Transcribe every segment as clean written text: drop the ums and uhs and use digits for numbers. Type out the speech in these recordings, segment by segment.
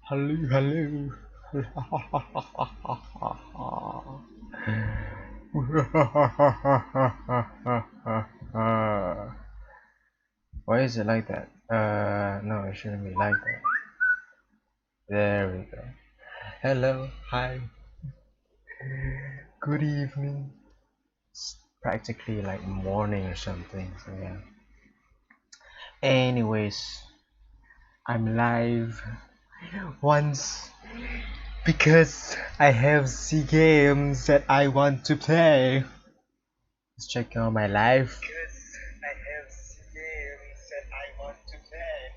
Hello, hello. Why is it like that? No, it shouldn't be like that. There we go. Hello, hi, good evening. It's practically like morning or something, so yeah. Anyways, I'm live once because I have the games that I want to play. Let's check out my live.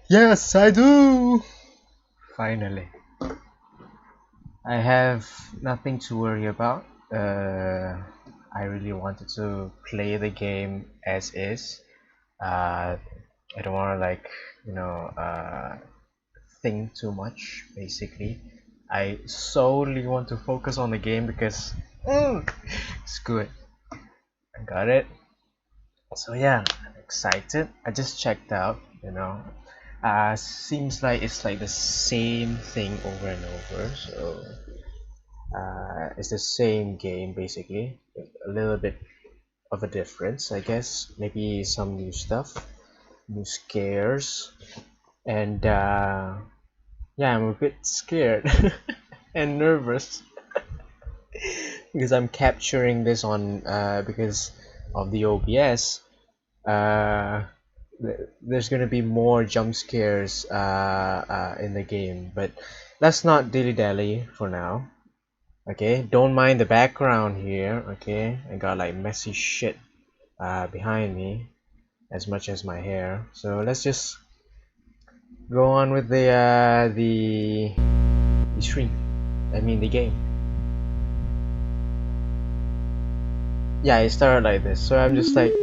Yes, I do! Finally. I have nothing to worry about. I really wanted to play the game as is. I don't want to think too much, basically. I solely want to focus on the game because it's good. I got it. So yeah, I'm excited. I just checked out, seems like it's like the same thing over and over. So it's the same game basically, with a little bit of a difference, I guess. Maybe some new stuff, new scares, and yeah, I'm a bit scared and nervous because I'm capturing this on because of the OBS. Uh, there's gonna be more jump scares in the game, but let's not dilly-dally for now. Okay, don't mind the background here. Okay, I got like messy shit behind me as much as my hair, so let's just go on with the stream. I mean the game. Yeah, it started like this, so I'm just like,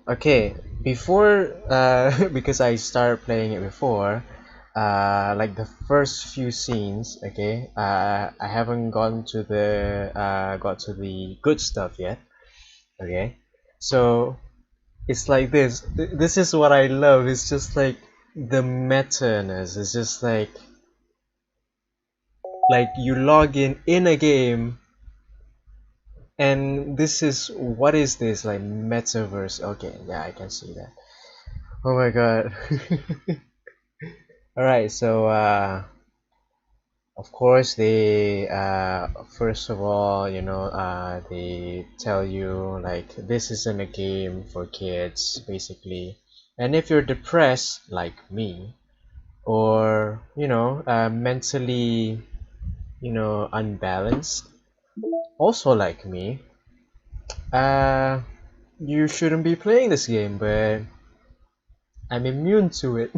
okay, before because I started playing it before, like the first few scenes, okay, I haven't gone to the got to the good stuff yet, okay, so it's like this. This is what I love. It's just like the meta-ness. It's just like you log in a game, and this is what is this like metaverse? Okay, yeah, I can see that. Oh my god. All right, so of course they first of all, they tell you like this isn't a game for kids, basically. And if you're depressed like me, or mentally unbalanced, also like me, uh you shouldn't be playing this game, but I'm immune to it.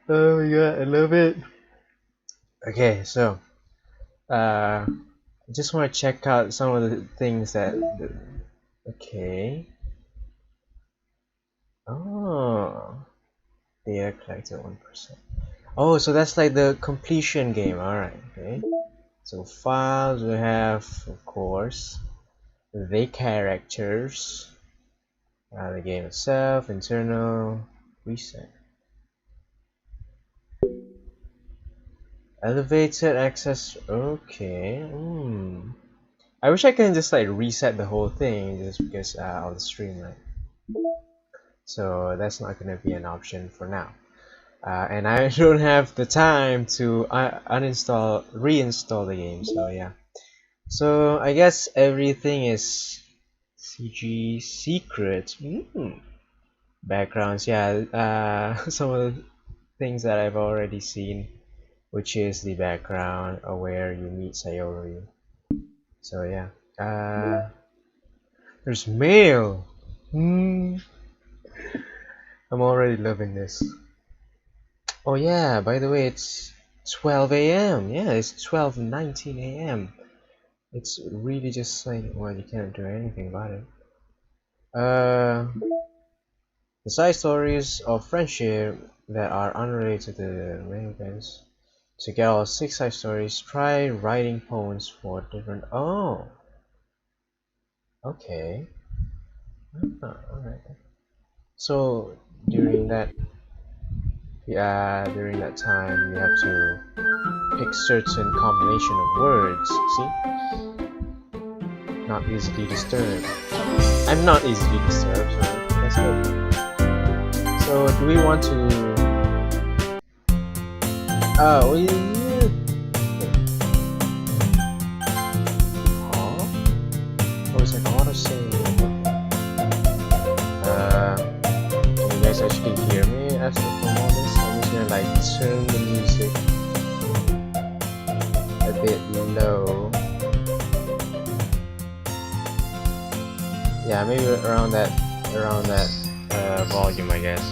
Oh my god, I love it. Okay, so I just want to check out some of the things that okay. Oh, data collected 1%. Oh, so that's like the completion game. Alright, okay. So files we have, of course, the characters, the game itself, internal, reset. Elevated access, okay. I wish I can just like reset the whole thing just because of the stream, right? So that's not gonna be an option for now. And I don't have the time to reinstall the game, so yeah. So I guess everything is CG secret. Backgrounds, yeah. Some of the things that I've already seen, which is the background where you meet Sayori. So yeah. There's mail. Hmm. I'm already loving this. Oh yeah, by the way, it's 12 a.m. Yeah, it's 12:19 a.m. It's really just like, well, you can't do anything about it. Uh, the side stories of friendship that are unrelated to the main events. To get all 6 side stories, try writing poems for different. Oh, okay. Alright. So during that during that time you have to pick certain combination of words. See, not easily disturbed. I'm not easily disturbed, so that's good. So do we want to? We. Oh, what was I want to say? Can you guys actually hear me after from all this? I'm just gonna like turn the music a bit low. Yeah, maybe around that volume, I guess.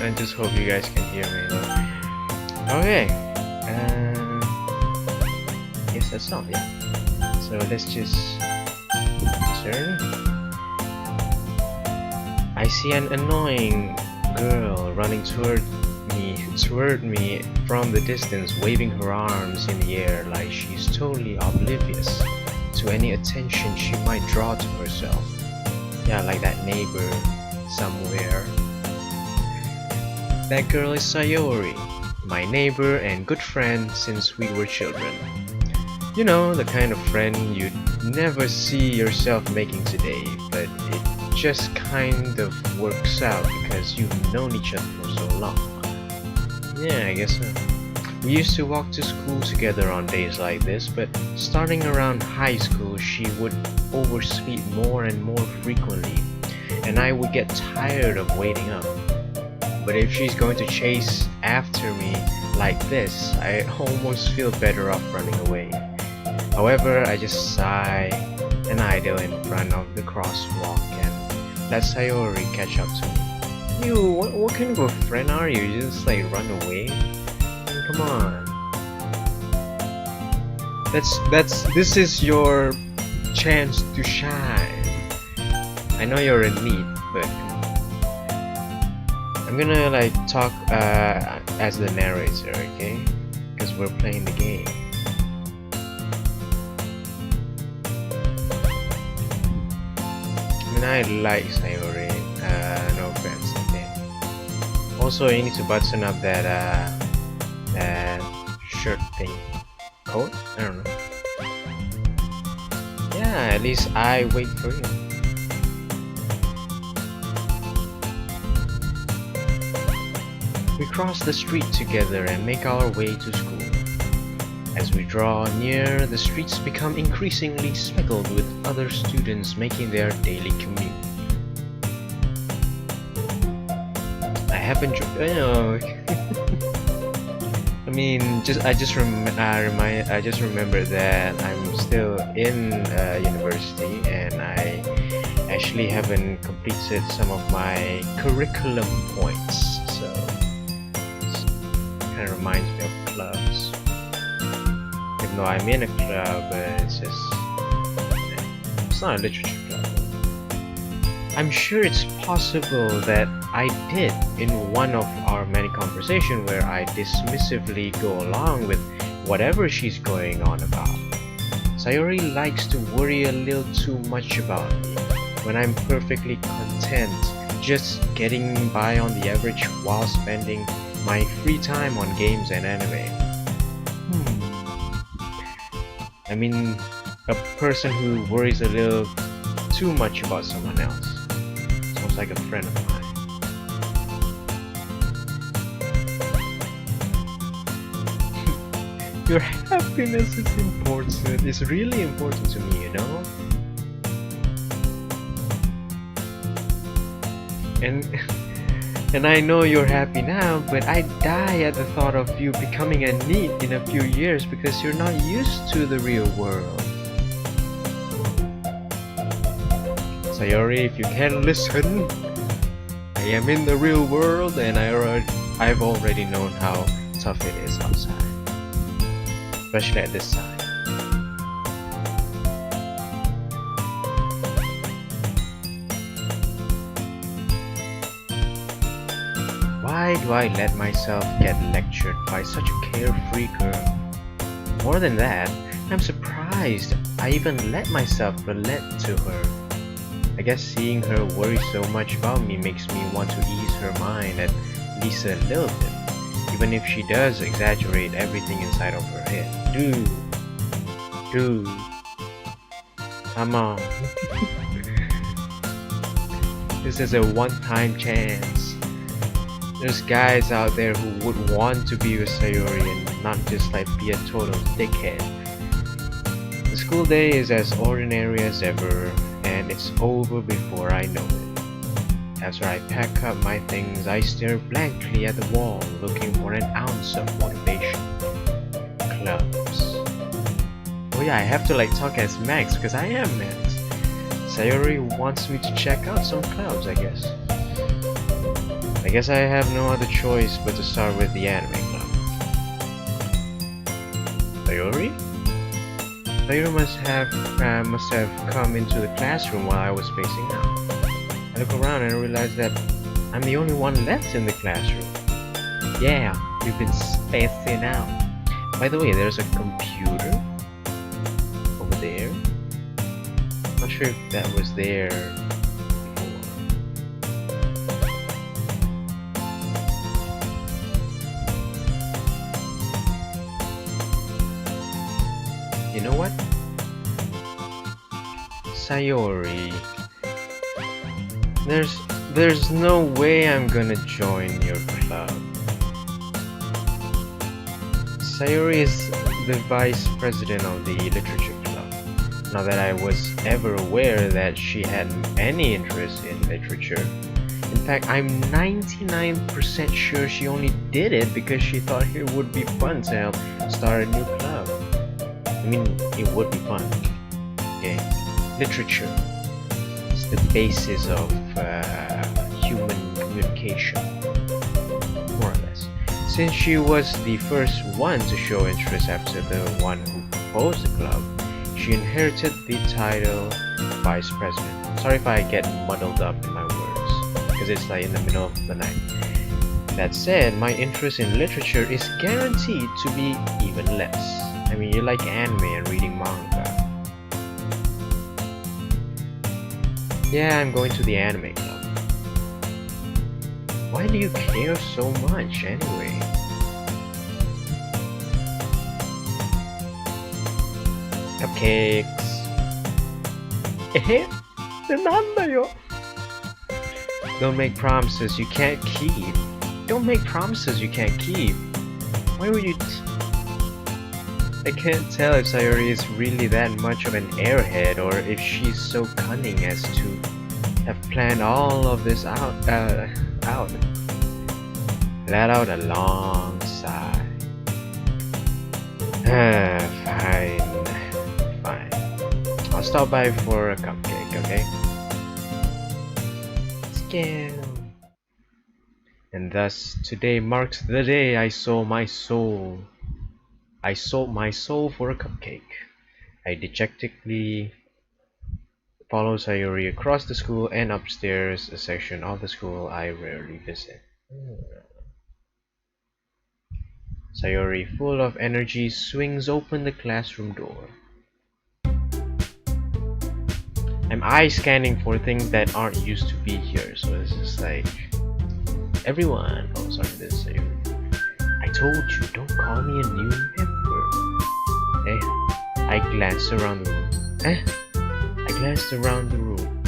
I just hope you guys can hear me. Okay. Yes, that's all. Yeah. So let's just turn. I see an annoying girl running toward me from the distance, waving her arms in the air like she's totally oblivious to any attention she might draw to herself. Yeah, like that neighbor somewhere. That girl is Sayori, my neighbor and good friend since we were children. You know, the kind of friend you'd never see yourself making today, but it just kind of works out because you've known each other for so long. Yeah, I guess so. We used to walk to school together on days like this, but starting around high school she would overspeed more and more frequently, and I would get tired of waiting up. But if she's going to chase after me like this, I almost feel better off running away. However, I just sigh and idle in front of the crosswalk and let Sayori catch up to me. You, what kind of a friend are you? You just like run away? Come on. This is your chance to shine. I know you're in need, but I'm gonna like talk as the narrator, okay? Because we're playing the game. I mean, I like Sayori. No offense, okay. Also, you need to button up that shirt thing. Coat? I don't know. Yeah, at least I wait for you. We cross the street together and make our way to school. As we draw near, the streets become increasingly speckled with other students making their daily commute. I happen to, I mean, I just remember that I'm still in university and I actually haven't completed some of my curriculum points, so it kind of reminds me of clubs. Even though I'm in a club, it's not a literature club. I'm sure it's possible that I did in one of our many conversations where I dismissively go along with whatever she's going on about. Sayori likes to worry a little too much about me when I'm perfectly content just getting by on the average while spending my free time on games and anime. I mean, a person who worries a little too much about someone else. Sounds like a friend of mine. Your happiness is important. It's really important to me, you know? And I know you're happy now, but I die at the thought of you becoming a NEET in a few years because you're not used to the real world. Sayori, if you can listen, I am in the real world and I've already known how tough it is outside. Especially at this time. Why do I let myself get lectured by such a carefree girl? More than that, I'm surprised I even let myself relate to her. I guess seeing her worry so much about me makes me want to ease her mind at least a little bit, even if she does exaggerate everything inside of her head. Dude, come on. This is a one-time chance. There's guys out there who would want to be with Sayori and not just like be a total dickhead. The school day is as ordinary as ever, and it's over before I know it. After I pack up my things, I stare blankly at the wall, looking for an ounce of motivation. Clubs. Oh yeah, I have to like talk as Max, because I am Max. Sayori wants me to check out some clubs, I guess. I guess I have no other choice but to start with the anime club. Sayori? Sayori must have come into the classroom while I was spacing out. I look around and realize that I'm the only one left in the classroom. Yeah, you've been spacing out. By the way, there's a computer over there. Not sure if that was there before. You know what? Sayori. There's no way I'm gonna join your club. Sayori is the vice president of the literature club. Not that I was ever aware that she had any interest in literature. In fact, I'm 99% sure she only did it because she thought it would be fun to help start a new club. I mean, it would be fun. Okay? Literature is the basis of human communication, more or less. Since she was the first one to show interest after the one who proposed the club, she inherited the title Vice President. Sorry if I get muddled up in my words, because it's like in the middle of the night. That said, my interest in literature is guaranteed to be even less. I mean, you like anime and reading manga. Yeah, I'm going to the anime club. Why do you care so much anyway? Cupcakes. Don't make promises you can't keep. Don't make promises you can't keep. Why would you? I can't tell if Sayori is really that much of an airhead or if she's so cunning as to have planned all of this out. Let out a long sigh. Fine. I'll stop by for a cupcake, okay? Scale. And thus, today marks the day I sold my soul. I sold my soul for a cupcake. I dejectedly follow Sayori across the school and upstairs, a section of the school I rarely visit. Sayori, full of energy, swings open the classroom door. I'm eye scanning for things that aren't used to be here, so this is like everyone. Oh, sorry, this is Sayori. I told you, don't call me a new member. I glanced around the room. I glanced around the room.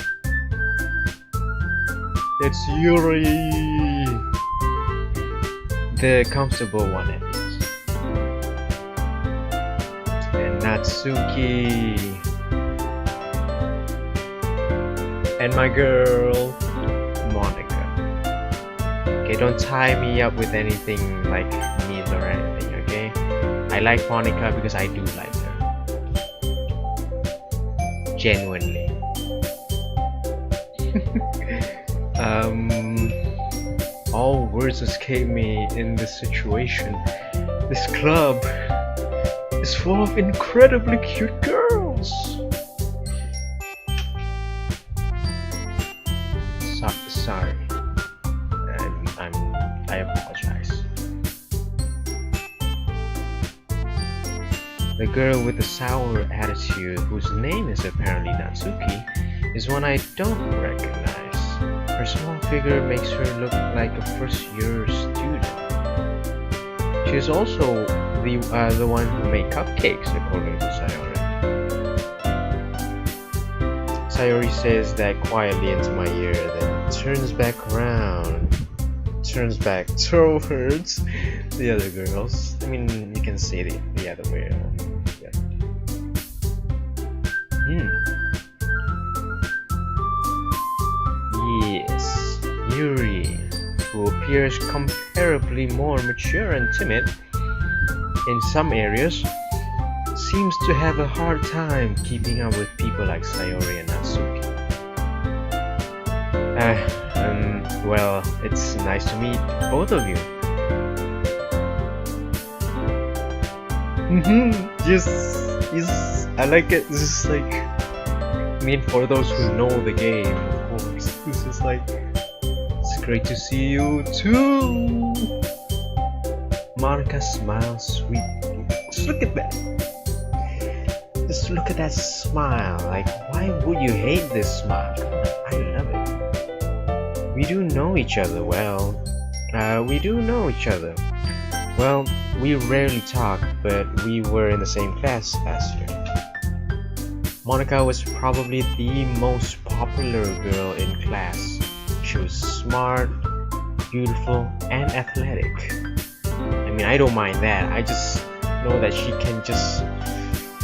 It's Yuri! The comfortable one at least. And Natsuki. And my girl, Monica. Okay, don't tie me up with anything like meat or anything, okay? I like Monica because I do like her. Genuinely. All words escape me in this situation. This club is full of incredibly cute girls. Sorry. I apologize. The girl with the sour attitude, whose name is apparently Natsuki, is one I don't recognize. Her small figure makes her look like a first-year student. She is also the one who made cupcakes, according to Sayori. Sayori says that quietly into my ear, then turns back around, turns back towards the other girls. I mean, you can see the other way around. Yeah. Yes, Yuri, who appears comparably more mature and timid in some areas, seems to have a hard time keeping up with people like Sayori and Natsuki. Well, it's nice to meet both of you. Yes, I like it. This is like, I mean, for those who know the game, of course. This is like, it's great to see you too. Monica smiles sweetly. Just look at that. Just look at that smile. Like, why would you hate this smile? I love it. We do know each other well. Well, we rarely talk, but we were in the same class last year. Monica was probably the most popular girl in class. She was smart, beautiful, and athletic. I mean, I don't mind that. I just know that she can just...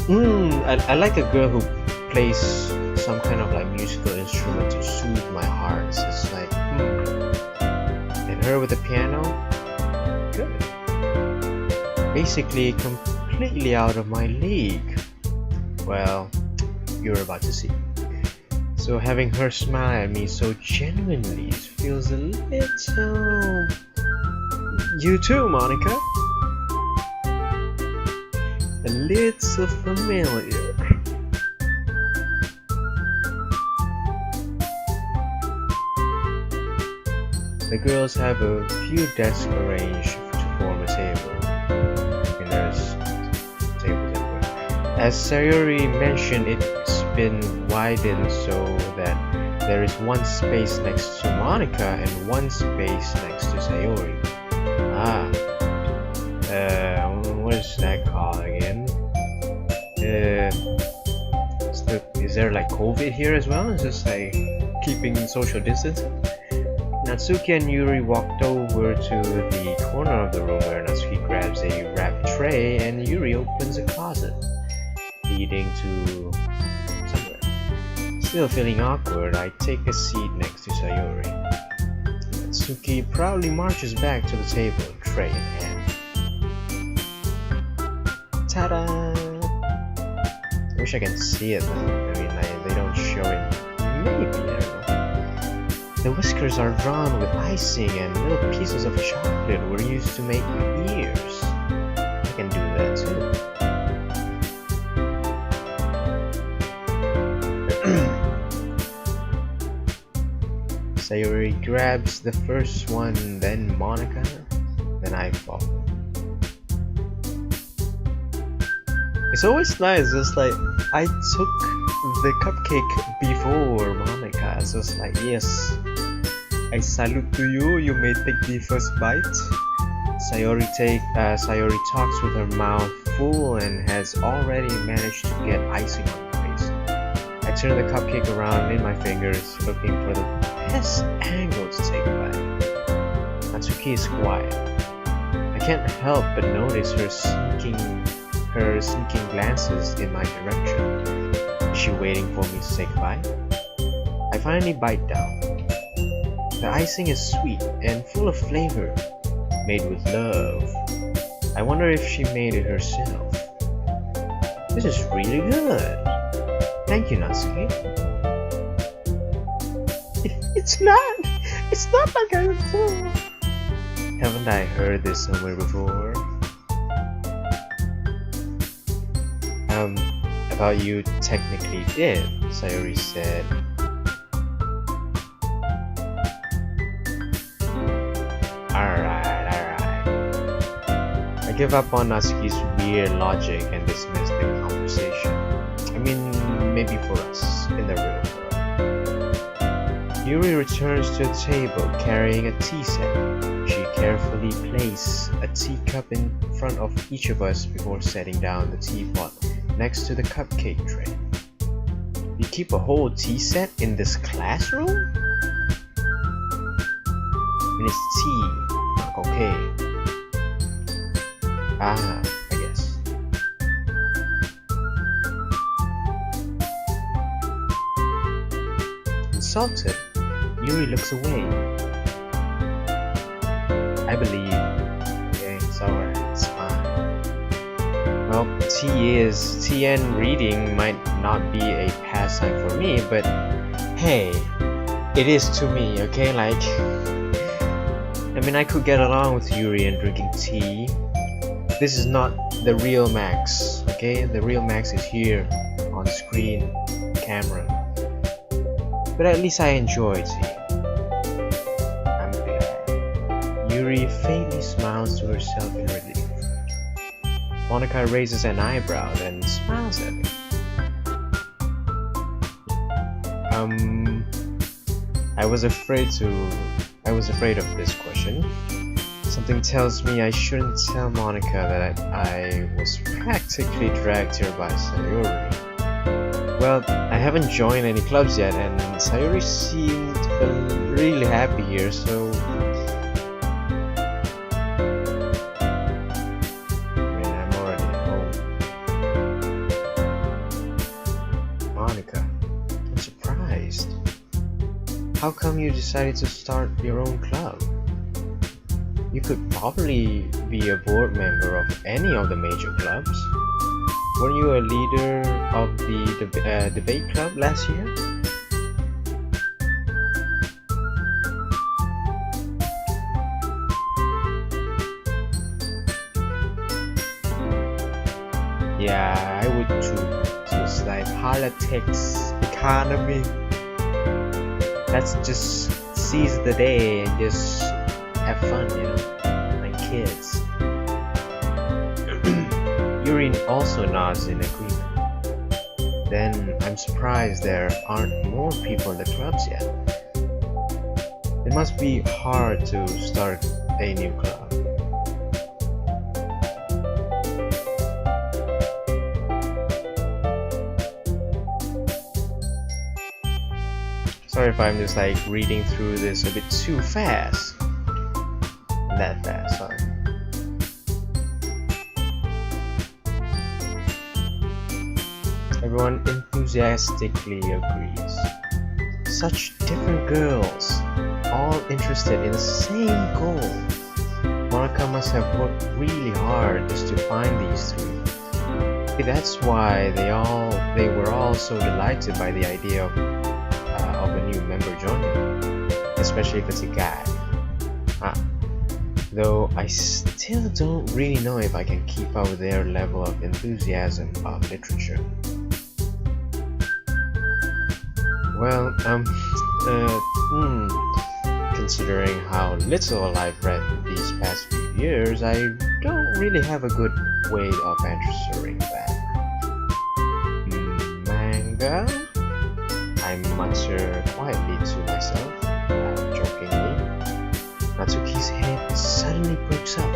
I like a girl who plays some kind of like musical instrument to soothe my heart. It's just like, And her with the piano? Good. Basically completely out of my league. Well, you're about to see. So having her smile at me so genuinely feels a little... You too, Monica. A little familiar. The girls have a few desks arranged to form a table. And there's tables everywhere. As Sayori mentioned, it's been widened so that there is one space next to Monica and one space next to Sayori. What is that called again? Is there like COVID here as well? It's just like keeping social distancing? Natsuki and Yuri walked over to the corner of the room where Natsuki grabs a wrapped tray and Yuri opens a closet leading to somewhere. Still feeling awkward, I take a seat next to Sayori. Natsuki proudly marches back to the table, tray in hand. Ta-da! I wish I can see it though. I mean, they don't show it. Maybe, I don't know. The whiskers are drawn with icing and little pieces of chocolate were used to make ears. I can do that too. Sayori grabs the first one, then Monica, then I follow. It's always nice, just like I took the cupcake before Monica. It's just like, yes, I salute to you, you may take the first bite. Sayori talks with her mouth full and has already managed to get icing on her face. I turn the cupcake around in my fingers, looking for the best angle to take a bite. Natsuki is quiet. I can't help but notice her sneaking glances in my direction. Is she waiting for me to take a bite? I finally bite down. The icing is sweet and full of flavor, made with love. I wonder if she made it herself. This is really good. Thank you, Natsuki. It's not like I thought. Haven't I heard this somewhere before? About you technically did, Sayori said. Alright. I give up on Natsuki's weird logic and dismiss Yuri returns to the table carrying a tea set. She carefully places a teacup in front of each of us before setting down the teapot next to the cupcake tray. You keep a whole tea set in this classroom? And it's tea, not cocaine. Ah, I guess. Insulted, Yuri looks away. I believe. Okay, it's alright, it's fine. Well, tea and reading might not be a pastime for me, but hey, it is to me, okay? Like, I mean, I could get along with Yuri and drinking tea. This is not the real Max, okay? The real Max is here, on screen, camera. But at least I enjoy tea. I'm glad. Yuri faintly smiles to herself in relief. Monica raises an eyebrow, then smiles at me. I was afraid of this question. Something tells me I shouldn't tell Monica that I was practically dragged here by Sayuri. Well, I haven't joined any clubs yet, and Sayuri seemed really happy here, so I mean, I'm already at home. Monica, I'm surprised. How come you decided to start your own club? You could probably be a board member of any of the major clubs. Weren't you a leader of the debate club last year? Yeah, I would too. Just like politics, economy. Let's just seize the day and just have fun, you know, like kids. Yuri also nods in agreement. Then I'm surprised there aren't more people in the clubs yet. It must be hard to start a new club. Sorry if I'm just like reading through this a bit too fast. That fast, sorry. Everyone enthusiastically agrees. Such different girls, all interested in the same goal. Monica must have worked really hard just to find these three. Maybe that's why they were all so delighted by the idea of a new member joining, especially if it's a guy. Though I still don't really know if I can keep up with their level of enthusiasm about literature. Well, considering how little I've read these past few years, I don't really have a good way of answering that. Manga? I mutter quietly to myself, jokingly. Natsuki's head suddenly perks up.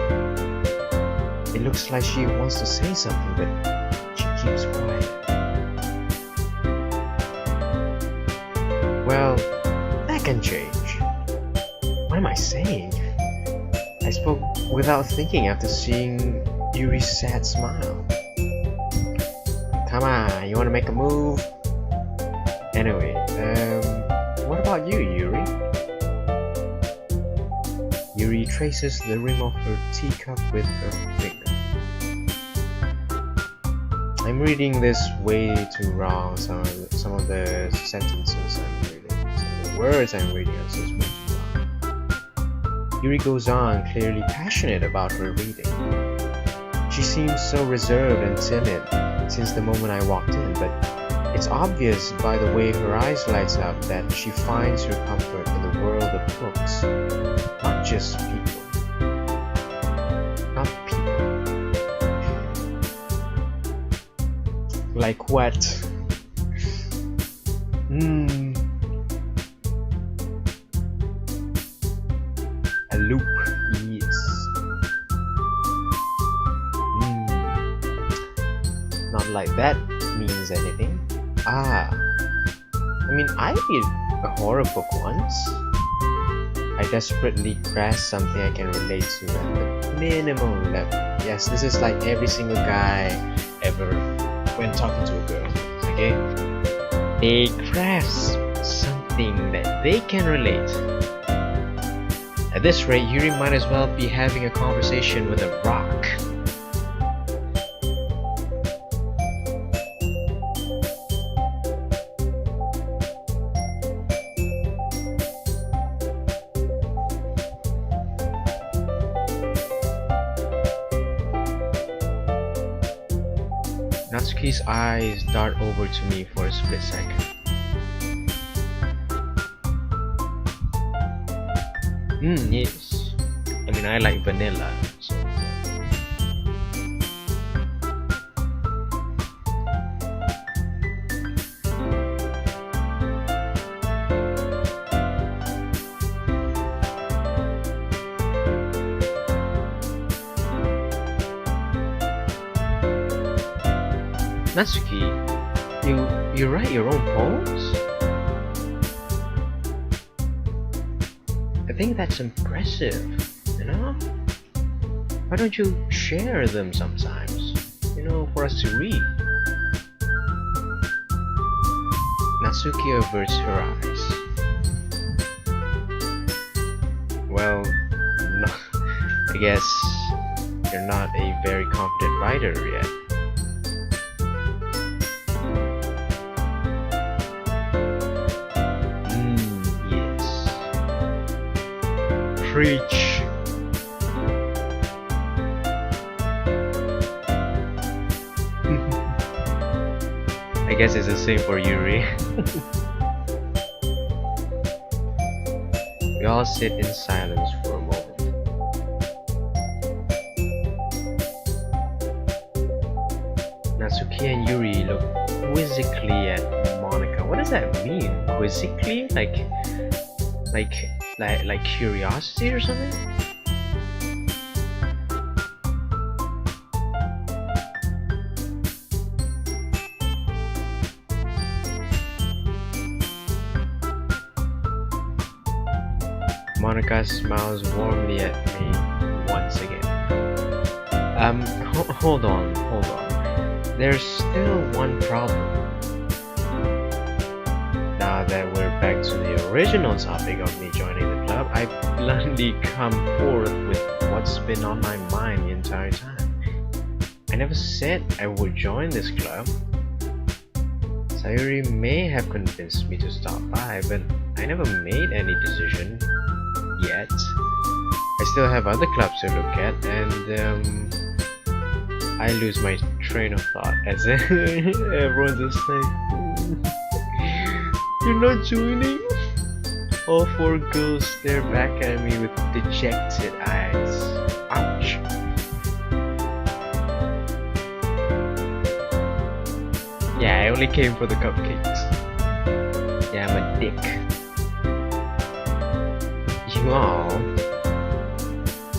It looks like she wants to say something, but she keeps quiet. Well, that can change. What am I saying? I spoke without thinking after seeing Yuri's sad smile. Come on, you wanna make a move? Anyway, what about you, Yuri? Yuri traces the rim of her teacup with her finger. I'm reading this way too wrong. Some of the sentences I'm reading, some of the words I'm reading are just way too wrong. Yuri goes on, clearly passionate about her reading. She seems so reserved and timid since the moment I walked in, but it's obvious by the way her eyes lights up that she finds her comfort in the world of books, not just people. Not people. Like what? loop. Yes. Not like that means anything. I mean, I read a horror book once. I desperately crashed something I can relate to at the minimal level. Yes, this is like every single guy ever when talking to a girl. Okay? They craft something that they can relate. At this rate, Yuri might as well be having a conversation with a rock. Natsuki's eyes dart over to me for a split second. Yes. I mean, I like vanilla, so. Natsuki, you write your own poems? I think that's impressive, you know? Why don't you share them sometimes, you know, for us to read? Natsuki averts her eyes. Well, no, I guess you're not a very confident writer yet. Preach. I guess it's the same for Yuri. We all sit in silence for a moment. Natsuki and Yuri look quizzically at Monica. What does that mean? Quizzically? Like curiosity or something? Monica smiles warmly at me once again. Hold on. There's still one problem. Now that we're back to the original topic of me joining the club, I bluntly come forth with what's been on my mind the entire time. I never said I would join this club. Sayuri may have convinced me to stop by, but I never made any decision yet. I still have other clubs to look at, and I lose my train of thought as everyone just saying, "You're not joining?" All four girls stare back at me with dejected eyes. Ouch. Yeah, I only came for the cupcakes. Yeah, I'm a dick. You all,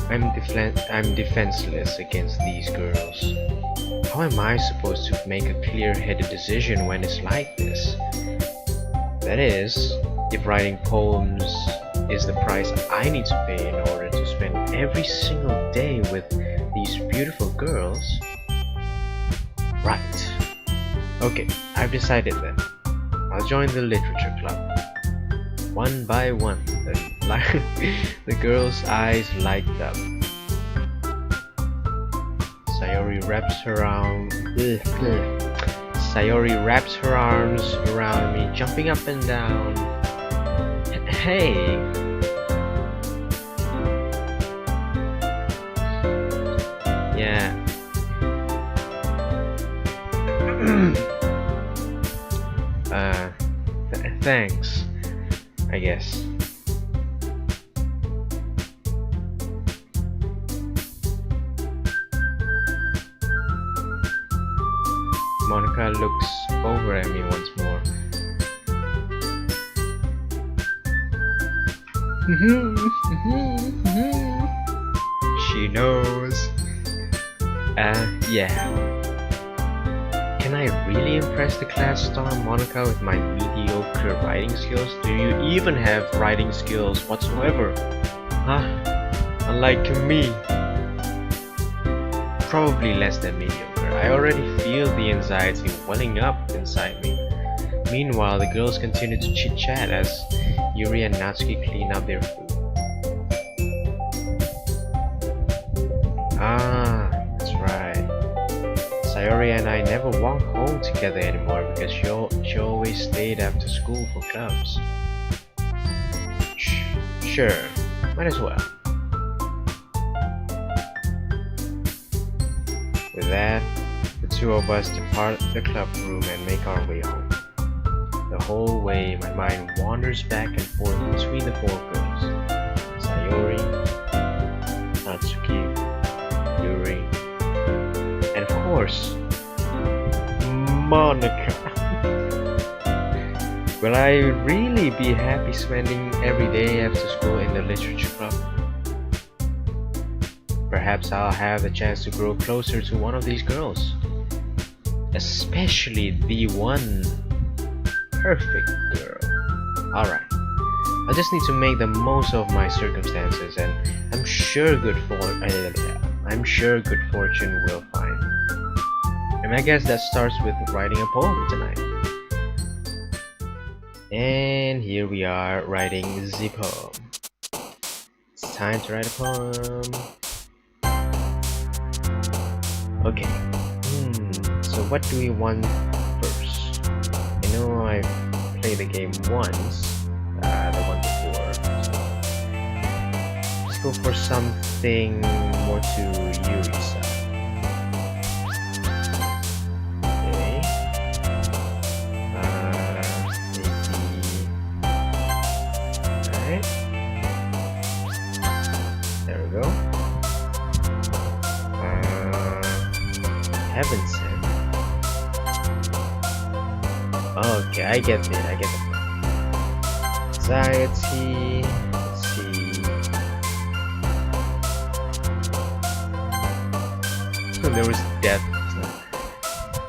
I'm defenseless against these girls. How am I supposed to make a clear-headed decision when it's like this? That is, if writing poems is the price I need to pay in order to spend every single day with these beautiful girls. Right. Okay, I've decided then. I'll join the literature club. One by one, the girls' eyes light up. Sayuri wraps her arms around me, jumping up and down. Hey! Yeah. Thanks, I guess. Monica looks over at me once more. She knows. Yeah. Can I really impress the class star Monica with my mediocre writing skills? Do you even have writing skills whatsoever? Huh? Unlike me. Probably less than mediocre. I already feel the anxiety welling up inside me. Meanwhile, the girls continue to chit-chat as Yuri and Natsuki clean up their food. Ah, that's right. Sayori and I never walk home together anymore because she always stayed after school for clubs. Sure, might as well. With that, the two of us depart the club room and make our way home. The whole way, my mind wanders back and forth between the four girls. Sayori, Natsuki, Yuri, and of course, Monica. Will I really be happy spending every day after school in the literature club? Perhaps I'll have the chance to grow closer to one of these girls. Especially the one perfect girl. Alright, I just need to make the most of my circumstances, and I'm sure good fortune will find me. And I guess that starts with writing a poem tonight. And here we are writing the poem. It's time to write a poem. Okay. So what do we want first? I know I've played the game once, the one before. So let's go for something more to Yuri's side. Okay. Maybe. Alright. There we go. Heaven sent. Okay, I get it. Anxiety. Let's see. There was death.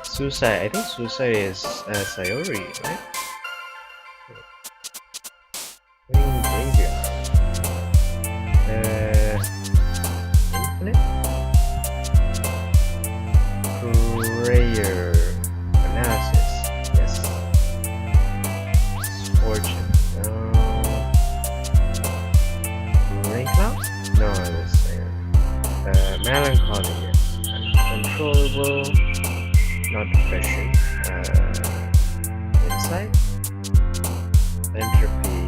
Suicide. I think suicide is Sayori, right? Graveyard. Infinite. Prayer. Analysis. Yes. Fortune. No. Rain cloud? No, that's melancholy. Yes. Uncontrollable. Not depression. Insight. Entropy.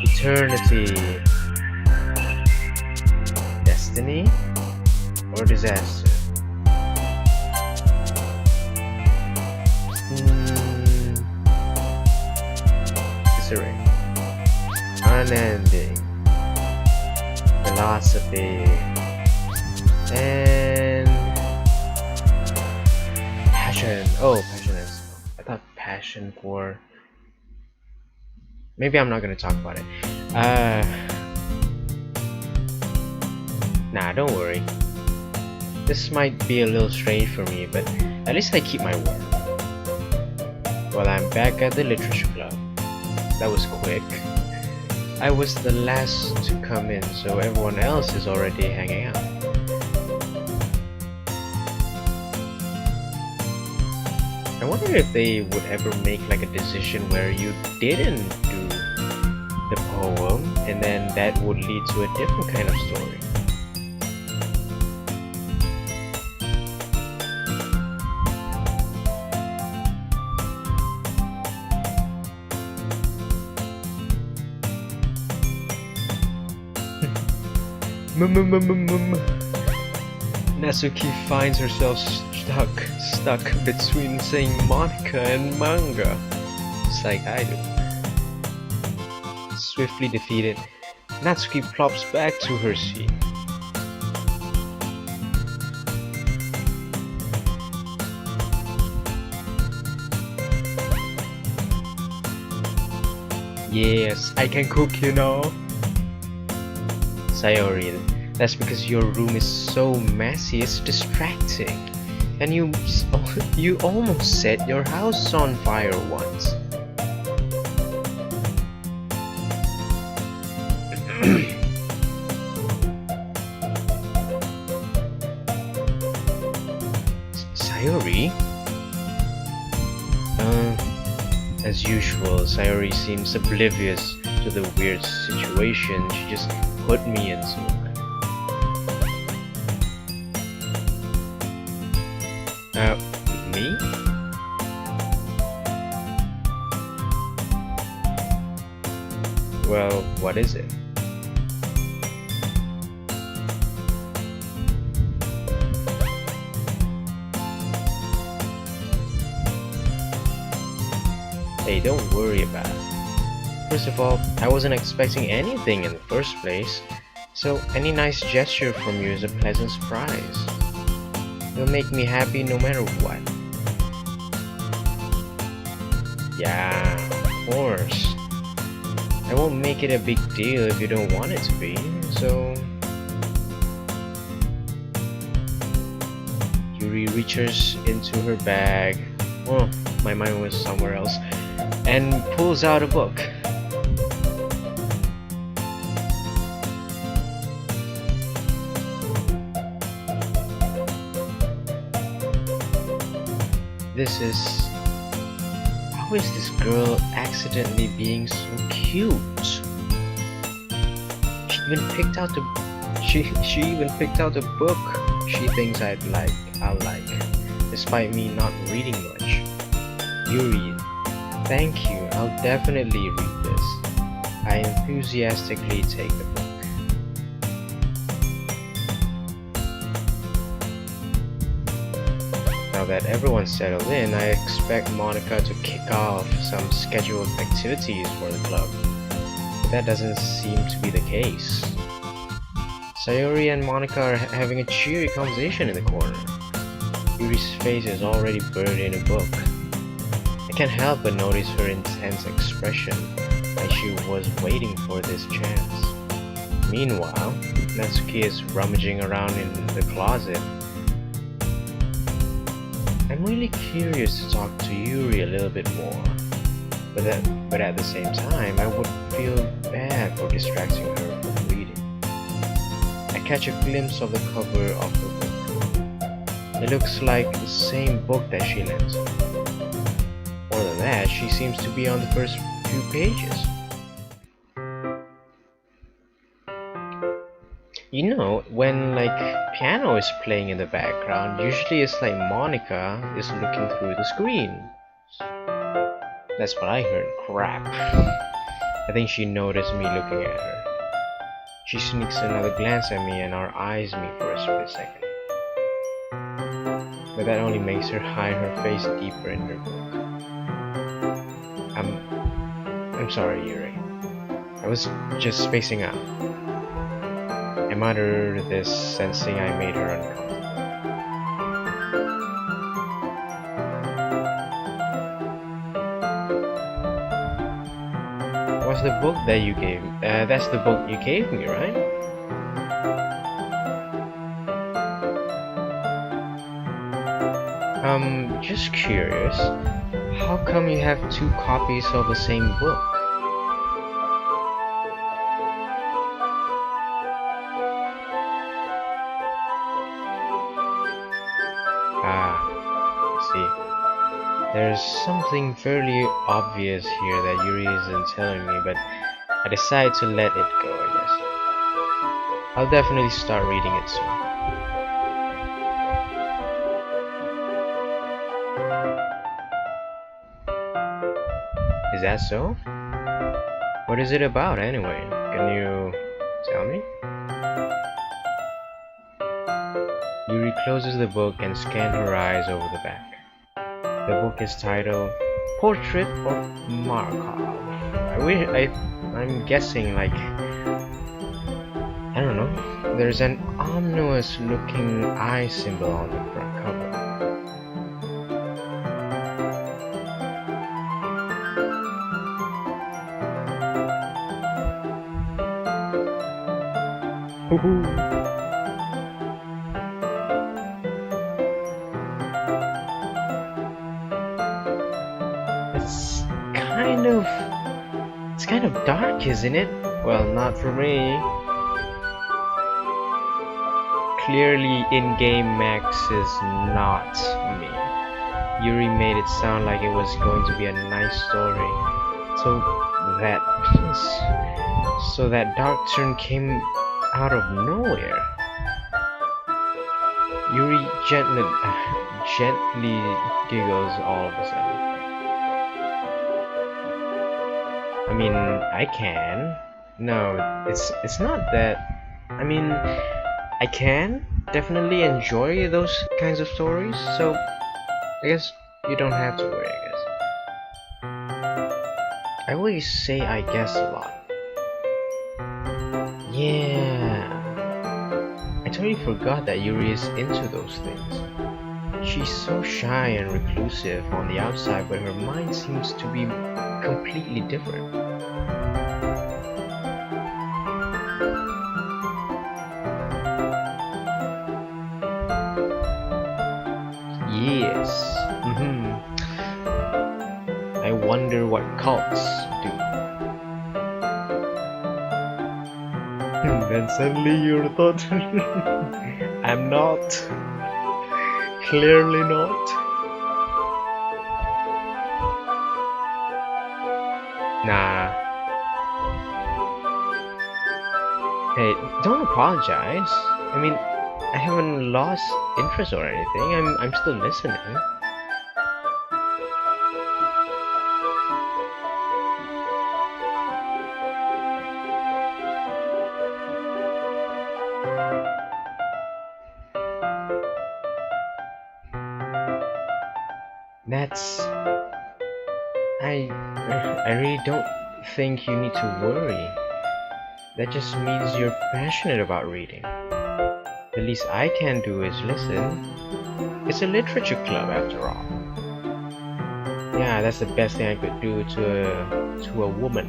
Eternity. Destiny. Or disaster. Disarray. Unending. Philosophy. And passion. Oh, passion is. I thought passion for. Maybe I'm not gonna talk about it. Nah, don't worry. This might be a little strange for me, but at least I keep my word. Well, I'm back at the literature club. That was quick. I was the last to come in, so everyone else is already hanging out. I wonder if they would ever make like a decision where you didn't do the poem, and then that would lead to a different kind of story. Natsuki finds herself stuck between saying Monica and manga, just like I do. Swiftly defeated, Natsuki plops back to her seat. Yes, I can cook, you know. Sayori, that's because your room is so messy, it's distracting. And you almost set your house on fire once. Sayori? As usual, Sayori seems oblivious to the weird situation. She just put me into it. Me? Well, what is it? Hey, don't worry about it. First of all, I wasn't expecting anything in the first place, so any nice gesture from you is a pleasant surprise. It'll make me happy no matter what. Yeah, of course. I won't make it a big deal if you don't want it to be, so... Yuri reaches into her bag. Oh, my mind was somewhere else. And pulls out a book. This is... How is this girl accidentally being so cute? She even picked out the book she thinks I'll like, despite me not reading much. Yuri, thank you. I'll definitely read this. I enthusiastically take the book. Now that everyone's settled in, I expect Monica to kick off some scheduled activities for the club. But that doesn't seem to be the case. Sayori and Monica are having a cheery conversation in the corner. Yuri's face is already buried in a book. I can't help but notice her intense expression, like she was waiting for this chance. Meanwhile, Natsuki is rummaging around in the closet. I'm really curious to talk to Yuri a little bit more, but at the same time, I would feel bad for distracting her from reading. I catch a glimpse of the cover of the book. It looks like the same book that she lent. More than that, she seems to be on the first few pages. You know, when like piano is playing in the background, usually it's like Monica is looking through the screen. That's what I heard. Crap. I think she noticed me looking at her. She sneaks another glance at me and our eyes meet for a split second. But that only makes her hide her face deeper in her book. I'm sorry, Yuri. I was just spacing out. I muttered this, sensing I made her uncomfortable. What's the book that you gave? That's the book you gave me, right? Just curious. How come you have two copies of the same book? See, there's something fairly obvious here that Yuri isn't telling me, but I decide to let it go, I guess. I'll definitely start reading it soon. Is that so? What is it about anyway? Can you tell me? Yuri closes the book and scans her eyes over the back. The book is titled Portrait of Markov. I'm guessing like, I don't know, there's an ominous looking eye symbol on the front cover. Woohoo. It's kind of it's kind of dark, isn't it? Well, not for me. Clearly, in-game Max is not me. Yuri made it sound like it was going to be a nice story. So that so that dark turn came out of nowhere. Yuri gently giggles all of a sudden. I mean, I can. No, it's not that. I mean, I can definitely enjoy those kinds of stories, so I guess you don't have to worry, I guess. I always say I guess a lot. Yeah. I totally forgot that Yuri is into those things. She's so shy and reclusive on the outside, but her mind seems to be completely different. Yes. I wonder what cults do. Then suddenly you thought, I'm not. Clearly not. Nah. Hey, don't apologize. I mean, I haven't lost interest or anything. I'm still listening. That's... I really don't think you need to worry. That just means you're passionate about reading. The least I can do is listen. It's a literature club after all. Yeah, that's the best thing I could do to a woman.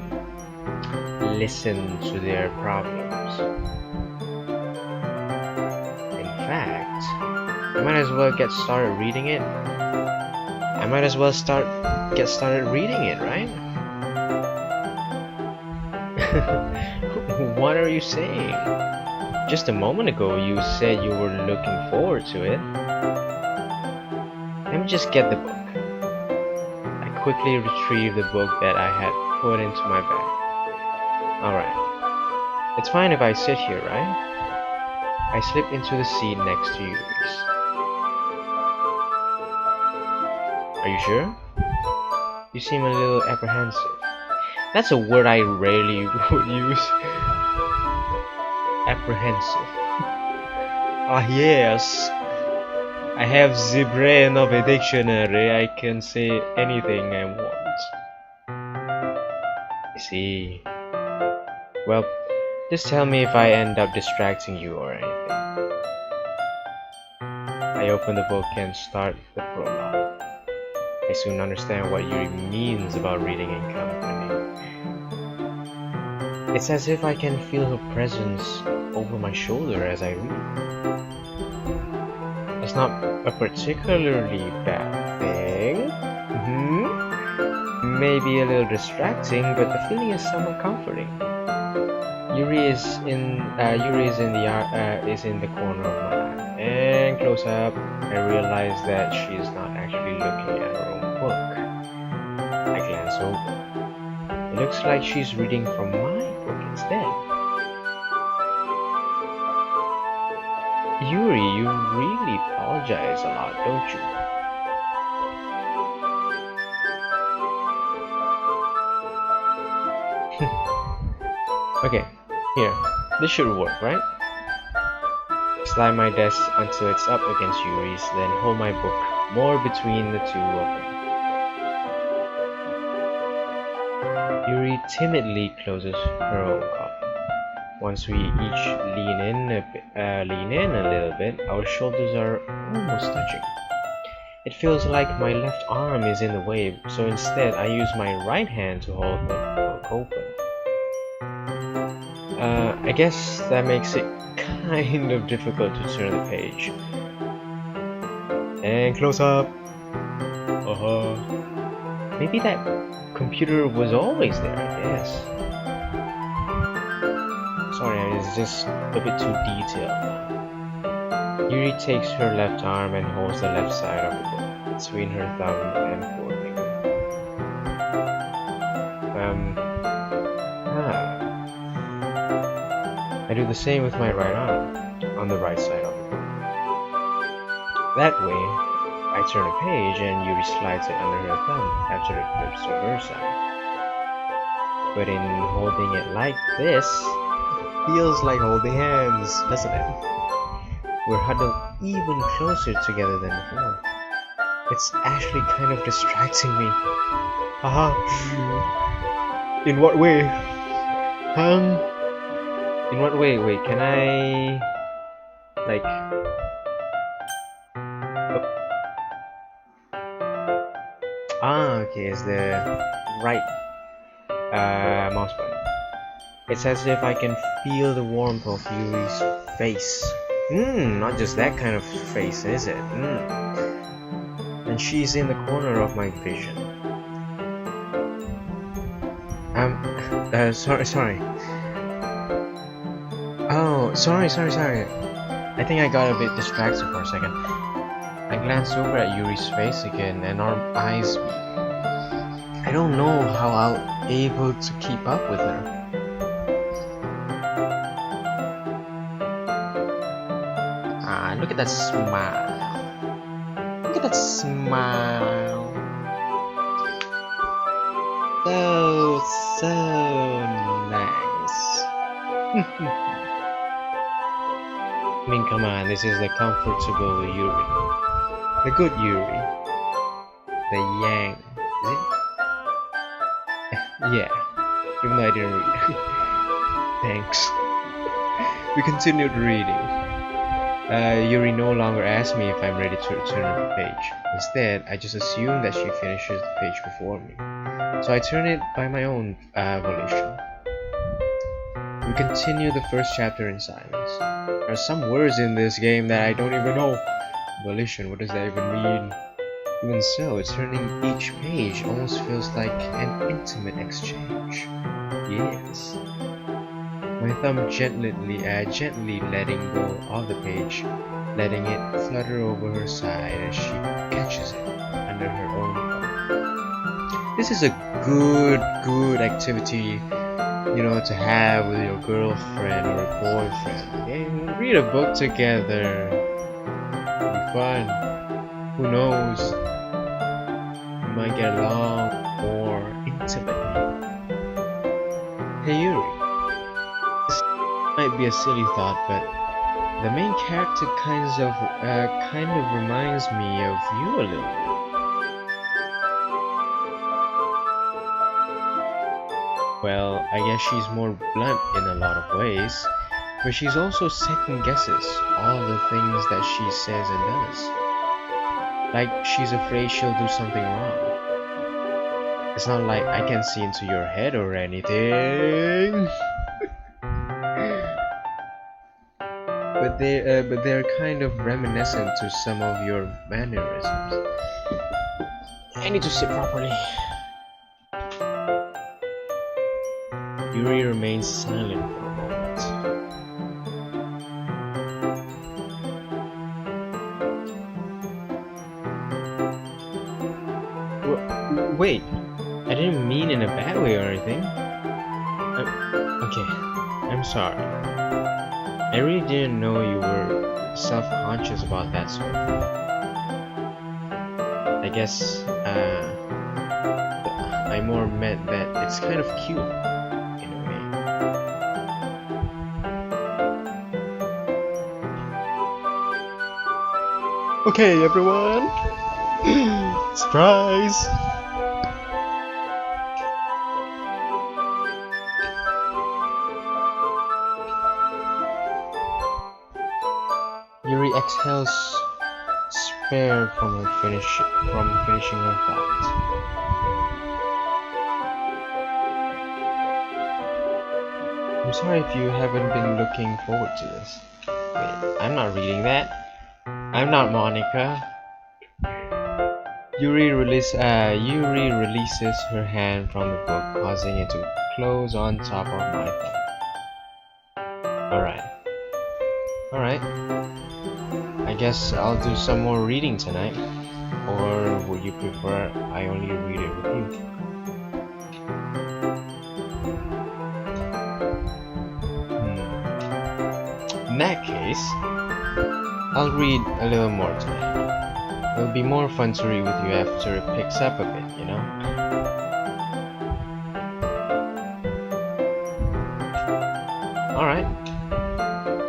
Listen to their problems. In fact, I might as well get started reading it. I might as well get started reading it, right? What are you saying? Just a moment ago you said you were looking forward to it. Let me just get the book. I quickly retrieved the book that I had put into my bag. Alright. It's fine if I sit here, right? I slipped into the seat next to Yuri's. Are you sure? You seem a little apprehensive. That's a word I rarely would use. Apprehensive. Ah yes. I have the brain of a dictionary. I can say anything I want. I see. Well, just tell me if I end up distracting you or anything. I open the book and start the prologue. I soon understand what Yuri means about reading in company. It's as if I can feel her presence over my shoulder as I read. It's not a particularly bad thing. Maybe a little distracting, but the feeling is somewhat comforting. Yuri is in the corner of my eye, and close up, I realize that she is not actually looking at her own book. I glance over. It looks like she's reading from my book instead. Yuri, you really apologize a lot, don't you? Okay, here, this should work, right? Slide my desk until it's up against Yuri's, then hold my book more between the two of them. Yuri timidly closes her own copy. Once we each lean in a little bit, our shoulders are almost touching. It feels like my left arm is in the way, so instead I use my right hand to hold the book open. I guess that makes it kind of difficult to turn the page. And close up. Maybe that computer was always there, I guess. Sorry, it's just a bit too detailed now. Yuri takes her left arm and holds the left side of the book between her thumb and forefinger. I do the same with my right arm on the right side of the book. That way, I turn a page and Yuri slides it under her thumb after it flips to her side. But in holding it like this, feels like holding hands, doesn't it? We're huddled even closer together than before. It's actually kind of distracting me. Haha. In what way? In what way? Wait, can I... like... okay, it's the right mouse button. It's as if I can feel the warmth of Yuri's face. Not just that kind of face, is it? And she's in the corner of my vision. Sorry. Oh, sorry. I think I got a bit distracted for a second. I glanced over at Yuri's face again, and our eyes meet. I don't know how I'll be able to keep up with her. Look at that smile. Look at that smile. So nice. I mean, come on, this is the comfortable Yuri. The good Yuri. The Yang. Is it? Yeah. Even though I didn't read it. Thanks. We continued reading. Yuri no longer asks me if I'm ready to return the page. Instead, I just assume that she finishes the page before me. So I turn it by my own volition. We continue the first chapter in silence. There are some words in this game that I don't even know. Volition, what does that even mean? Even so, turning each page almost feels like an intimate exchange. Yes. My thumb gently letting go of the page, letting it flutter over her side as she catches it under her own thumb. This is a good activity, you know, to have with your girlfriend or a boyfriend. And read a book together. It'll be fun. Who knows? You might get along more intimately. Hey Yuri. Might be a silly thought, but the main character kind of reminds me of you a little bit. Well, I guess she's more blunt in a lot of ways, but she's also second guesses all the things that she says and does. Like she's afraid she'll do something wrong. It's not like I can see into your head or anything. But they're kind of reminiscent to some of your mannerisms. I need to sit properly. Yuri remains silent for a moment. Wait, I didn't mean in a bad way or anything. Okay, I'm sorry. I really didn't know you were self-conscious about that sort of thing. I guess, I more meant that it's kind of cute, in a way. Okay, everyone! Surprise! Yuri exhales despair from finishing her thought. I'm sorry if you haven't been looking forward to this. Wait, I'm not reading that. I'm not Monica. Yuri releases her hand from the book, causing it to close on top of my thumb. Alright. I guess I'll do some more reading tonight. Or would you prefer I only read it with you? In that case, I'll read a little more tonight. It'll be more fun to read with you after it picks up a bit, you know? Alright.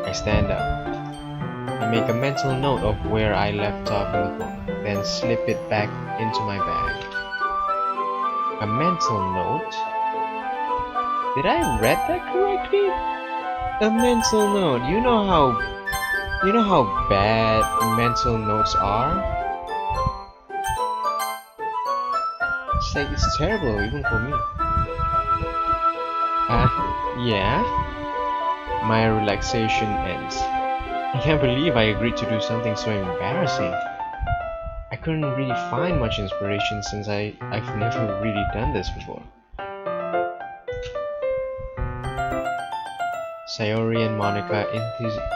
I stand up. I make a mental note of where I left off in the book, then slip it back into my bag. A mental note? Did I read that correctly? A mental note. You know how bad mental notes are? It's terrible even for me. Yeah. My relaxation ends. I can't believe I agreed to do something so embarrassing. I couldn't really find much inspiration since I've never really done this before. Sayori and Monica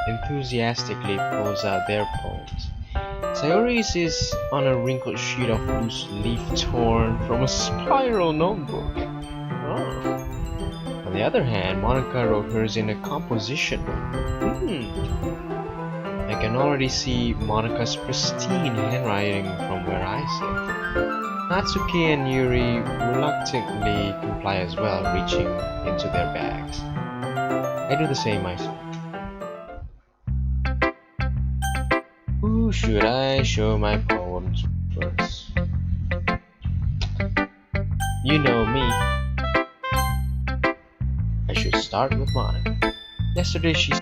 enthusiastically pulls out their poems. Sayori's is on a wrinkled sheet of loose leaf torn from a spiral notebook. Oh. On the other hand, Monica wrote hers in a composition book. I can already see Monica's pristine handwriting from where I sit. Natsuki and Yuri reluctantly comply as well, reaching into their bags. I do the same myself. Who should I show my poems first? You know me. I should start with Monica. Yesterday she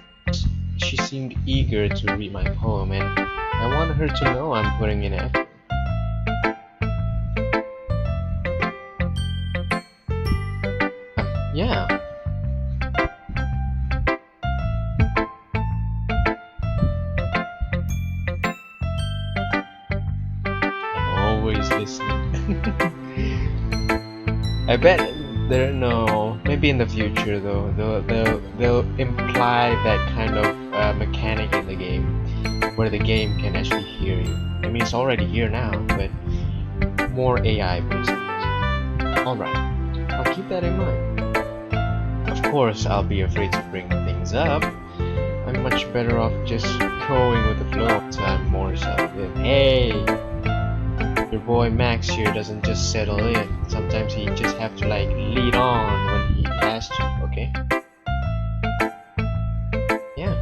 seemed eager to read my poem, and I wanted her to know I'm putting in effort. Yeah. I'm always listening. I bet maybe in the future though, they'll imply that kind of mechanic in the game, where the game can actually hear you. I mean, it's already here now, but more AI based. Alright, I'll keep that in mind. Of course, I'll be afraid to bring things up. I'm much better off just going with the flow until I'm more settled in. Hey! Your boy Max here doesn't just settle in. Sometimes he just have to like lead on when he has to, okay? Yeah,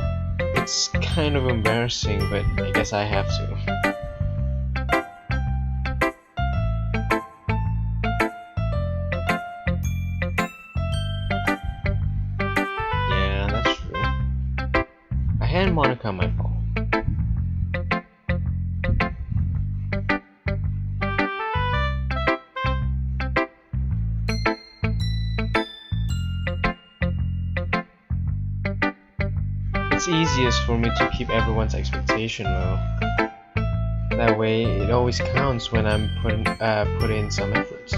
it's kind of embarrassing, but I guess I have to. Yeah, that's true. I hand Monica my phone. It's easiest for me to keep everyone's expectation low. That way, it always counts when I'm put in some efforts.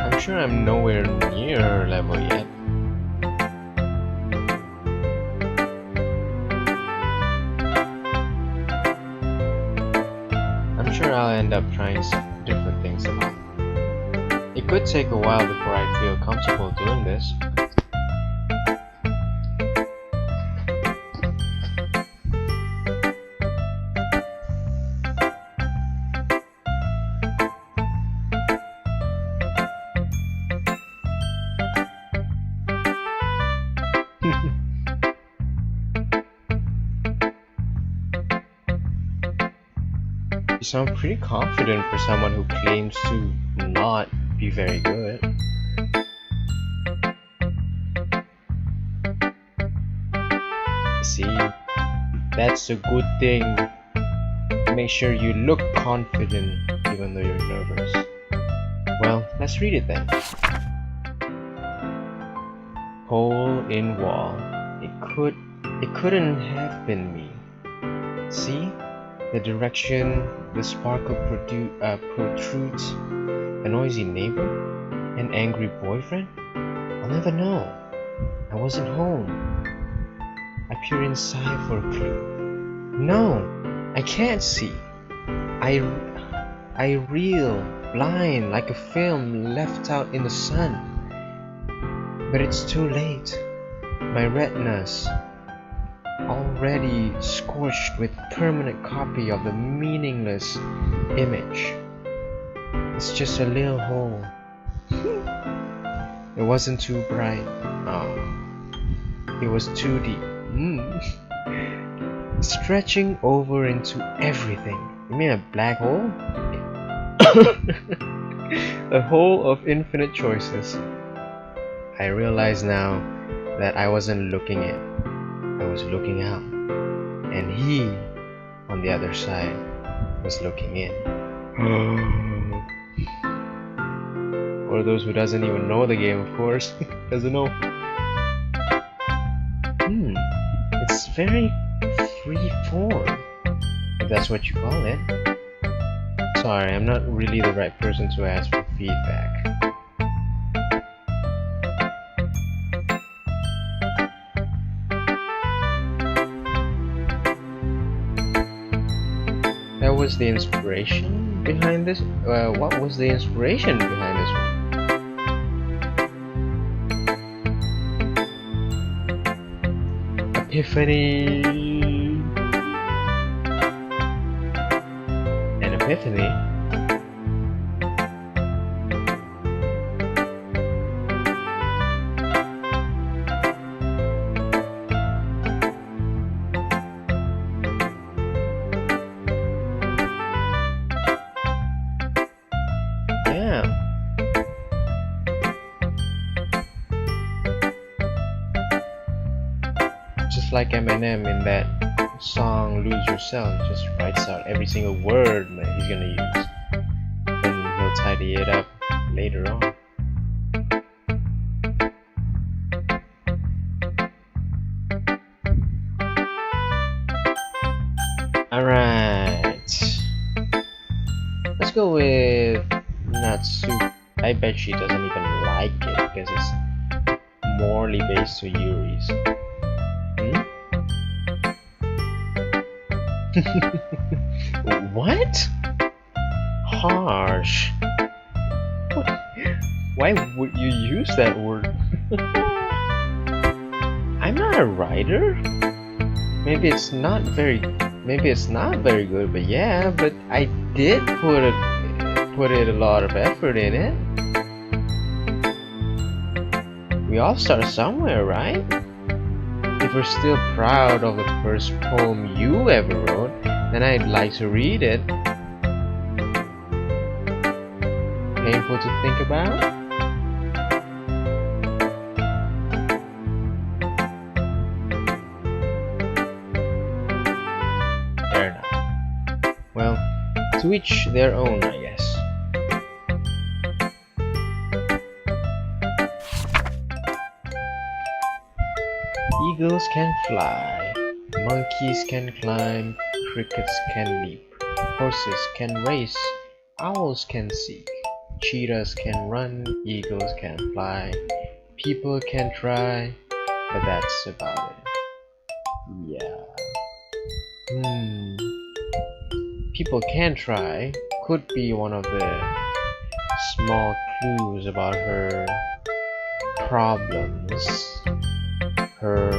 I'm sure I'm nowhere near her level yet. I'm sure I'll end up trying some different things a lot. It could take a while before I feel comfortable doing this. sound pretty confident for someone who claims to not be very good. See, that's a good thing. Make sure you look confident even though you're nervous. Well, let's read it then. Hole in wall. It couldn't have been me. See? The direction the sparkle protrudes. A noisy neighbor? An angry boyfriend? I'll never know. I wasn't home. I peer inside for a clue. No, I can't see. I reel, blind like a film left out in the sun. But it's too late. My retinas, already scorched with permanent copy of the meaningless image. It's just a little hole. It wasn't too bright. It was too deep. Stretching over into everything. You mean a black hole? A hole of infinite choices. I realize now that I wasn't looking in. I was looking out. And he, on the other side, was looking in. For those who doesn't even know the game, of course. Doesn't know. It's very free-form, if that's what you call it. Sorry, I'm not really the right person to ask for feedback. That was the inspiration behind this? What was the inspiration behind this one? Epiphany. An epiphany? Yeah. Just like Eminem in that song Lose Yourself, just writes out every single word that he's gonna use. Then he'll tidy it up later on. Alright. Let's go with Natsu. I bet she doesn't even like it because it's morally based to Yuri's. What? Harsh. Why would you use that word? I'm not a writer. Maybe it's not very good, but yeah, but I did put a lot of effort in it. We all start somewhere, right? If you're still proud of the first poem you ever wrote, then I'd like to read it. Painful to think about? Fair enough. Well, to each their own, I guess. Eagles can fly, monkeys can climb, crickets can leap, horses can race, owls can seek, cheetahs can run, eagles can fly, people can try, but that's about it. Yeah. People can try could be one of the small clues about her problems, her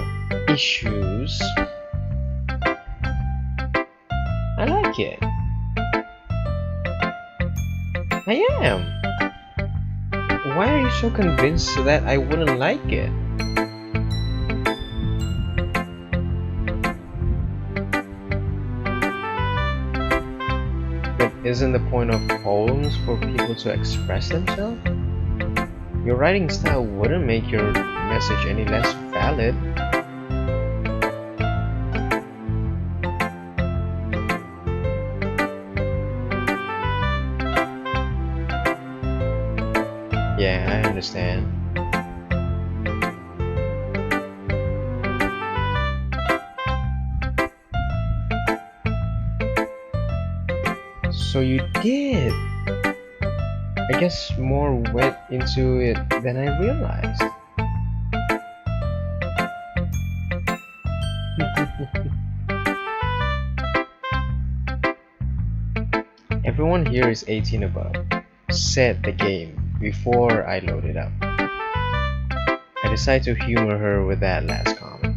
issues. I like it. I am. Why are you so convinced that I wouldn't like it? But Isn't the point of poems for people to express themselves? Your writing style wouldn't make your message any less valid. Yeah, I understand. So you did. I guess more went into it than I realized. Everyone here is 18 above. Said the game before I loaded up. I decided to humor her with that last comment.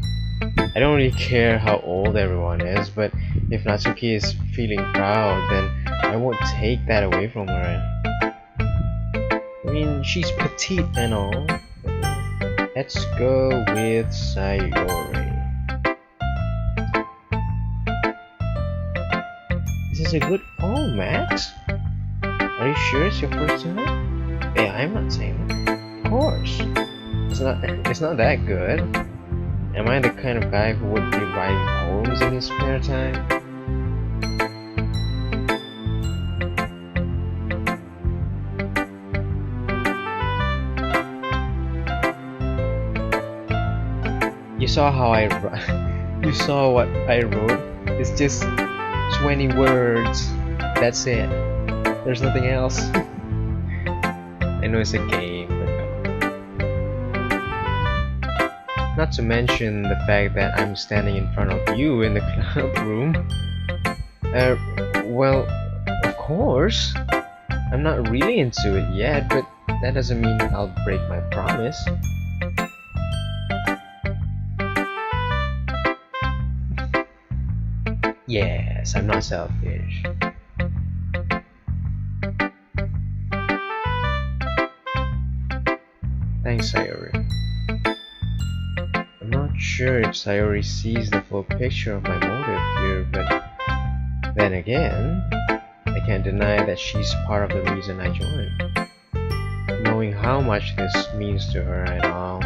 I don't really care how old everyone is, but if Natsuki is feeling proud, then I won't take that away from her. I mean, she's petite and all. Let's go with Sayori. This is a good poem, Max. Are you sure it's your first time? Hey, I'm not saying that. Of course. It's not that good. Am I the kind of guy who would be writing poems in his spare time? You saw how you saw what I wrote. It's just 20 words. That's it. There's nothing else. I know it's a game, but not to mention the fact that I'm standing in front of you in the club room. Well, of course. I'm not really into it yet, but that doesn't mean I'll break my promise. Yes, I'm not selfish. Thanks, Sayori. I'm not sure if Sayori sees the full picture of my motive here, but then again, I can't deny that she's part of the reason I joined. Knowing how much this means to her and all.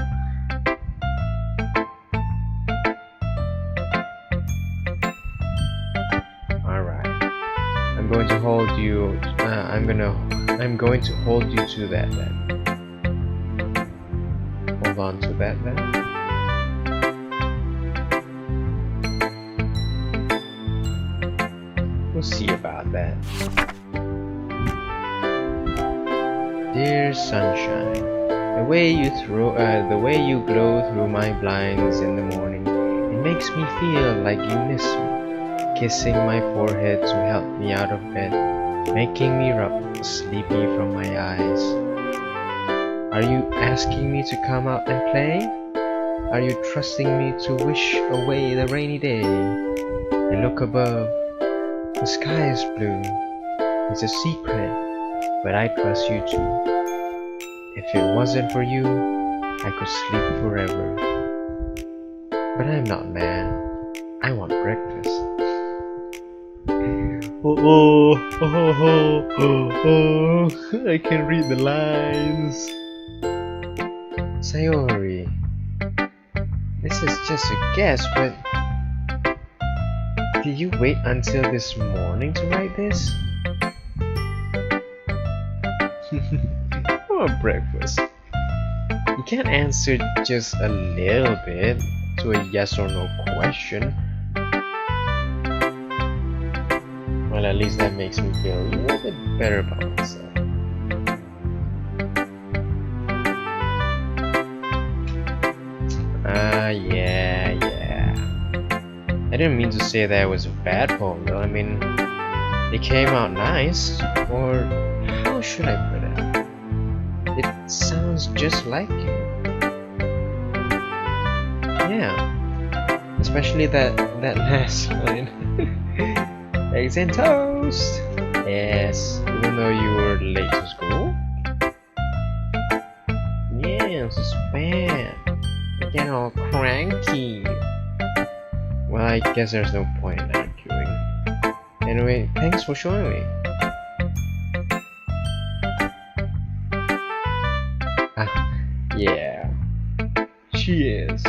I'm going to hold you. I'm going to hold you to that then. Hold on to that then. We'll see about that. Dear sunshine, the way you glow through my blinds in the morning, it makes me feel like you miss me. Kissing my forehead to help me out of bed, making me rub sleepy from my eyes. Are you asking me to come out and play? Are you trusting me to wish away the rainy day? I look above, the sky is blue. It's a secret, but I trust you too. If it wasn't for you, I could sleep forever. But I'm not mad. I want breakfast. I can read the lines. Sayori, this is just a guess, but did you wait until this morning to write this? I want breakfast. You can't answer just a little bit to a yes or no question. Well, at least that makes me feel a little bit better about myself. Yeah. I didn't mean to say that it was a bad poem though. I mean, it came out nice. Or how should I put it? It sounds just like you. Yeah. Especially that last line. Eggs and toast! Yes, even though you were late to school? Yes, it's bad. You get all cranky. Well, I guess there's no point in arguing. Anyway, thanks for showing me. Yeah, she is.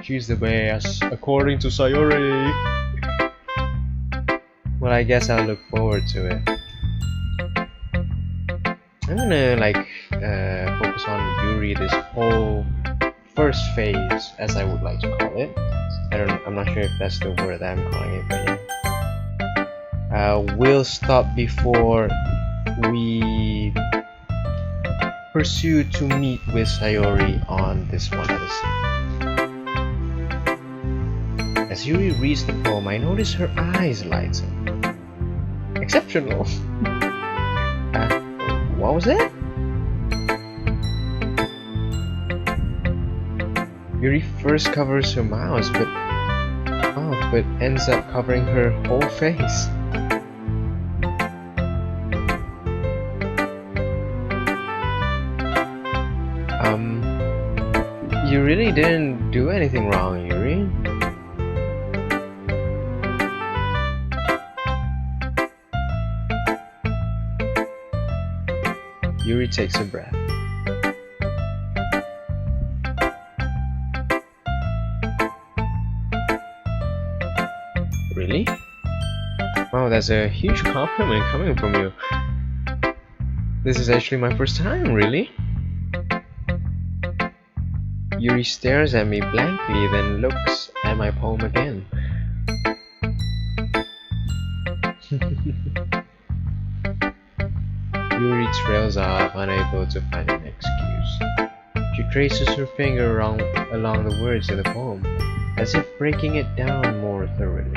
She's the best, according to Sayori. Well, I guess I'll look forward to it. I'm gonna focus on Yuri this whole first phase, as I would like to call it. I'm not sure if that's the word that I'm calling it, but yeah. We'll stop before we pursue to meet with Sayori on this one episode. As Yuri reads the poem, I notice her eyes light up. Exceptional. What was that? Yuri first covers her mouth, but ends up covering her whole face. You really didn't do anything wrong, Yuri. Yuri takes a breath. Really? Wow, that's a huge compliment coming from you. This is actually my first time, really? Yuri stares at me blankly, then looks at my poem again. Yuri trails off, unable to find an excuse. She traces her finger along the words of the poem, as if breaking it down more thoroughly.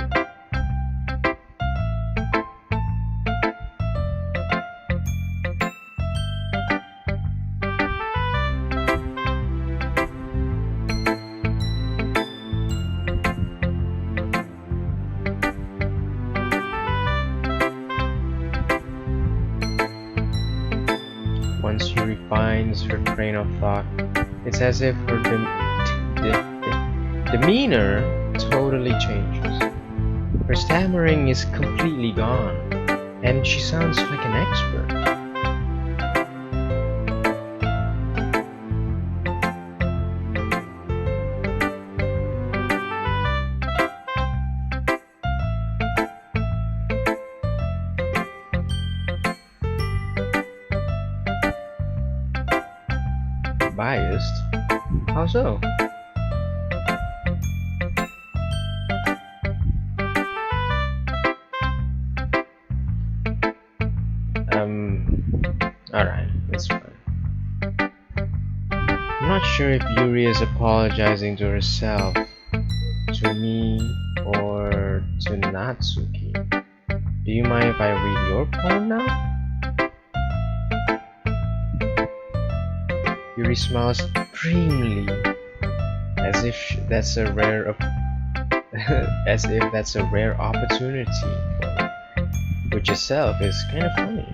Once Yuri finds her train of thought, it's as if her demeanor totally changes. Her stammering is completely gone, and she sounds like an expert. Biased? How so? Alright, that's fine. I'm not sure if Yuri is apologizing to herself, to me, or to Natsuki. Do you mind if I read your poem now? Yuri smiles dreamily, as if that's a rare opportunity for her, which itself is kind of funny.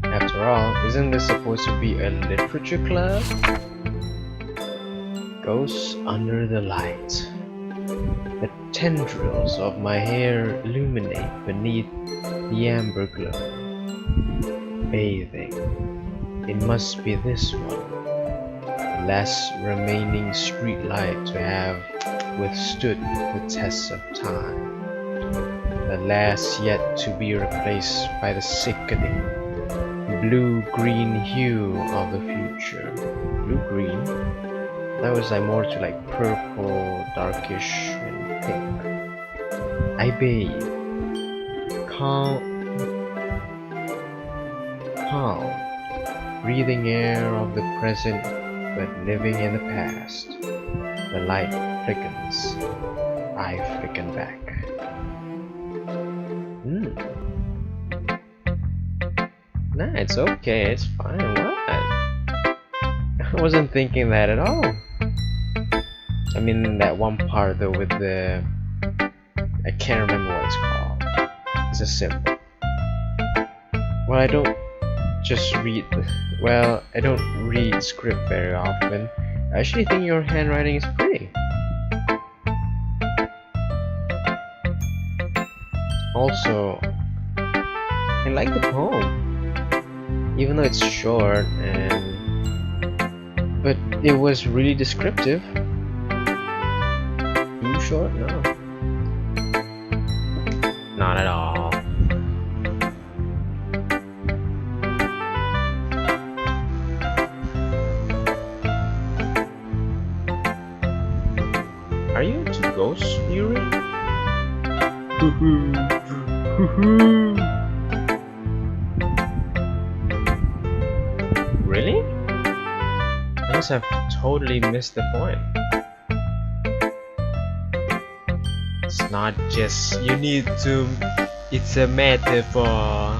After all, isn't this supposed to be a literature club? Ghosts under the light. The tendrils of my hair illuminate beneath the amber glow. Bathing. It must be this one. The last remaining street light to have withstood the test of time. The last yet to be replaced by the sickening blue-green hue of the future. Blue-green? That was more to purple, darkish, and pink. I bathe. Calm, breathing air of the present, but living in the past. The light flickens. I flicken back. Nah, it's okay, it's fine. What? I wasn't thinking that at all. I mean, that one part though with the... I can't remember what it's called. It's a symbol. Well, I don't read script very often. I actually think your handwriting is pretty. Also, I like the poem. even though it's short but it was really descriptive. Too short? No. Not at all. Are you into ghosts, Yuri? Really? I must have totally missed the point. It's not just you need to. It's a metaphor.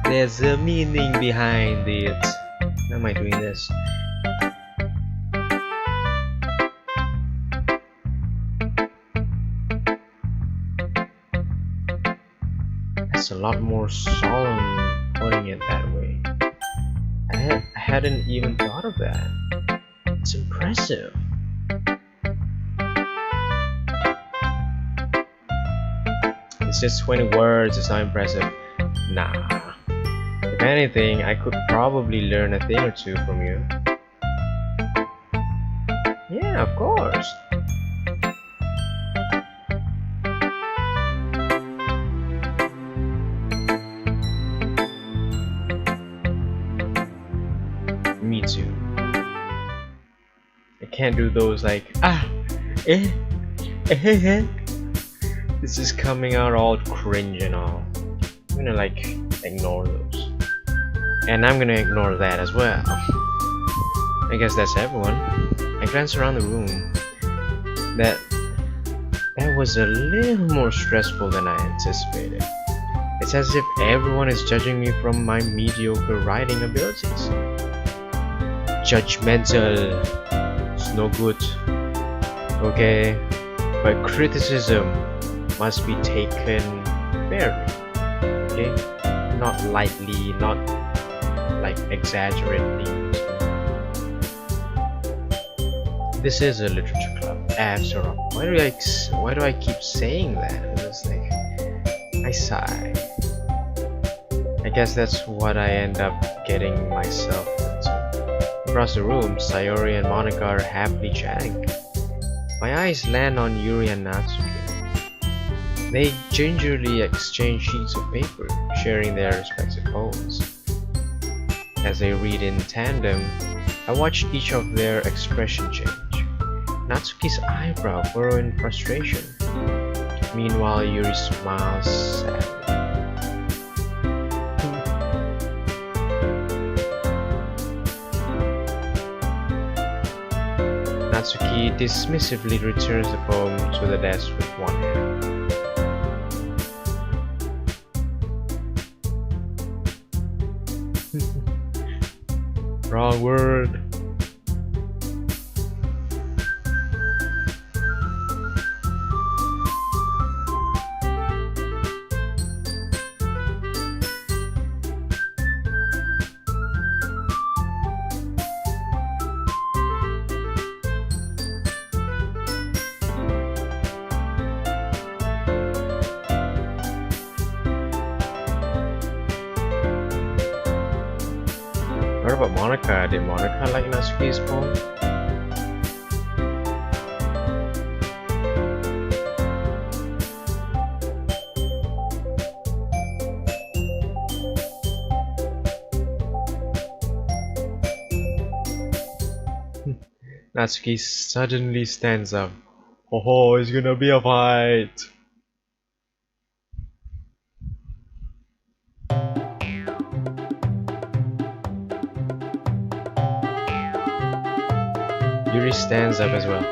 There's a meaning behind it. Why am I doing this? That's a lot more solemn putting it that way. I hadn't even thought of that. It's impressive. It's just 20 words, it's not impressive. Nah. If anything, I could probably learn a thing or two from you. Yeah, of course. Me too. I can't do those like This is coming out all cringe and all. I'm gonna like ignore those. And I'm gonna ignore that as well. I guess that's everyone. I glance around the room. That was a little more stressful than I anticipated. It's as if everyone is judging me from my mediocre writing abilities. Judgmental. It's no good. Okay? But criticism must be taken fairly. Okay? Not lightly, not like exaggerately. This is a literature club, after all. Why do I keep saying that? It's like I sigh. I guess that's what I end up getting myself into. Across the room, Sayori and Monica are happily chatting. My eyes land on Yuri and Natsuki. They gingerly exchange sheets of paper, sharing their respective poems. As they read in tandem, I watch each of their expression change. Natsuki's eyebrow furrow in frustration. Meanwhile, Yuri smiles sadly. Natsuki dismissively returns the poem to the desk with one hand. Wrong word. What about Monica? Did Monica like Natsuki's poem? Natsuki suddenly stands up. Oh, it's gonna be a fight! Yuri stands up as well.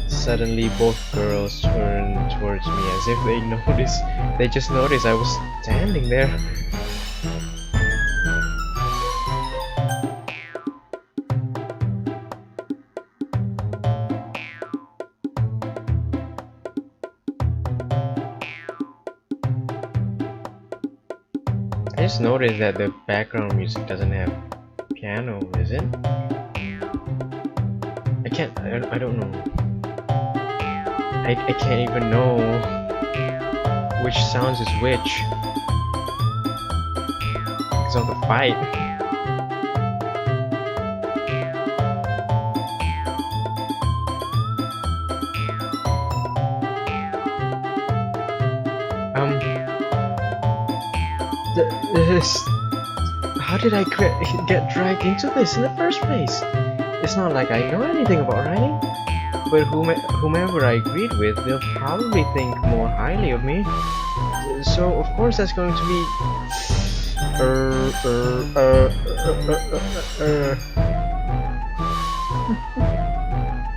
Suddenly both girls turn towards me as if they just noticed I was standing there. I just noticed that the background music doesn't have piano, is it? I don't know. I can't even know which sounds is which because of the fight. How did I get dragged into this in the first place? It's not like I know anything about writing, but whomever I agreed with, they'll probably think more highly of me. So of course that's going to be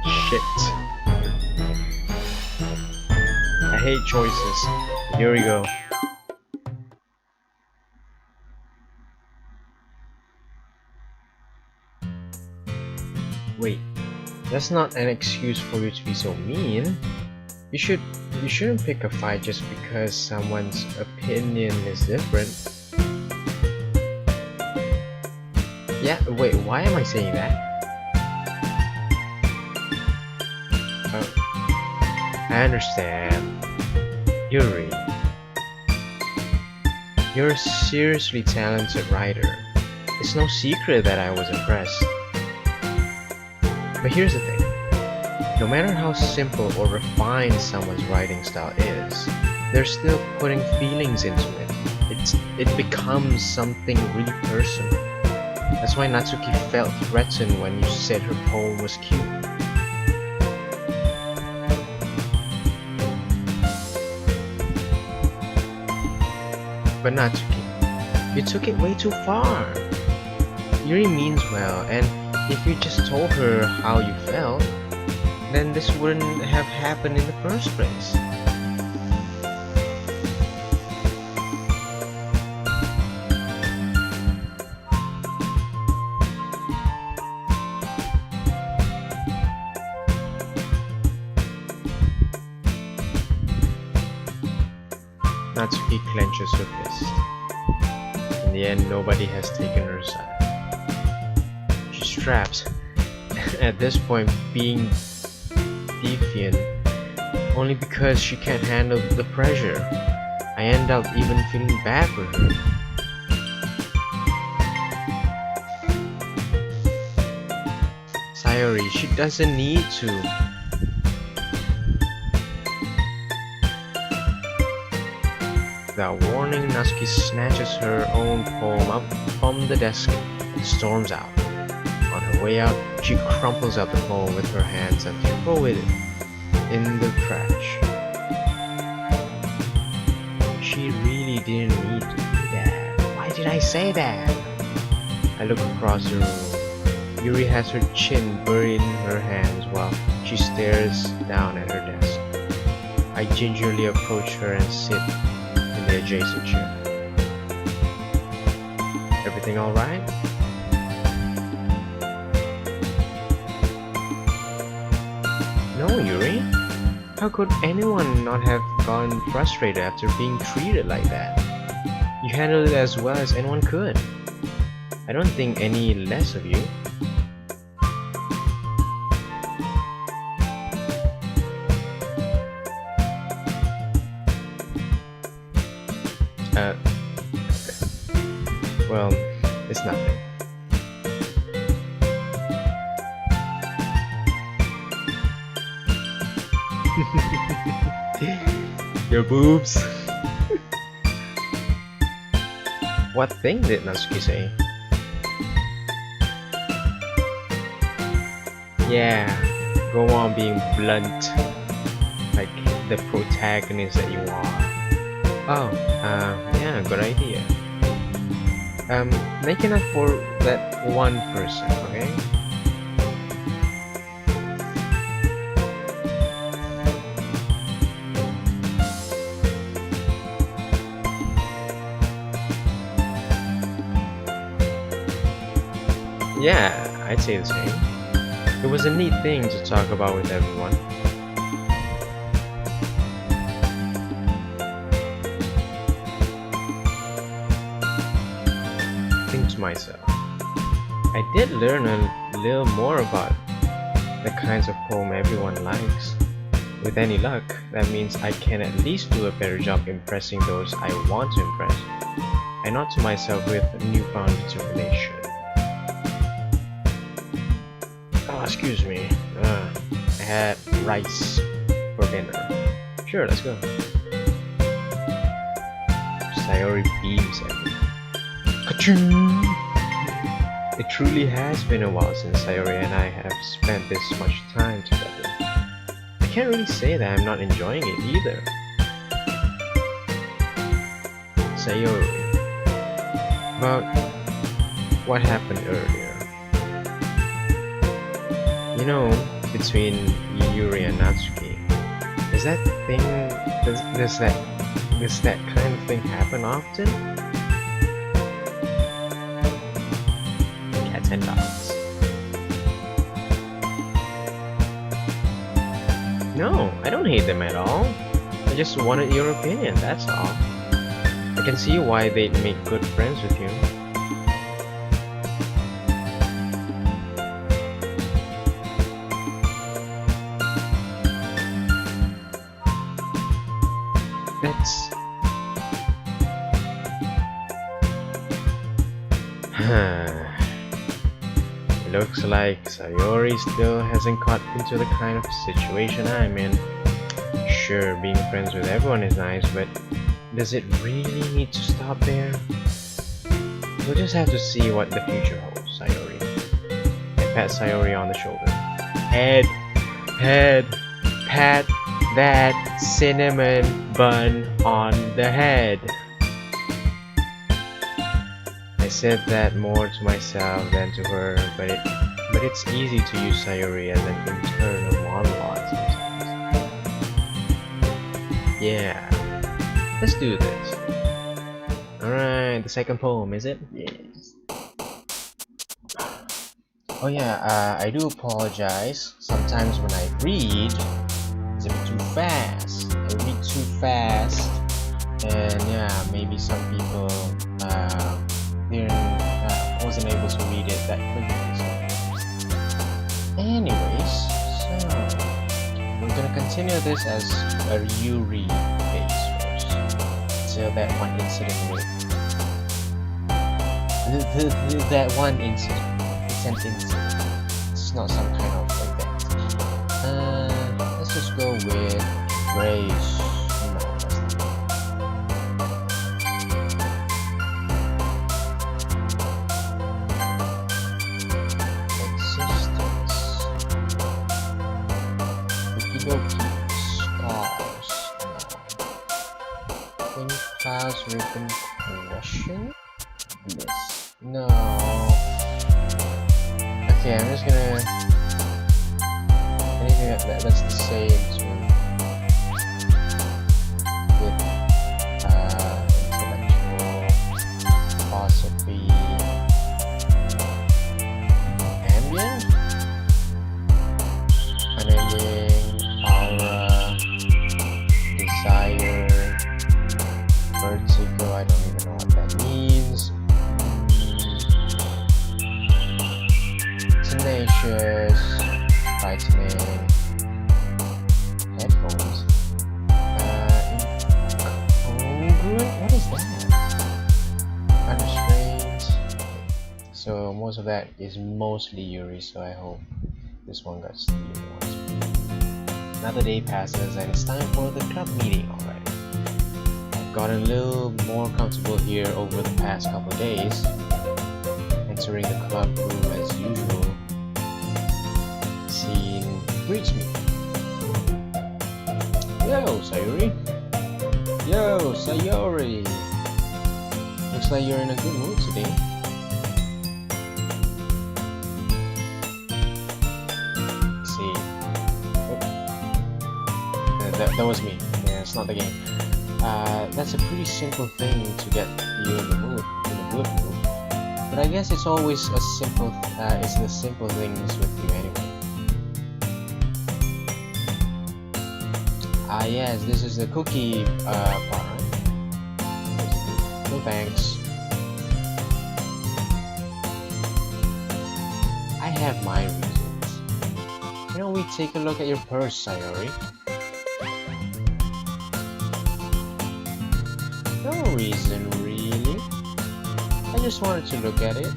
shit. I hate choices. Here we go. Wait, that's not an excuse for you to be so mean. You shouldn't pick a fight just because someone's opinion is different. Yeah, wait, why am I saying that? I understand. Yuri, you're a seriously talented writer. It's no secret that I was impressed. But here's the thing, no matter how simple or refined someone's writing style is, they're still putting feelings into it. It becomes something really personal. That's why Natsuki felt threatened when you said her poem was cute. But Natsuki, you took it way too far. Yuri means well, and if you just told her how you felt, then this wouldn't have happened in the first place. Natsuki clenches her fist. In the end, nobody has taken her side. Traps. At this point, being defiant only because she can't handle the pressure. I end up even feeling bad for her. Sayori, she doesn't need to. Without warning, Natsuki snatches her own poem up from the desk and storms out. On her way out, she crumples up the poem with her hands and throws it in the trash. She really didn't need to do that. Why did I say that? I look across the room. Yuri has her chin buried in her hands while she stares down at her desk. I gingerly approach her and sit in the adjacent chair. Everything alright? No, Yuri. How could anyone not have gotten frustrated after being treated like that? You handled it as well as anyone could. I don't think any less of you. Well, it's nothing. Your boobs. What thing did Natsuki say? Yeah, go on being blunt, like the protagonist that you are. Oh, yeah, good idea. Make enough for that one person, okay? Yeah, I'd say the same. It was a neat thing to talk about with everyone. Think to myself, I did learn a little more about the kinds of poem everyone likes. With any luck, that means I can at least do a better job impressing those I want to impress. I nod to myself with newfound determination. Oh, excuse me. I had rice for dinner. Sure, let's go. Sayori beams at me. Ka-ching! It truly has been a while since Sayori and I have spent this much time together. I can't really say that I'm not enjoying it either. Sayori. About what happened earlier. You know, between Yuri and Natsuki, is that thing, does that kind of thing happen often? Cats and dogs. No, I don't hate them at all. I just wanted your opinion, that's all. I can see why they'd make good friends with you. That's... It looks like Sayori still hasn't caught into the kind of situation I'm in. Sure, being friends with everyone is nice, but does it really need to stop there? We'll just have to see what the future holds, Sayori. I pat Sayori on the shoulder. Head, pat that cinnamon bun on the head. I said that more to myself than to her, but it's easy to use Sayori as an internal monologue sometimes. Yeah, let's do this. Alright, the second poem, is it? Yes. Oh yeah, I do apologize. Sometimes when I read, it's a bit too fast. I read too fast, and yeah, maybe some people wasn't able to read it that quickly. So, anyways, we're gonna continue this as a Yuri base first, till that one incident with that one incident. It's an incident. It's not some kind of event. Let's just go with Grace. Clouds ribbon question? Yes. No. Okay, I'm just gonna. Anything that's the same to with intellectual philosophy, ambient, unending, aura, desire. Vertigo, I don't even know what that means. Tenacious, vitamin, headphones. Incongruent? What is that? Unrestrained. So most of that is mostly Yuri, so I hope this one got the Yuri ones. Another day passes and it's time for the club meeting already. Gotten a little more comfortable here over the past couple of days. Entering the club room as usual. Scene greets me. Yo, Sayori. Yo, Sayori. Looks like you're in a good mood today. Let's see. Oh. That was me. Yeah, it's not the game. That's a pretty simple thing to get you in the mood, But I guess it's always a simple, it's the simple things with you anyway. Ah yes, this is the cookie part. No thanks. I have my reasons. Why don't we take a look at your purse, Sayori? No reason, really. I just wanted to look at it.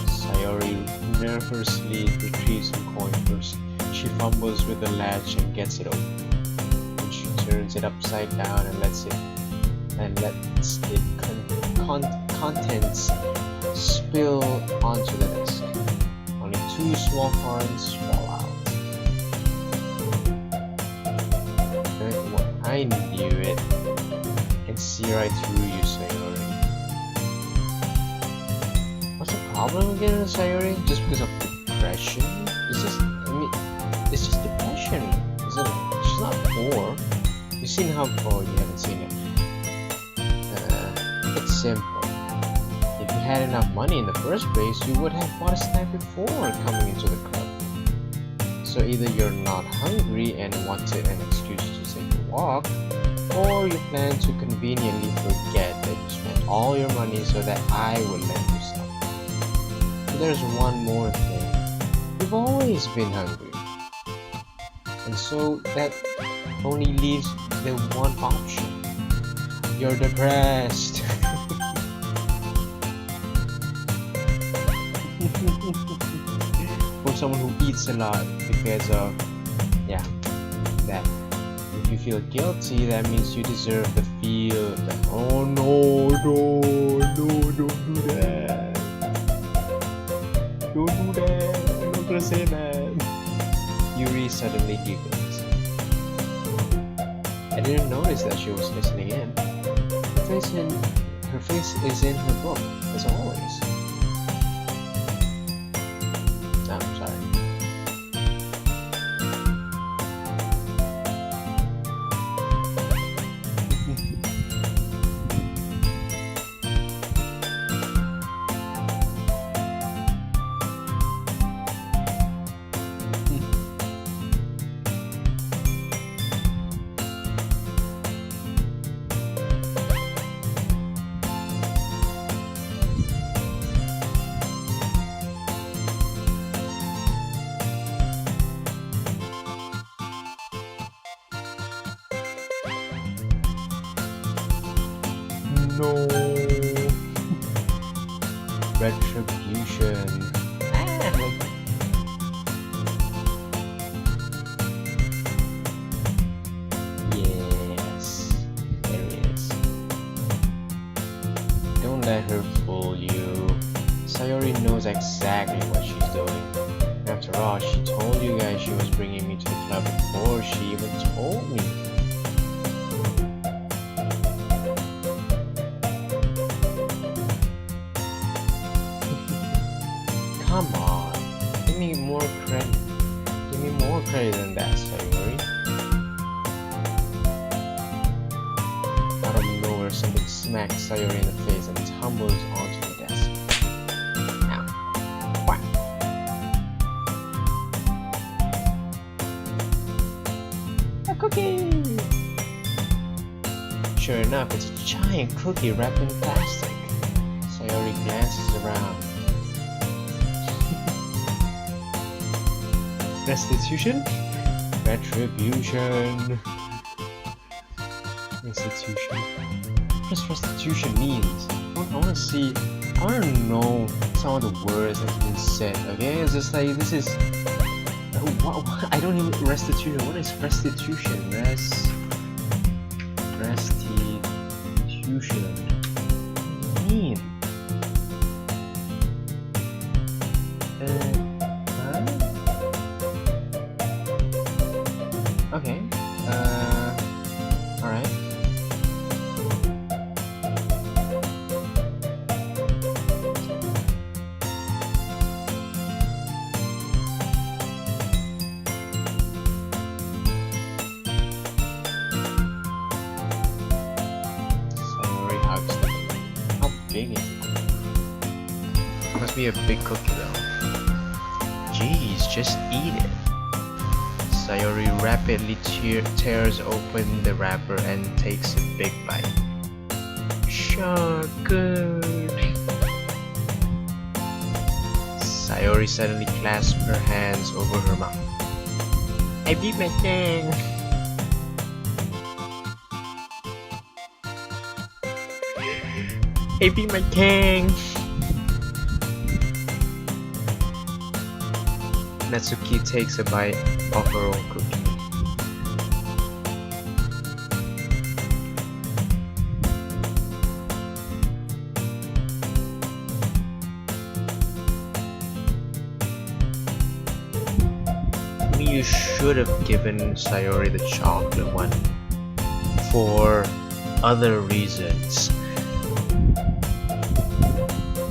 Sayori nervously retrieves the coin purse. She fumbles with the latch and gets it open. Then she turns it upside down and lets its contents spill onto the desk. Only 2 small coins fall out. I knew it. I can see right through you, Sayori. What's the problem again, Sayori? Just because of depression? It's just depression, isn't it? She's not poor. You've seen how poor, you haven't seen it. It's simple. If you had enough money in the first place, you would have bought a snack before coming into the club. So either you're not hungry and wanted an excuse to take a walk, or you plan to conveniently forget that you spent all your money so that I would lend you some. But there's one more thing. You've always been hungry. And so that only leaves the one option. You're depressed. For someone who eats a lot because of, yeah, that. If you feel guilty, that means you deserve the feel that, oh no, don't do that. Don't do that. I'm not gonna say that. Yuri suddenly giggles. I didn't notice that she was listening in. Her face is in her book, as always. I'm sorry. No. Retribution. Yes, there is. Don't let her fool you. Sayori knows exactly what she's doing. After all, she told you guys she was bringing me to the club before she even told me. Come on, give me more credit. Give me more credit than that, Sayori. Out of nowhere, something smacks Sayori in the face and tumbles onto the desk. Now, whack! A cookie! Sure enough, it's a giant cookie wrapped in plastic. Sayori glances around. Restitution? Retribution. Restitution. What does restitution means? I want to see. I want to know some of the words that's been said. Okay, it's just like this is. What? I don't even restitution. What is restitution? Restitution. What does it mean? Okay. Alright. big must be a big cookie though. Jeez, just eat it. Sayori rapidly tears open the wrapper and takes a big bite. Sure, good. Sayori suddenly clasps her hands over her mouth. I beat my thing. I beat my king. Natsuki takes a bite of her own cookie. You should have given Sayori the chocolate one for other reasons.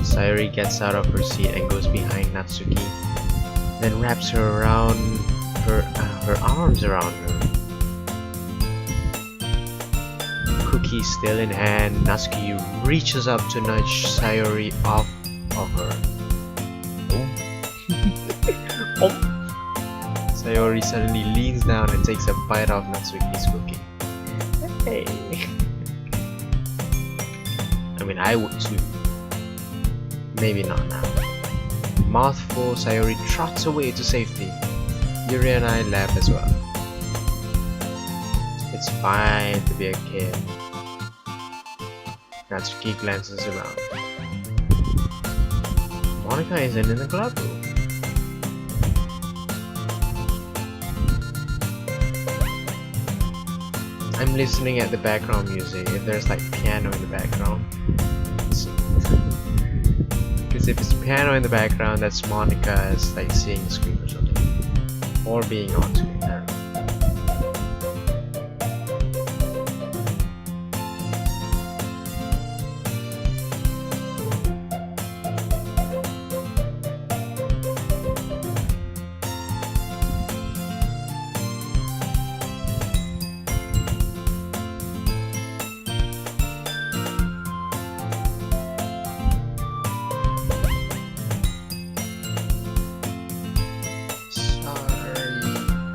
Sayori gets out of her seat and goes behind Natsuki, then wraps her around her arms around her. Cookie still in hand, Natsuki reaches up to nudge Sayori off of her. Oh. Sayori suddenly leans down and takes a bite of Natsuki's cookie. Hey. I mean, I would too. Maybe not now. Mouthful, Sayori trots away to safety. Yuri and I laugh as well. It's fine to be a kid. Natsuki glances around. Monika isn't in the club room. I'm listening at the background music. If there's like piano in the background, because if it's piano in the background, that's Monika's like seeing the screen or something, or being on screen.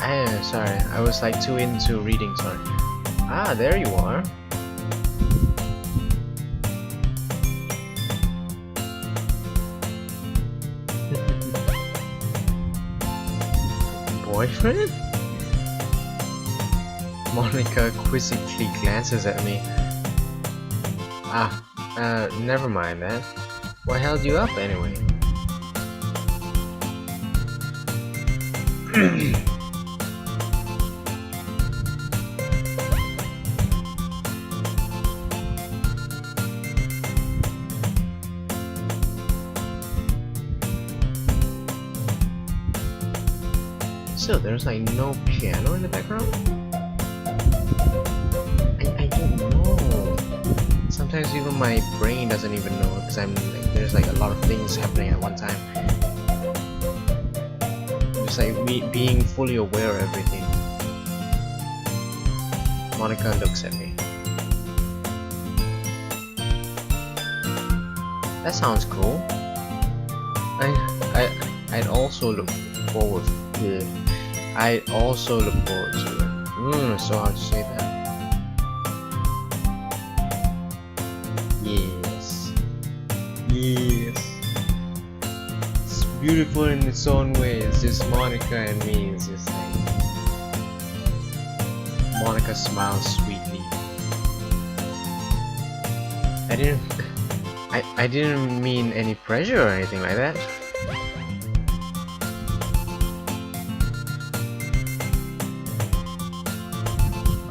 I don't know. Sorry, I was like too into reading, sorry. Ah, there you are. Boyfriend? Monika quizzically glances at me. Never mind that. What held you up anyway? So there's like no piano in the background? I don't know. Sometimes even my brain doesn't even know because I'm like, there's like a lot of things happening at one time. Just like me being fully aware of everything. Monika looks at me. That sounds cool. I'd also look forward to it. I also look forward to it. It's so hard to say that. Yes. It's beautiful in its own way. It's just Monika and me. It's just like Monika smiles sweetly. I didn't mean any pressure or anything like that.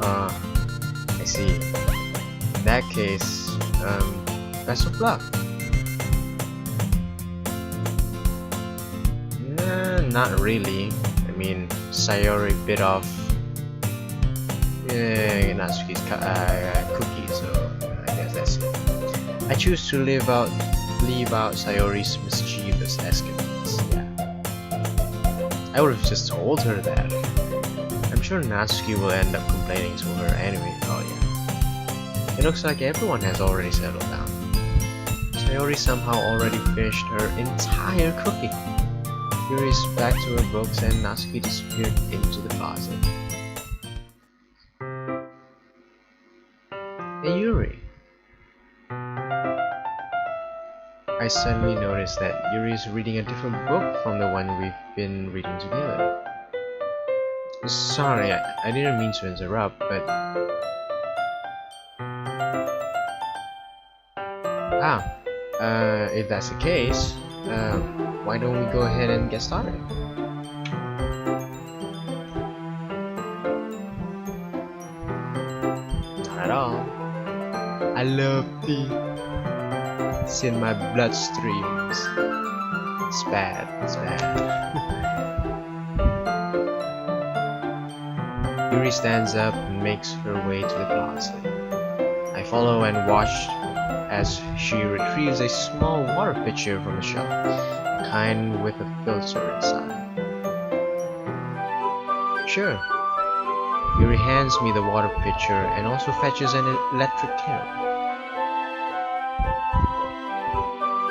I see. In that case, best of luck. Not really. I mean, Sayori bit off Natsuki's cookie, so I guess that's it. I choose to leave out Sayori's mischievous escapades. Yeah. I would have just told her that. I'm sure Natsuki will end up complaining to her anyway. Oh yeah. It looks like everyone has already settled down. Sayori somehow already finished her entire cookie. Yuri is back to her books and Natsuki disappeared into the closet. Hey Yuri! I suddenly noticed that Yuri is reading a different book from the one we've been reading together. Sorry, I didn't mean to interrupt, but... if that's the case, why don't we go ahead and get started? Not at all. I love tea. It's in my bloodstreams. It's bad, it's bad. Yuri stands up and makes her way to the closet. I follow and watch as she retrieves a small water pitcher from the shelf, the kind with a filter inside. Sure. Yuri hands me the water pitcher and also fetches an electric kettle.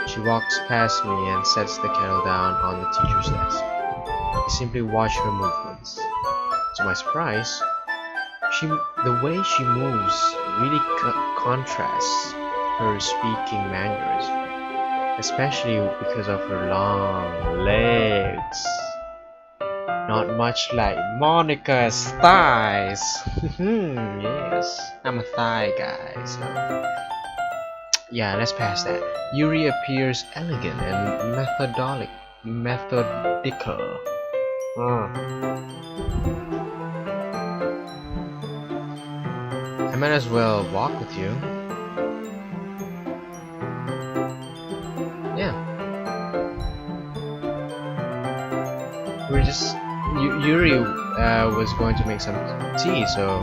She walks past me and sets the kettle down on the teacher's desk. I simply watch her movements. To my surprise, the way she moves really contrasts her speaking mannerism, especially because of her long legs. Not much like Monica's thighs. Yes, I'm a thigh guy, so yeah, let's pass that. Yuri appears elegant and methodical. I might as well walk with you. Yeah. Yuri was going to make some tea, so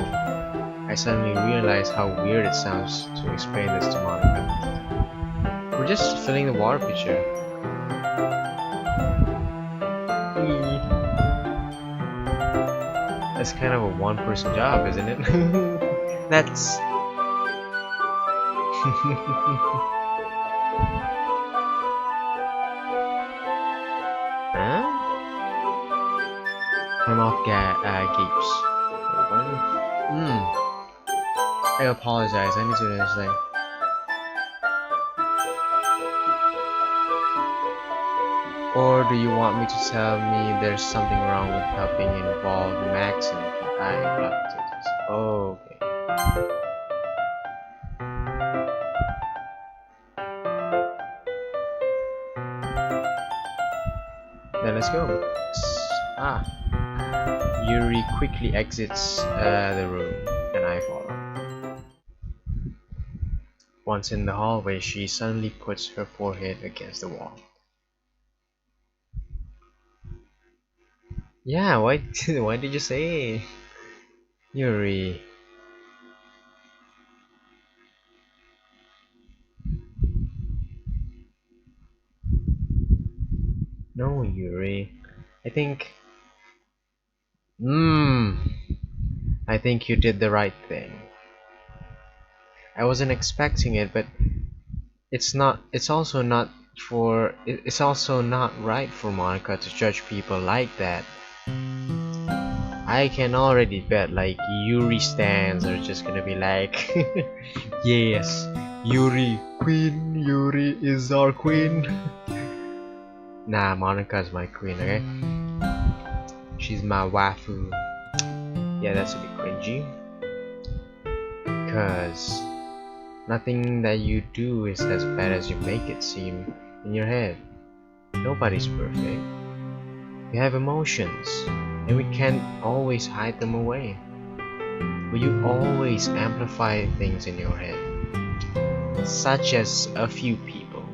I suddenly realized how weird it sounds to explain this to Monica. We're just filling the water pitcher. That's kind of a one-person job, isn't it? That's... Huh? My mouth gapes. I apologize, I need to understand. Or do you want me to tell me there's something wrong with helping involve Max in it? I love potatoes. Okay. Then let's go. Yuri quickly exits the room, and I follow. Once in the hallway, she suddenly puts her forehead against the wall. Yeah, why did you say Yuri? No, Yuri. I think you did the right thing. I wasn't expecting it, but it's also not right for Monica to judge people like that. I can already bet like Yuri stans are just gonna be like yes, Yuri queen, Yuri is our queen. Nah, Monica's my queen, okay? She's my waifu. Yeah, that's a bit cringy. Cause nothing that you do is as bad as you make it seem in your head. Nobody's perfect. We have emotions, and we can't always hide them away. But you always amplify things in your head, such as a few people.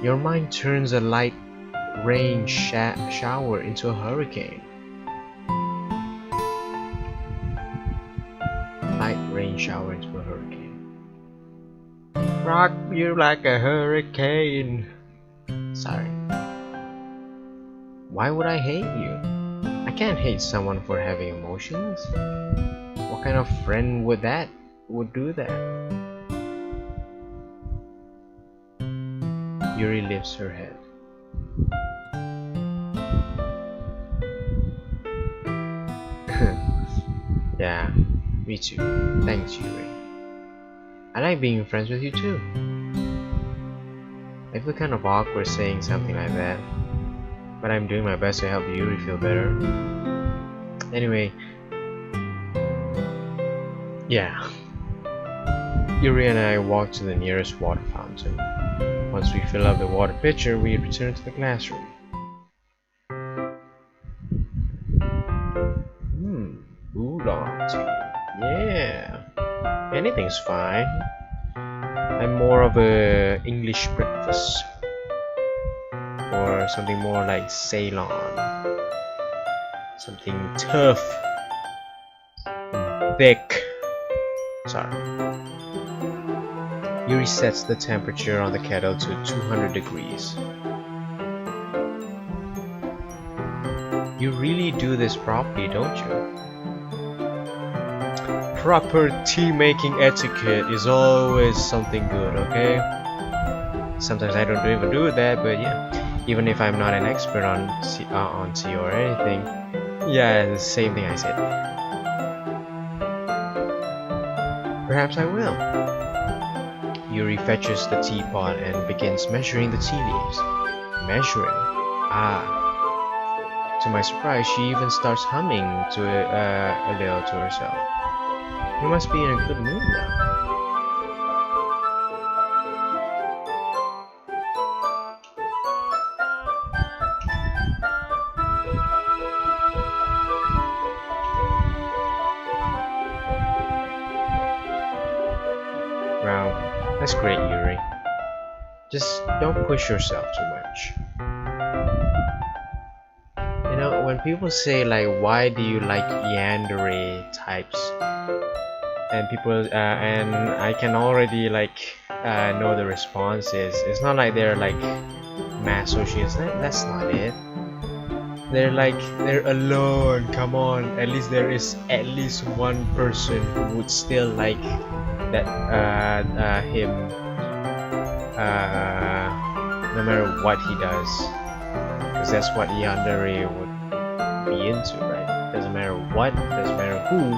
Your mind turns a light rain shower into a hurricane. Light rain shower into a hurricane. Rock you like a hurricane. Sorry. Why would I hate you? I can't hate someone for having emotions. What kind of friend would do that? Yuri lifts her head. Yeah, me too. Thanks, Yuri. I like being friends with you too. I feel kind of awkward saying something like that, but I'm doing my best to help Yuri feel better. Anyway, yeah. Yuri and I walk to the nearest water fountain. Once we fill up the water pitcher, we return to the classroom. Oolong tea. Yeah. Anything's fine. I'm more of a English breakfast. Or something more like Ceylon. Something tough. Thick. Sorry. Yuri sets the temperature on the kettle to 200 degrees. You really do this properly, don't you? Proper tea making etiquette is always something good, okay? Sometimes I don't even do that, but yeah. Even if I'm not an expert on tea or anything, yeah, the same thing I said. Perhaps I will. Yuri fetches the teapot and begins measuring the tea leaves. Measuring? Ah. To my surprise, she even starts humming a little to herself. You must be in a good mood now. Wow, that's great, Yuri. Just don't push yourself too much. You know, when people say like, why do you like yandere types? And people, and I can already like know the responses. It's not like they're like masochists. That's not it. They're alone. Come on, at least there is at least one person who would still like that him no matter what he does, because that's what yandere would be into, right? Doesn't matter what, doesn't matter who.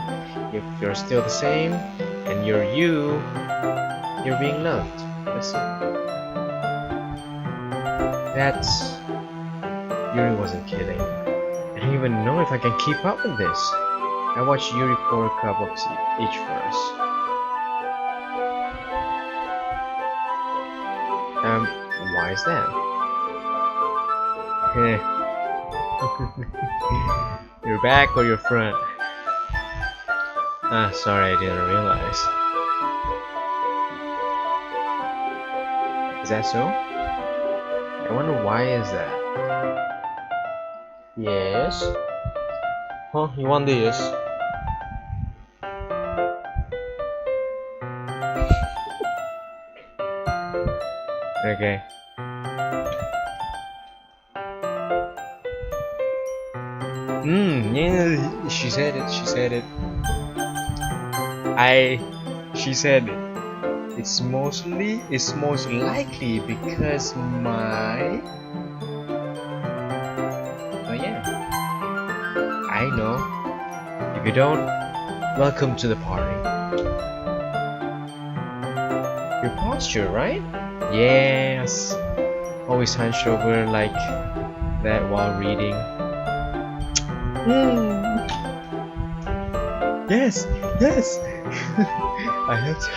If you're still the same and you're being loved. That's it. That's Yuri wasn't kidding. I don't even know if I can keep up with this. I watched Yuri pour a cup of tea each for us. Why is that? You're back or you're front? Ah, sorry, I didn't realize. Is that so? I wonder why is that? Yes? Huh? You want this? Okay. Yeah, she said it, she said it. She said it. It's most likely because my... Oh yeah. I know. If you don't, welcome to the party. Your posture, right? Yes. Always hunched over like that while reading. Yes, yes. I have to.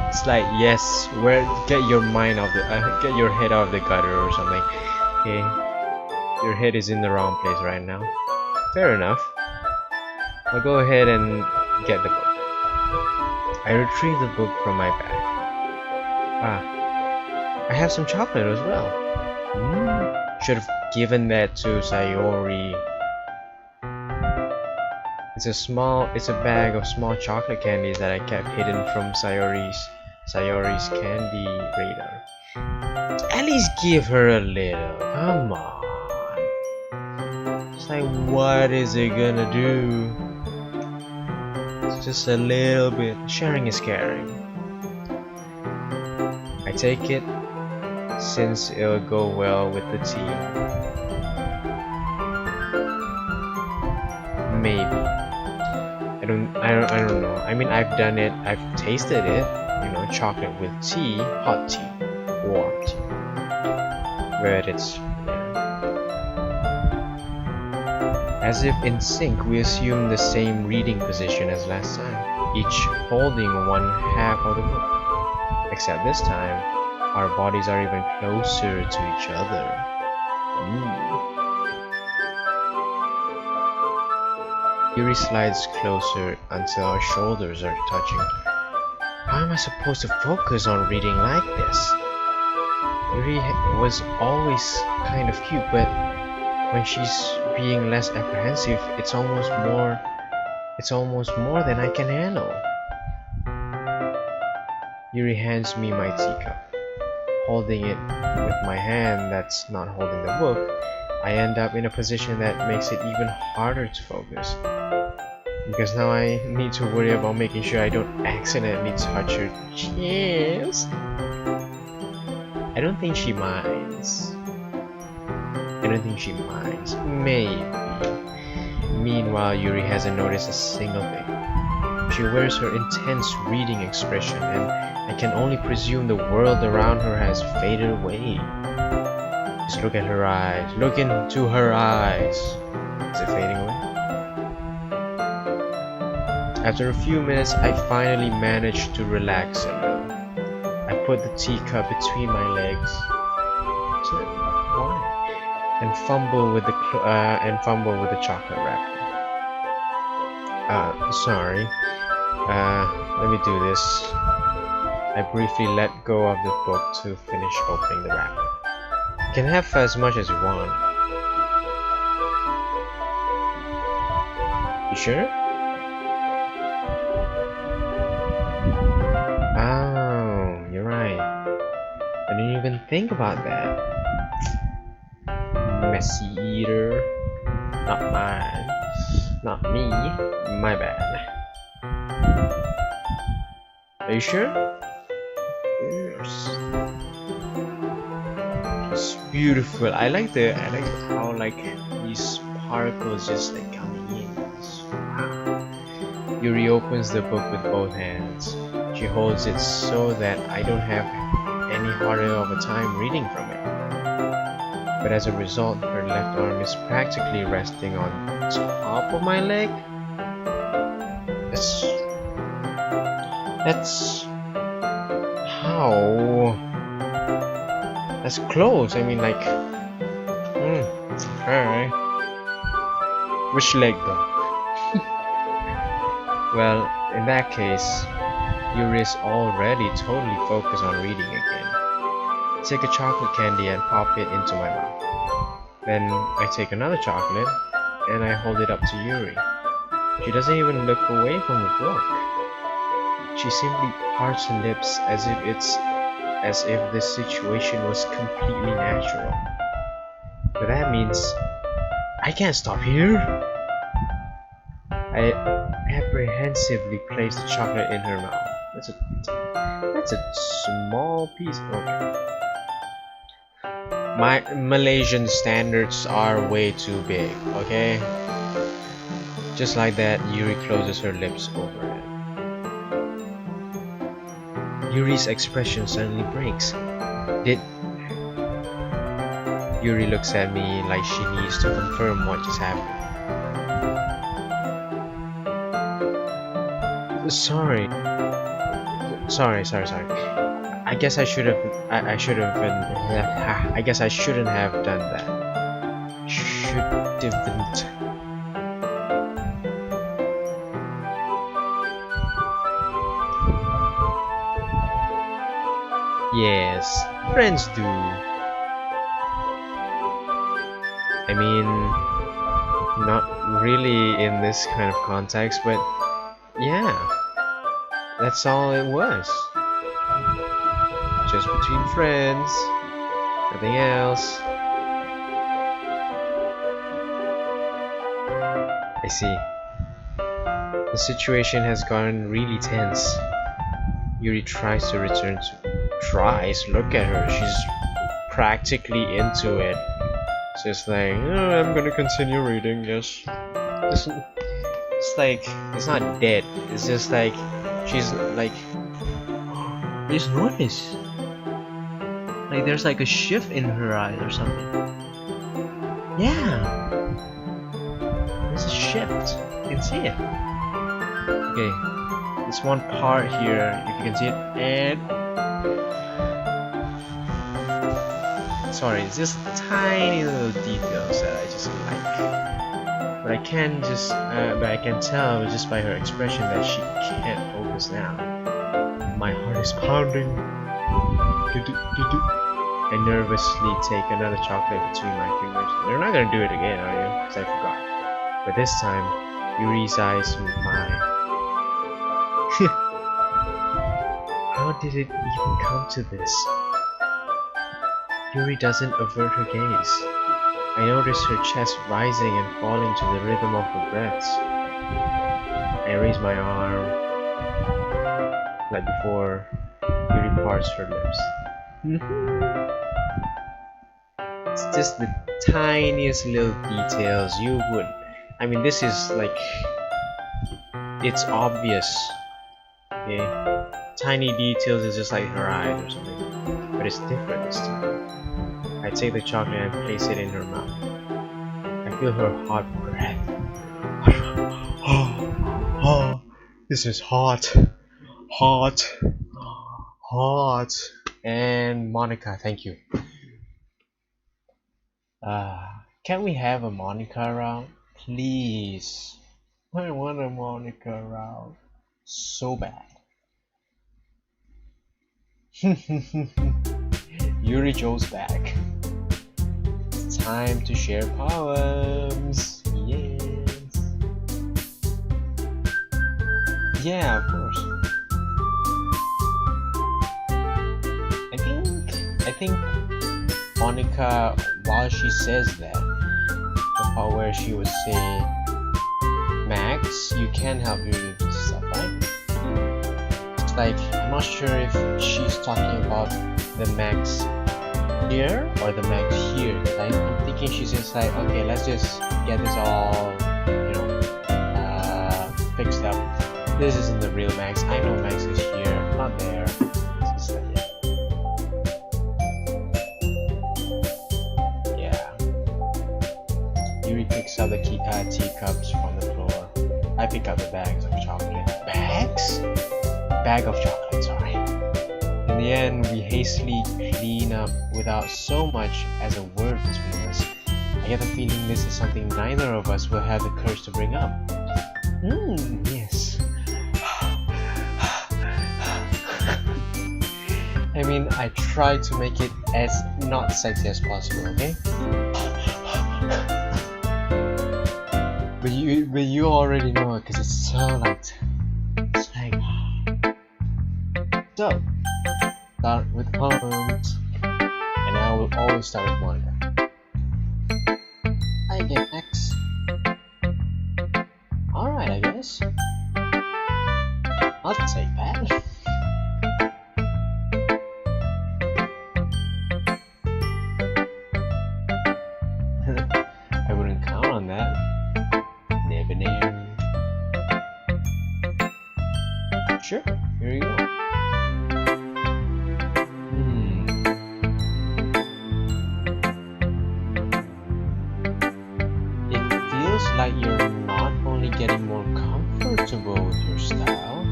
It's like yes. Where get your mind off the get your head out of the gutter or something. Okay, your head is in the wrong place right now. Fair enough. I'll go ahead and get the book. I retrieve the book from my bag. Ah, I have some chocolate as well. Should have given that to Sayori. It's a bag of small chocolate candies that I kept hidden from Sayori's candy radar. At least give her a little. Come on. It's like, what is it gonna do? It's Just a little bit. Sharing is caring. I take it since it'll go well with the tea. Maybe. I don't know. I mean, I've done it. I've tasted it. You know, chocolate with tea, hot tea, warm tea. But it's as if in sync, we assume the same reading position as last time, each holding one half of the book. Except this time, our bodies are even closer to each other. Yuri slides closer until our shoulders are touching. How am I supposed to focus on reading like this? Yuri was always kind of cute, but when she's being less apprehensive, it's almost more than I can handle. Yuri hands me my teacup. Holding it with my hand that's not holding the book, I end up in a position that makes it even harder to focus. Because now I need to worry about making sure I don't accidentally touch her chest. I don't think she minds. Maybe. Meanwhile, Yuri hasn't noticed a single thing. She wears her intense reading expression, and I can only presume the world around her has faded away. Just look at her eyes. Look into her eyes. Is it fading away? After a few minutes, I finally managed to relax a little. I put the teacup between my legs. Why? And fumble with the chocolate wrapper. Sorry. Let me do this. I briefly let go of the book to finish opening the wrapper. You can have as much as you want. You sure? Oh, you're right. I didn't even think about that. Messy eater. Not mine. Not me. My bad. Are you sure? Yes. It's beautiful. I like how like these particles just like coming in. Wow. Yuri opens the book with both hands. She holds it so that I don't have any harder of a time reading from it. But as a result, her left arm is practically resting on top of my leg. That's how. That's close. I mean, like, alright. Which leg though? Well, in that case, Yuri is already totally focused on reading again. I take a chocolate candy and pop it into my mouth. Then I take another chocolate and I hold it up to Yuri. She doesn't even look away from the book. She simply parts her lips as if this situation was completely natural. But that means I can't stop here. I apprehensively place the chocolate in her mouth. That's a small piece. Okay. My Malaysian standards are way too big, okay? Just like that, Yuri closes her lips over it. Yuri's expression suddenly breaks. Yuri looks at me like she needs to confirm what just happened. Sorry. I guess I should have. I guess I shouldn't have done that. Shouldn't. Yes, friends do. I mean, not really in this kind of context, but yeah, that's all it was. Just between friends, nothing else. I see. The situation has gotten really tense. Yuri tries to return to... Look at her, she's practically into it. She's like, oh, I'm gonna continue reading, yes. It's like, it's not dead, it's just like, she's like... I just noticed. Like there's like a shift in her eyes or something. Yeah! There's a shift, you can see it. Okay, this one part here, if you can see it, and... Sorry, it's just tiny little details that I just like. But I can just, but I can tell just by her expression that she can't focus now. My heart is pounding. I nervously take another chocolate between my fingers. You're not gonna do it again, are you? Because I forgot. But this time, Yuri's eyes meet mine. How did it even come to this? Yuri doesn't avert her gaze. I notice her chest rising and falling to the rhythm of her breaths. I raise my arm, like before Yuri parts her lips. It's just the tiniest little details you would... I mean, this is like... It's obvious. Okay? Tiny details is just like her eyes or something. But it's different this time. I take the chocolate and place it in her mouth. I feel her hot breath. Oh, this is hot. Hot. Hot. And Monica, thank you. Can we have a Monica round? Please. I want a Monica round. So bad. Yuri Joe's back. It's time to share poems. Yes. Yeah, of course. I think Monica, while she says that, the part where she would say, Max, you can help me with this stuff, right? It's like, I'm not sure if she's talking about the Max here or the Max here, because I'm thinking she's just like, okay, let's just get this all, you know, fixed up. This isn't the real Max. I know Max is here, not there. It's just like, yeah. Yuri picks up the teacups from the floor. I pick up the bags of chocolate. Bags? Bag of chocolate, sorry. In the end, we hastily clean up without so much as a word between us. I get the feeling this is something neither of us will have the courage to bring up. Yes. I mean, I try to make it as not sexy as possible, okay? But you already know it because it's so like... It's like... So, start with poems, and I will always start with Monica. I get X. Alright, I guess. I'll take that. I wouldn't count on that. Never name. Sure, here you go. Like you're not only getting more comfortable with your style,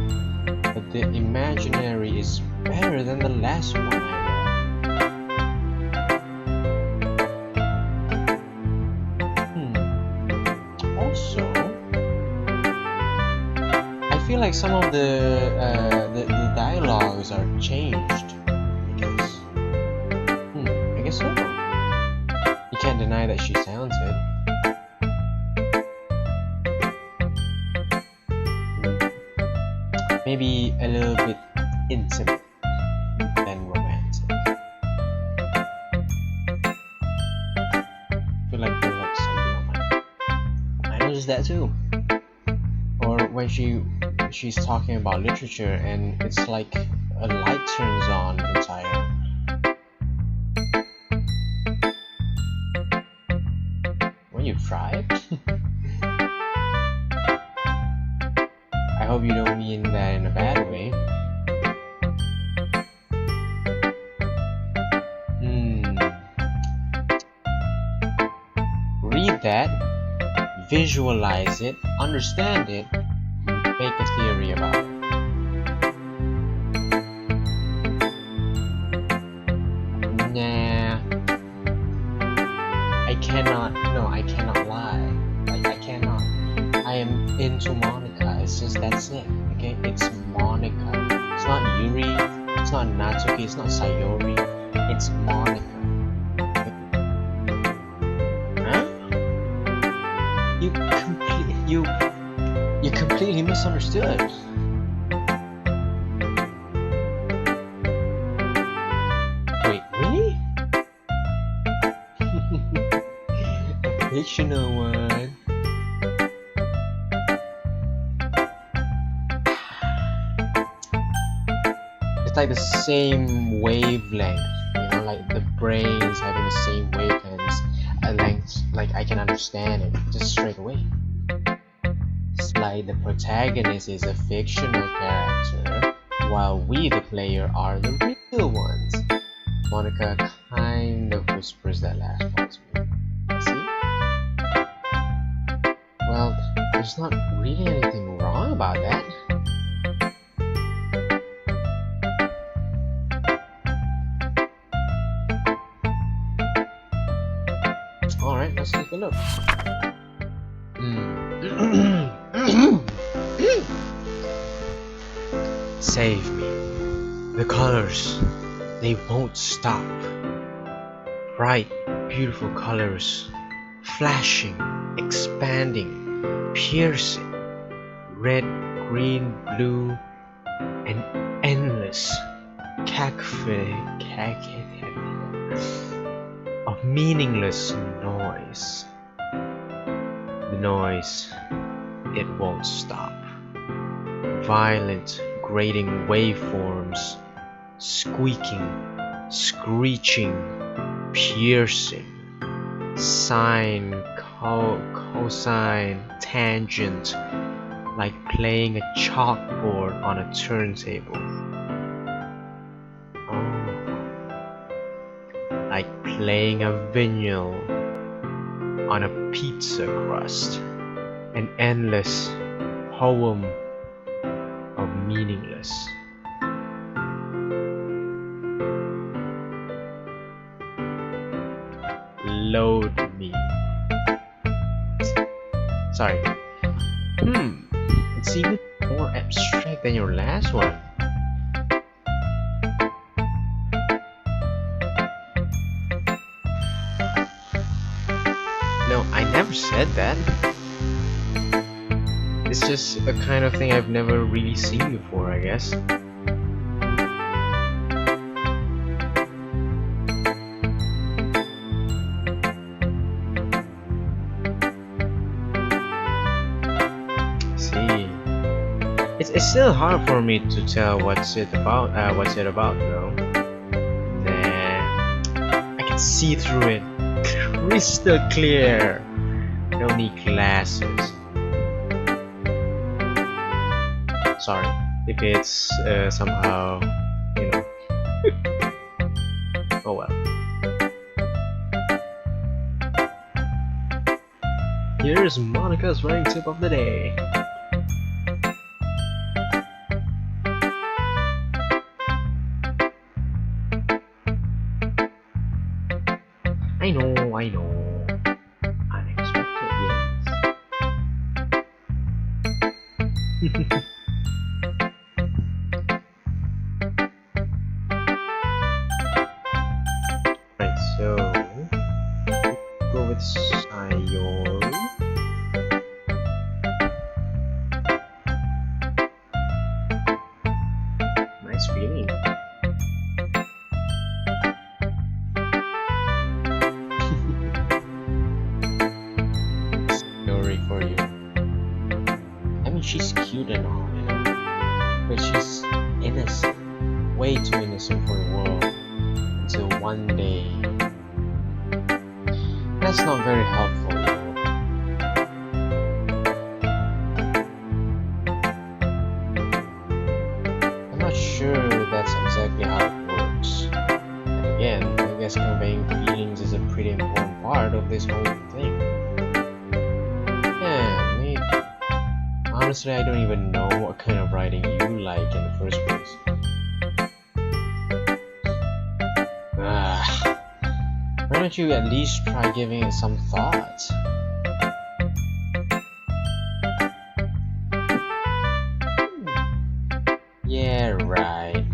but the imaginary is better than the last one I wore. Also, I feel like some of the dialogues are changed. Because, I guess so. You can't deny that she's talented. Maybe a little bit intimate than romantic. I feel like there's like something on my... I noticed that too. Or when she's talking about literature, and it's like a light turns on inside her. When you tried? I hope you don't mean that in a bad way. Read that, visualize it, understand it, make a theory about it. Nah, I cannot lie. Like, I cannot. I am into Monica. It's just, that's it. Okay, it's Monica. It's not Yuri. It's not Natsuki. It's not Sayori. It's Monica. You completely misunderstood. Wait, really? A fictional one. It's like the same wavelength, you know, like the brains having the same wavelengths, lengths. Like, I can understand it just straight away. It's like the protagonist is a fictional character, while we, the player, are the real ones. Monica kind of whispers that last part to me. See? Well, there's not really anything wrong about that. Alright, let's take a look. Save me. The colors, they won't stop. Bright, beautiful colors, flashing, expanding, piercing. Red, green, blue, and endless cacophony of meaningless noise. The noise, it won't stop. Violent, grating waveforms, squeaking, screeching, piercing, sine, cosine, tangent, like playing a chalkboard on a turntable. Oh, like playing a vinyl on a pizza crust. An endless poem of meaningless. Load me. Sorry. It's even more abstract than your last one. No, I never said that. It's just a kind of thing I've never really seen before, I guess. See, it's still hard for me to tell what's it about though. Nah, I can see through it crystal clear. No need glasses. Sorry if it's somehow, you know. Oh well. Here's Monica's running tip of the day. I know. Unexpected, yes. Right, so go with Sayor. Nice feeling. Story for you. Let me she's cute and all, you know, but she's innocent, way too innocent for the world. Until one day, that's not very helpful, you know. I'm not sure that's exactly how it works. And again, I guess conveying feelings is a pretty important part of this whole thing. Yeah, maybe. Honestly, I don't even know what kind of writing you like in the first place. Why don't you at least try giving it some thought? Yeah, right.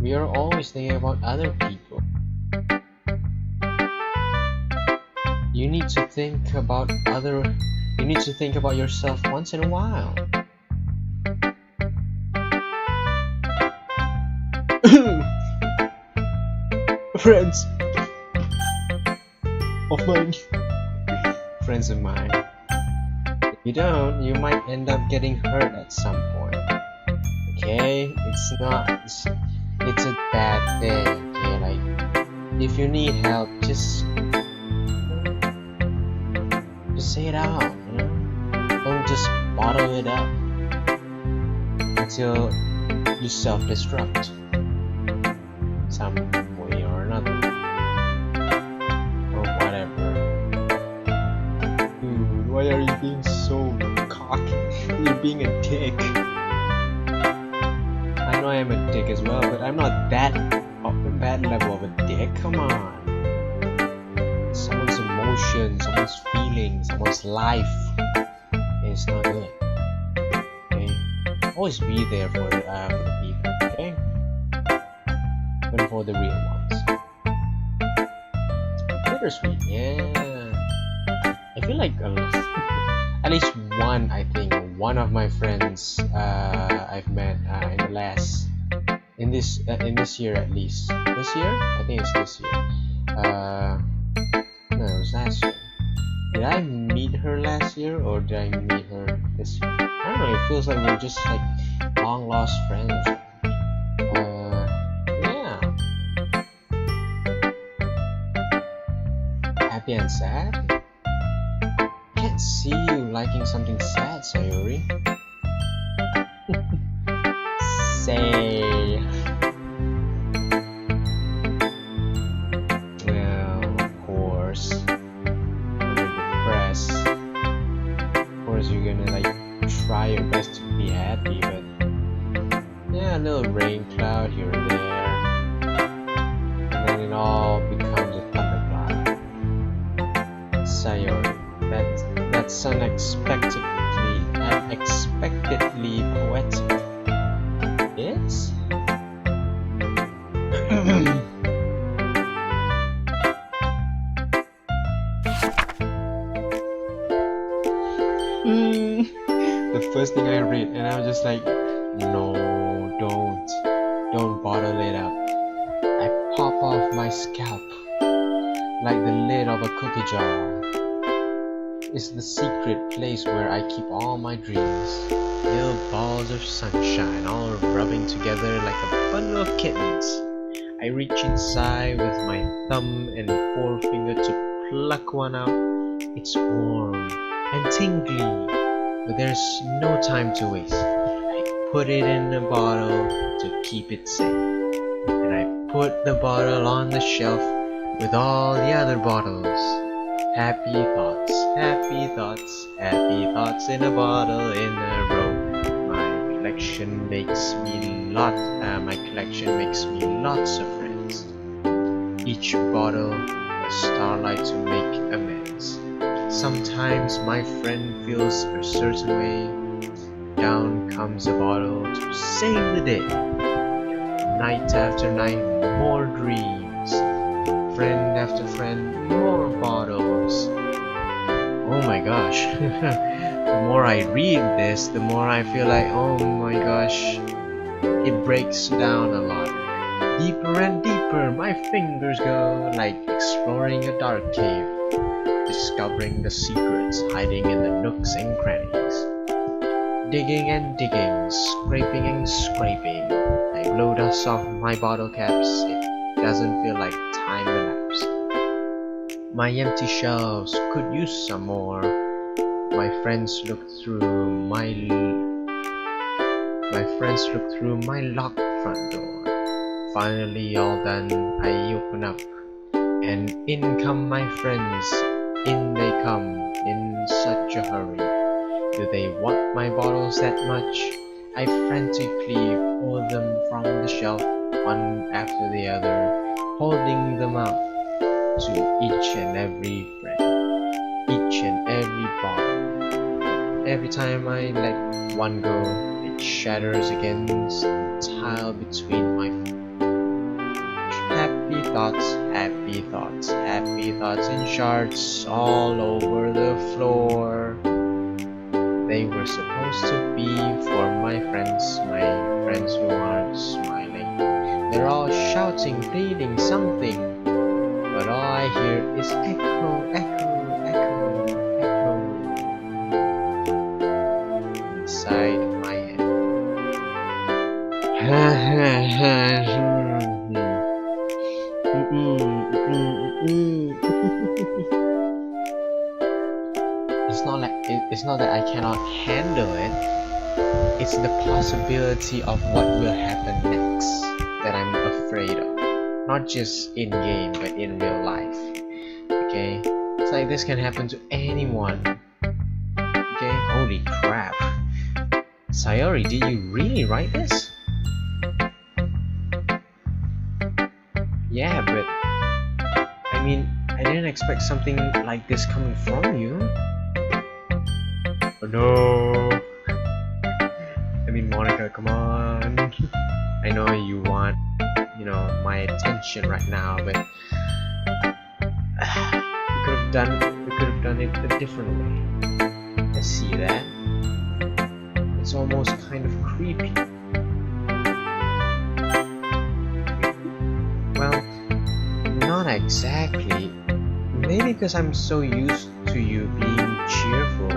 We are always thinking about other people. You need to think about yourself once in a while. Friends of mine. If you don't, you might end up getting hurt at some point. Okay? It's a bad thing, okay? Like, if you need help, just say it out, you know? Don't just bottle it up until you self-destruct some way or another. Or whatever. Dude, why are you being so cocky? You're being a dick. I know I am a dick as well, but I'm not that level of a dick. Come on. Someone's emotion, someone's feelings, someone's life is not good. Okay? Always be there for the people, okay? Even for the real ones. It's bittersweet, yeah. I feel like at least one of my friends I've met in this year at least. This year? I think it's this year. No, it was last year. Did I meet her last year or did I meet her this year? I don't know, it feels like we're just like long lost friends. Yeah. Happy and sad? Can't see you liking something sad, Sayori. Say. Try your best to be happy, but yeah, a little rain cloud here and there, and then it all becomes a thundercloud. Sayori, that's unexpectedly poetic. Yes? The first thing I read, and I was just like, no, don't bottle it up. I pop off my scalp like the lid of a cookie jar. It's the secret place where I keep all my dreams. Little balls of sunshine all rubbing together like a bundle of kittens. I reach inside with my thumb and forefinger to pluck one out. It's warm and tingly, but there's no time to waste. I put it in a bottle to keep it safe, and I put the bottle on the shelf with all the other bottles. Happy thoughts, happy thoughts, happy thoughts in a bottle in a row. My collection makes me lots of friends. Each bottle a starlight to make amends. Sometimes my friend feels a certain way. Down comes a bottle to save the day. Night after night, more dreams. Friend after friend, more bottles. Oh my gosh. The more I read this, the more I feel like, oh my gosh, it breaks down a lot. Deeper and deeper my fingers go, like exploring a dark cave, discovering the secrets hiding in the nooks and crannies. digging and digging, scraping and scraping. I blow dust off my bottle caps. It doesn't feel like time elapsed. My empty shelves could use some more. My friends look through my locked front door. Finally all done, I open up, and in come my friends. In they come, in such a hurry. Do they want my bottles that much? I frantically pull them from the shelf, one after the other, holding them out to each and every friend, each and every bottle. Every time I let one go, it shatters against the tile between my feet. Happy thoughts, happy thoughts, happy thoughts in shards all over the floor. They were supposed to be for my friends who aren't smiling. They're all shouting, pleading something, but all I hear is echo, echo, echo, echo inside my head. It's not that I cannot handle it. It's the possibility of what will happen next that I'm afraid of. Not just in game, but in real life. Okay? It's like this can happen to anyone. Okay? Holy crap. Sayori, did you really write this? Yeah, but I mean, I didn't expect something like this coming from you. Oh no! I mean, Monica, come on. I know you want, my attention right now, but we could have done it a different way. I see that. It's almost kind of creepy. Well, not exactly. Maybe because I'm so used to you being cheerful.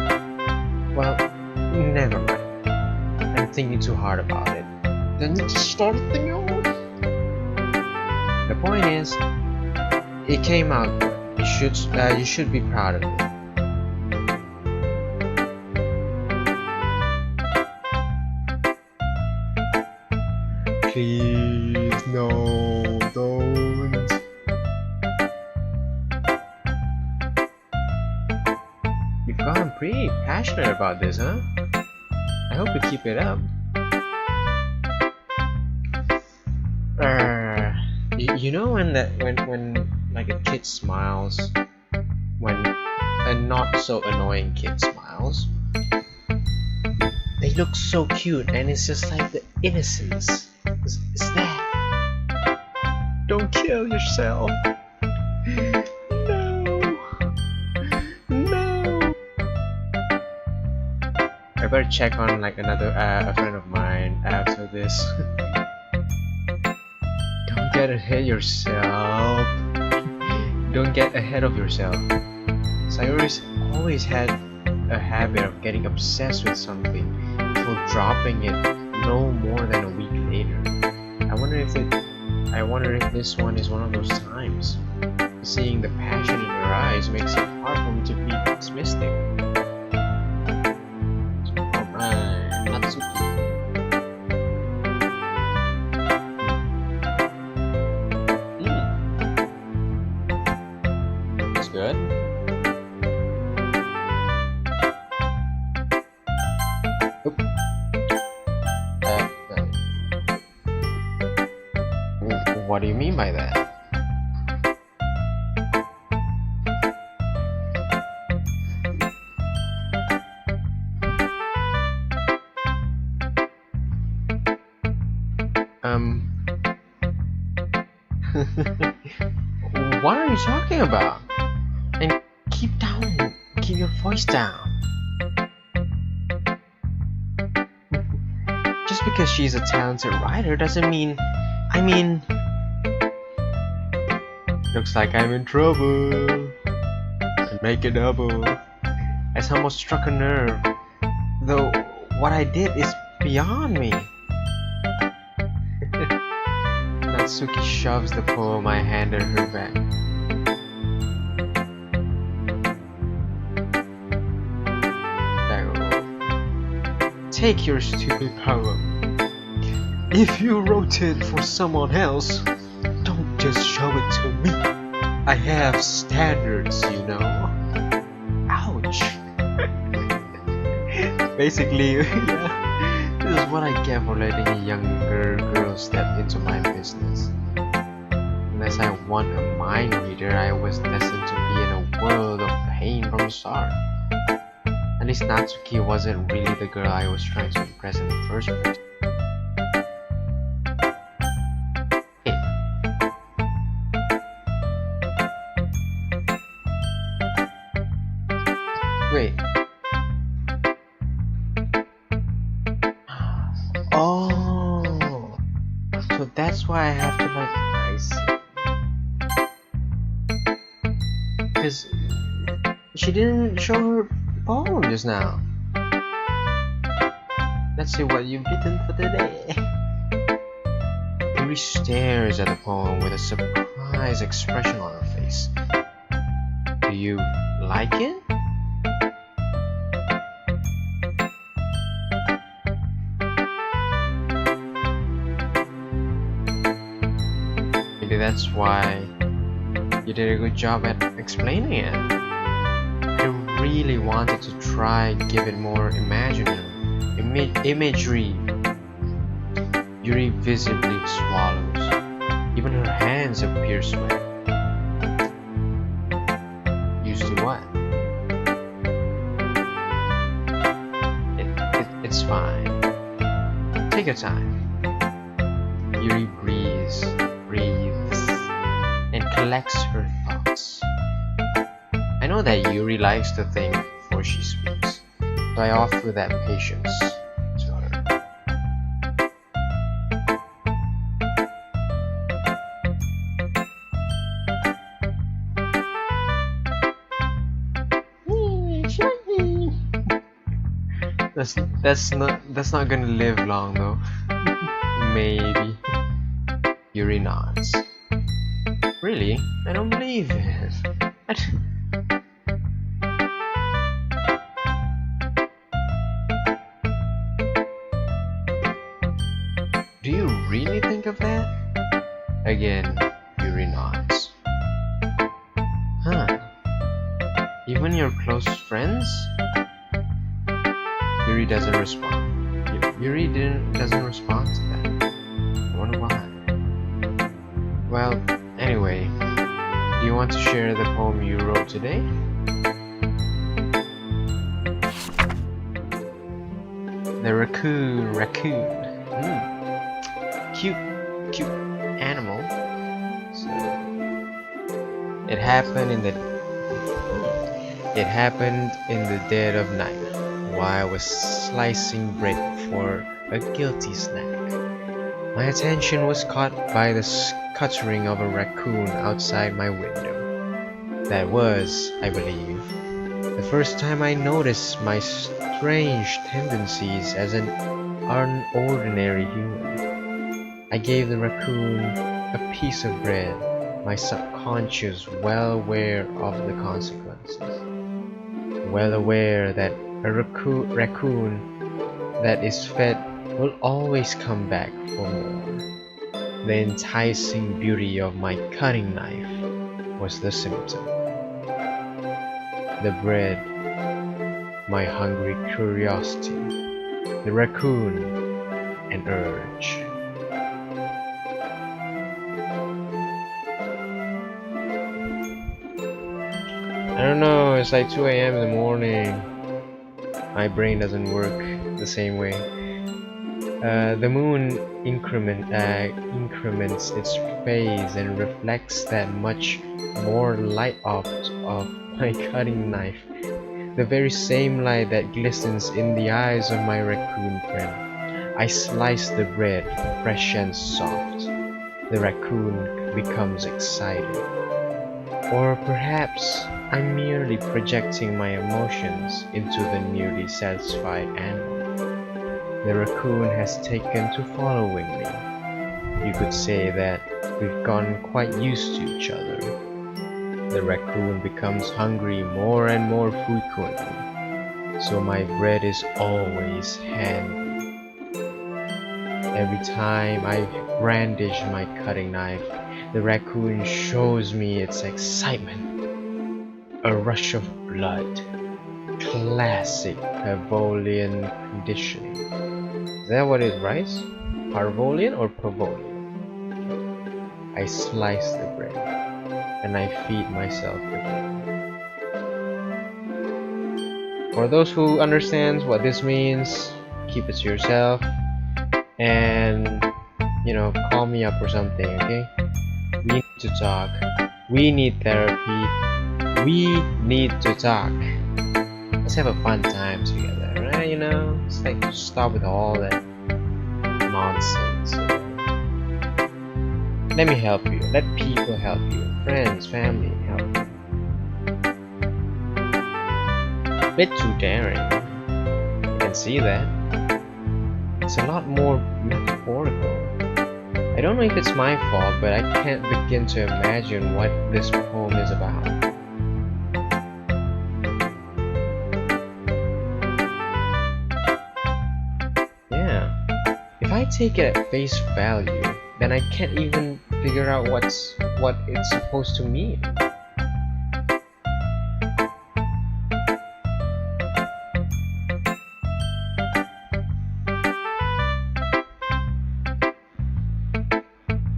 Well, never mind. I'm thinking too hard about it. Then just start thinking over. The point is, it came out good. You should be proud of it. Please, no, don't. You've gotten pretty passionate about this, huh? I hope you keep it up. You know when like a kid smiles, when a not so annoying kid smiles, they look so cute, and it's just like the innocence. Is that? Don't kill yourself. No. I better check on like a friend of mine after this. Don't get ahead yourself. Don't get ahead of yourself. Sayori's always had a habit of getting obsessed with something before dropping it no more than a week later. I wonder if this one is one of those times. Seeing the passion in her eyes makes it hard for me to be pessimistic. Alright, Natsuki. That's good. What do you mean by that? What are you talking about? And keep your voice down. Just because she's a talented writer doesn't mean, looks like I'm in trouble. And make it double. I almost struck a nerve. Though, What I did is beyond me. Natsuki shoves the poem I handed her back. Take your stupid poem. If you wrote it for someone else, don't just show it to me. I have standards, you know. Ouch. Basically, yeah, this is what I get for letting a younger girl step into my business. Unless I want a mind reader, I was destined to be in a world of pain from the start. At least Natsuki wasn't really the girl I was trying to impress in the first place. Wait. Oh, so that's why I have to like because she didn't show her poem just now. Let's see what you've written for today. Yuri stares at the poem with a surprised expression on her face. Do you like it? Maybe that's why you did a good job at explaining it. I really wanted to try give it more imagery. Yuri visibly swallows. Even her hands appear sweaty. Used to what? It's fine. Take your time. Yuri breathes, and collects her thoughts. I know that Yuri likes to think before she speaks, so I offer that patience to her. That's not gonna live long though. Maybe. Yuri nods. Really? I don't believe it. Do you really think of that? Again, Yuri nods. Huh. Even your close friends? Yuri doesn't respond. Yuri doesn't respond to that. I wonder why. Well, anyway, do you want to share the poem you wrote today? The raccoon. Cute animal. So it happened in the dead of night while I was slicing bread for a guilty snack. My attention was caught by the scuttering of a raccoon outside my window. That was, I believe, the first time I noticed my strange tendencies as an unordinary human. I gave the raccoon a piece of bread, my subconscious well aware of the consequences. Well aware that a raccoon that is fed will always come back for more. The enticing beauty of my cutting knife was the symptom. The bread, my hungry curiosity, the raccoon, an urge. I don't know, it's like 2 a.m. in the morning. My brain doesn't work the same way. The moon increments its phase and reflects that much more light off of my cutting knife. The very same light that glistens in the eyes of my raccoon friend. I slice the bread, fresh and soft. The raccoon becomes excited. Or perhaps I'm merely projecting my emotions into the newly satisfied animal. The raccoon has taken to following me. You could say that we've gotten quite used to each other. The raccoon becomes hungry more and more frequently, so my bread is always handy. Every time I brandish my cutting knife, the raccoon shows me its excitement. A rush of blood. Classic Pavlovian conditioning. Is that what it writes? Pavlovian or Pavlovian? I slice the bread, and I feed myself again. For those who understands what this means, keep it to yourself, and call me up or something, okay? We need to talk. We need therapy. We need to talk. Let's have a fun time together, right? It's like stop with all that nonsense. Let me help you. Let people help you. Friends, family, help you. Bit too daring. You can see that. It's a lot more metaphorical. I don't know if it's my fault, but I can't begin to imagine what this poem is about. Yeah. If I take it at face value, then I can't even figure out what it's supposed to mean.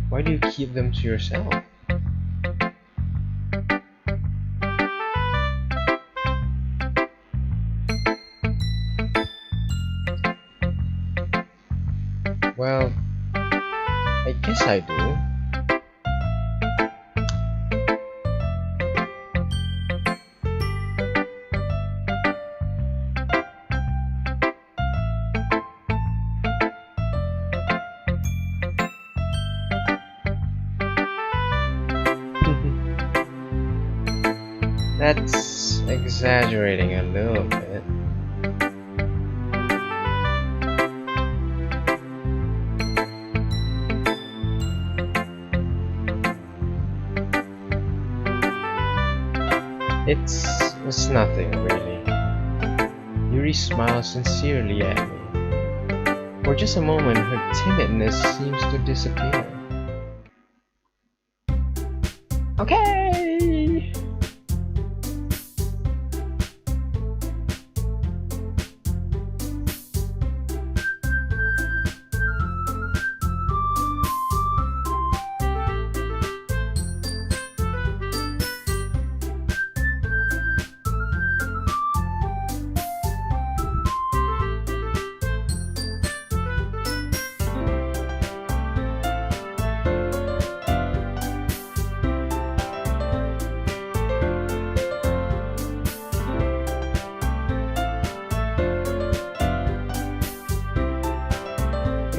Why do you keep them to yourself? Well, I guess I do. That's exaggerating a little bit. It's nothing really. Yuri smiles sincerely at me. For just a moment, her timidness seems to disappear. Okay!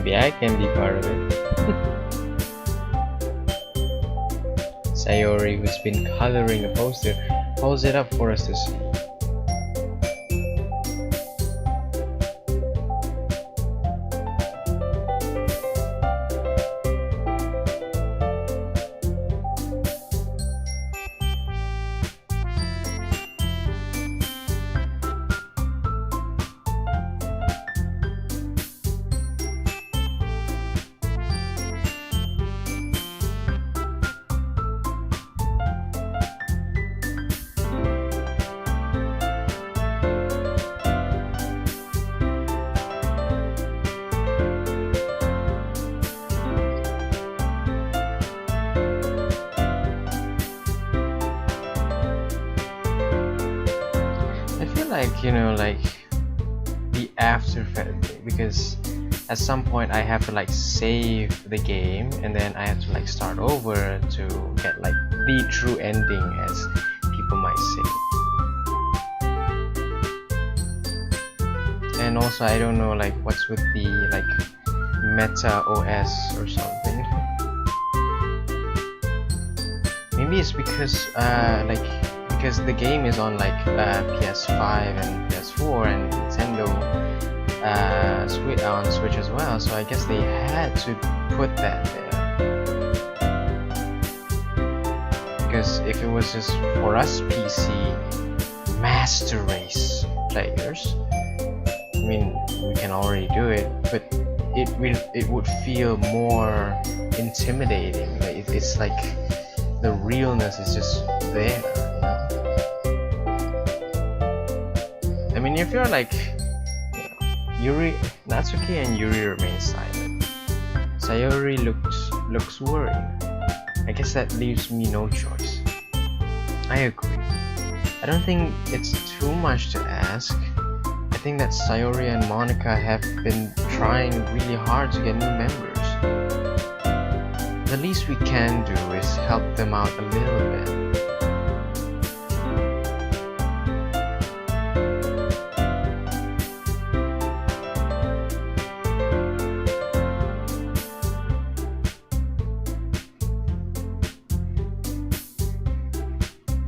Maybe I can be part of it. Sayori, who's been coloring a poster, holds it up for us to see. Like the after effect thing, because at some point I have to save the game and then I have to start over to get the true ending, as people might say. And also I don't know what's with the meta OS or something. Maybe it's because because the game is on PS5 and PS4 and Nintendo Switch. on Switch as well, so I guess they had to put that there. Because if it was just for us PC Master Race players, I mean, we can already do it, but it would feel more intimidating. Like it's like the realness is just there, you know? I mean, if you're like, you know, Natsuki and Yuri remain silent. Sayori looks worried. I guess that leaves me no choice. I agree. I don't think it's too much to ask. I think that Sayori and Monica have been trying really hard to get new members. The least we can do is help them out a little bit.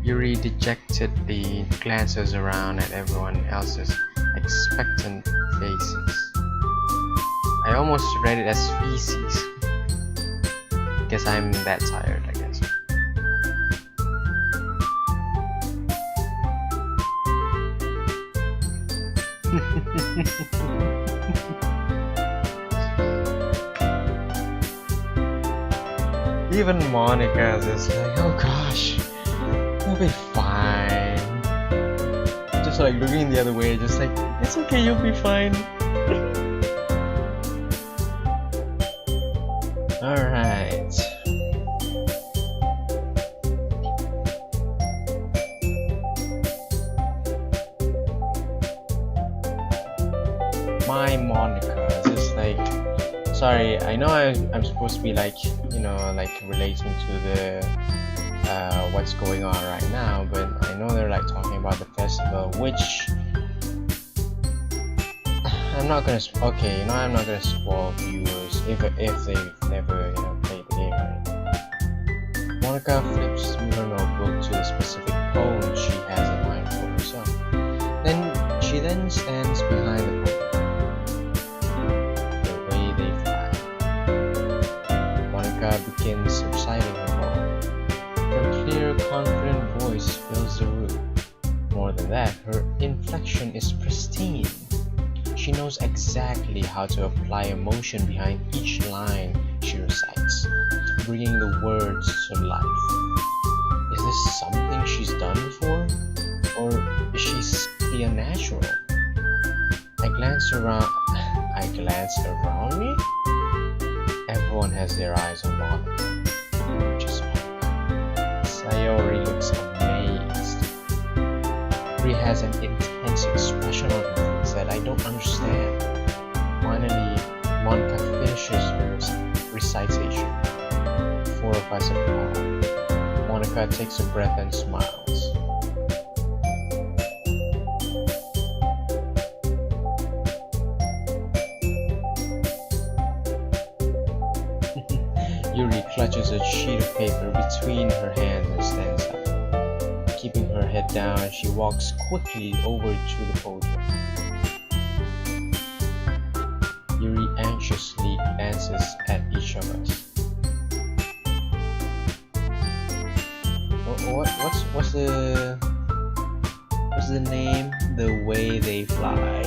Yuri dejectedly glances around at everyone else's expectant faces. I almost read it as feces. Guess I'm that tired, I guess. Even Monica is just like, oh gosh, you'll be fine. Just like looking the other way, just like, it's okay, you'll be fine. Alright. My Monica, just like, sorry, I know I'm supposed to be like, you know, like relating to the what's going on right now, but I know they're like talking about the festival, which I'm not gonna okay, you know, I'm not gonna spoil viewers if they've never, you know, played the game. Right? Monica flips through her notebook to the specific poem she has in mind for herself. She then stands behind the poem. The way they fly. Monica begins reciting her poem. Her clear, confident voice fills the room. More than that, her inflection is pristine. She knows exactly how to apply emotion behind each line she recites, bringing the words to life. Is this something she's done before? Or is she simply a natural? I glance around me. Everyone has their eyes on Monica. Just Monica. Sayori looks amazed. Ri has an intense expression on her face that I don't understand. Finally, Monica finishes her recitation. 4 of us applaud. Monica takes a breath and smiles. Yuri clutches a sheet of paper between her hands and stands up. Keeping her head down, she walks quickly over to the podium. Yuri anxiously glances at each of us. What's the name? The Way They Fly.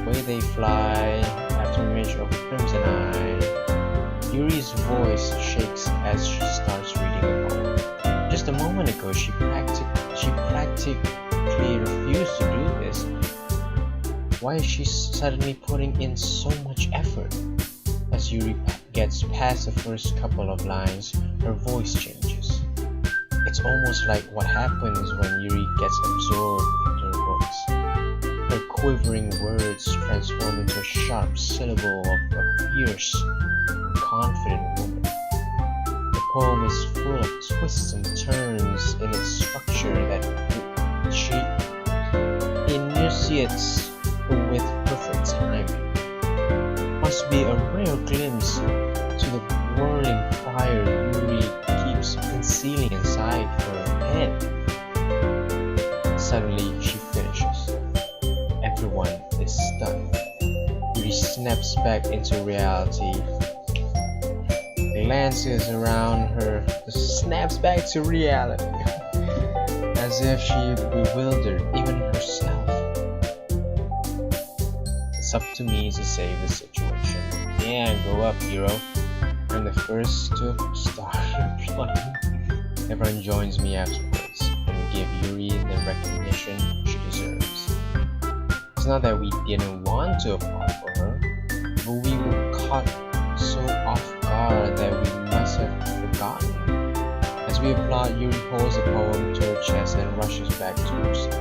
Way They Fly. After an image of Crimson Eye. Yuri's voice shakes as she starts reading the poem. Just a moment ago, she practically refused to do this. Why is she suddenly putting in so much effort? As Yuri gets past the first couple of lines, her voice changes. It's almost like what happens when Yuri gets absorbed into her books. Her quivering words transform into a sharp syllable of a fierce, confident woman. The poem is full of twists and turns in its structure that she enunciates with perfect timing. Must be a rare glimpse to the whirling fire Yuri keeps concealing inside her head. Suddenly, she finishes. everyone is stunned. Yuri snaps back into reality, glances around her, snaps back to reality, as if she bewildered even herself. It's up to me to save the situation. Yeah, go up, hero. I'm the first to start replying. Everyone joins me afterwards, and we give Yuri the recognition she deserves. It's not that we didn't want to applaud for her, but we were caught so off guard that we must have forgotten. As we applaud, Yuri holds the poem to her chest and rushes back to her seat.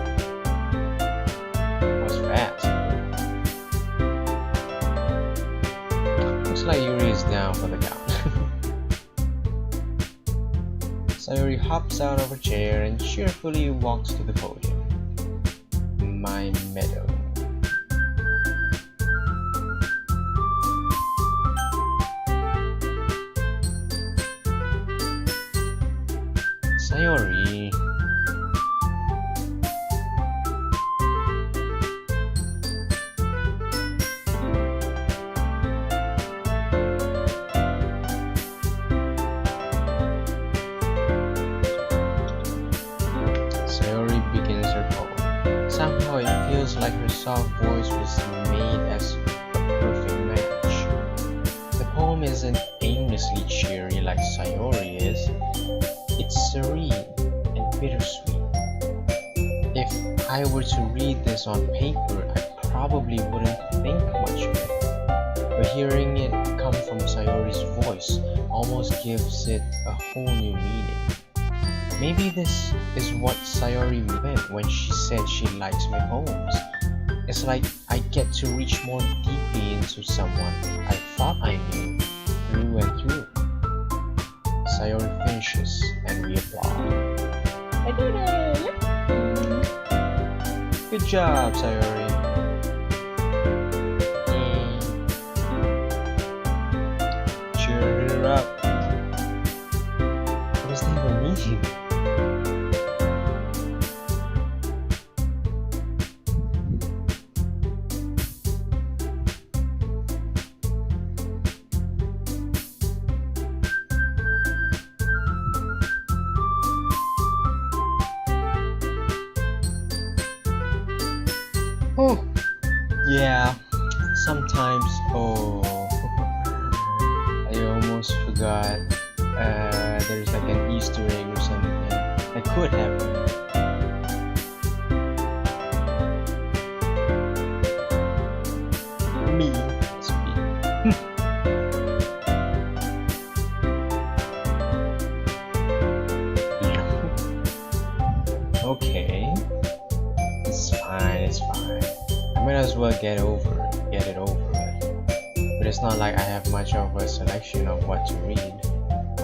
That was fast. Looks like Yuri is down for the count. Sayori hops out of her chair and cheerfully walks to the podium. My medal. Sayori. Sayori begins her poem. Somehow it feels like her soft voice was made as a perfect match. The poem isn't aimlessly cheery like Sayori is. It's serene and bittersweet. If I were to read this on paper, I probably wouldn't think much of it. But hearing it come from Sayori's voice almost gives it a whole new meaning. Maybe this is what Sayori meant when she said she likes my poems. It's like I get to reach more deeply into someone I thought I knew through and through. Sayori finishes and we applaud. I did it! Good job, Sayori. Cheer her up. What does that even mean? Oh, yeah, sometimes, I almost forgot, there's like an Easter egg or something that could happen. Me, speak. Okay. It's fine. I might as well get it over with. But it's not like I have much of a selection of what to read.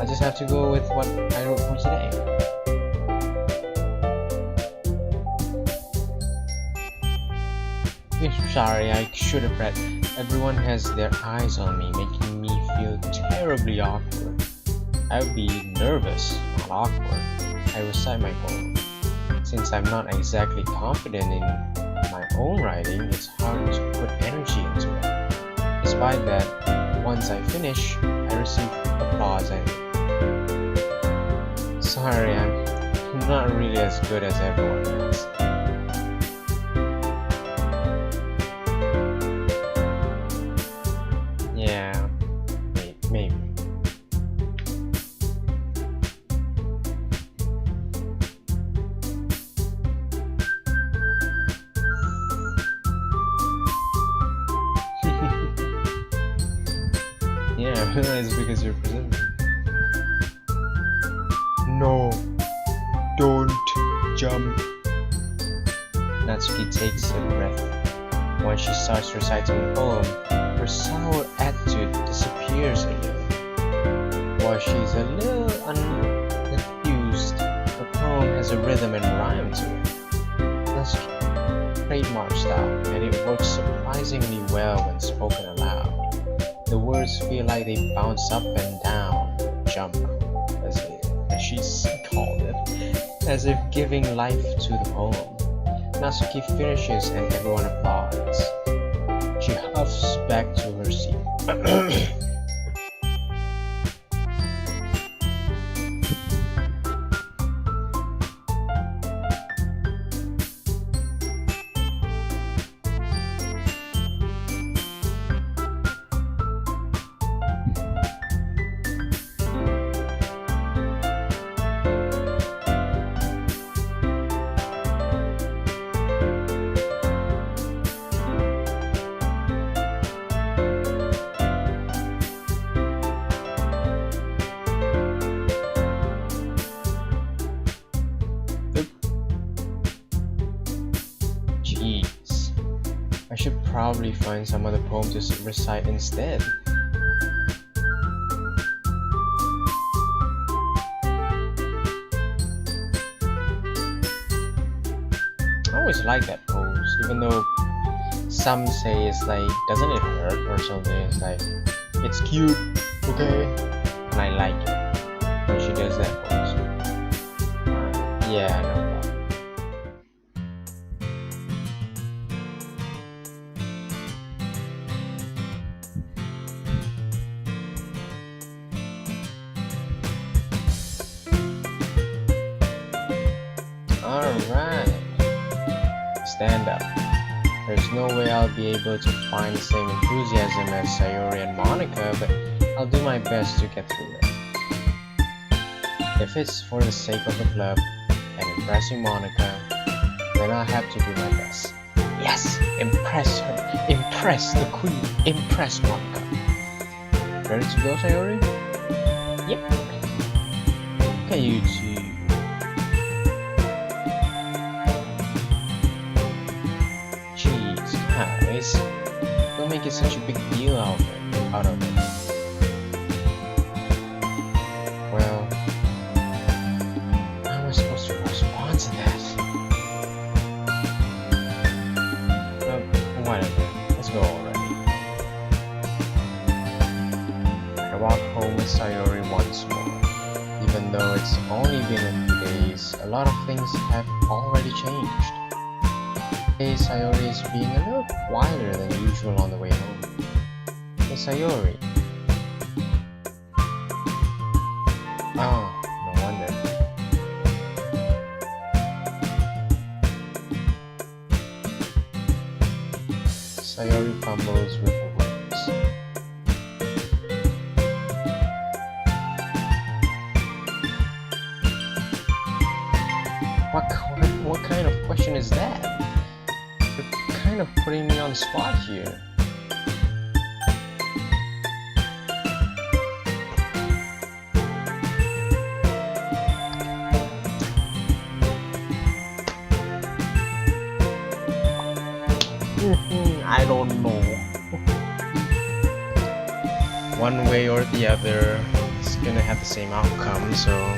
I just have to go with what I wrote for today. Sorry, I should have read. Everyone has their eyes on me, making me feel terribly awkward. I would be nervous, not awkward. I recite my poem. Since I'm not exactly confident in my own writing, it's hard to put energy into it. Despite that, once I finish, I receive applause and sorry, I'm not really as good as everyone else. Yeah, maybe. Yeah, it's because you're presenting. No, don't jump. Natsuki takes a breath. When she starts reciting the poem, her sour attitude disappears a little. While she's a little unenthused, her poem has a rhythm and rhyme to it. Natsuki trademark style, and it works surprisingly well when spoken aloud. The words feel like they bounce up and down, jump, as she's called it, as if giving life to the poem. Natsuki finishes and everyone applauds. She huffs back to her seat. Jeez, I should probably find some other poem to recite instead. I always like that pose, even though some say it's like, doesn't it hurt or something? It's like, it's cute, okay? And I like it when she does that pose. Yeah, no problem. Alright, stand up. There's no way I'll be able to find the same enthusiasm as Sayori and Monica, but I'll do my best to get through it. If it's for the sake of the club and impressing Monica, then I'll have to do my best. Yes, impress her, impress the queen, impress Monica. Ready to go, Sayori? Yep. Okay, you two. Guys, don't make it such a big deal out of it. Well, how am I supposed to respond to that? Whatever, let's go already. I walk home with Sayori once more. Even though it's only been a few days, a lot of things have already changed. Sayori is being a little quieter than usual on the way home. Hey Sayori. Oh, no wonder. Sayori fumbles with her words. What kind of question is that? Kind of putting me on the spot here. I don't know. One way or the other, it's gonna have the same outcome, so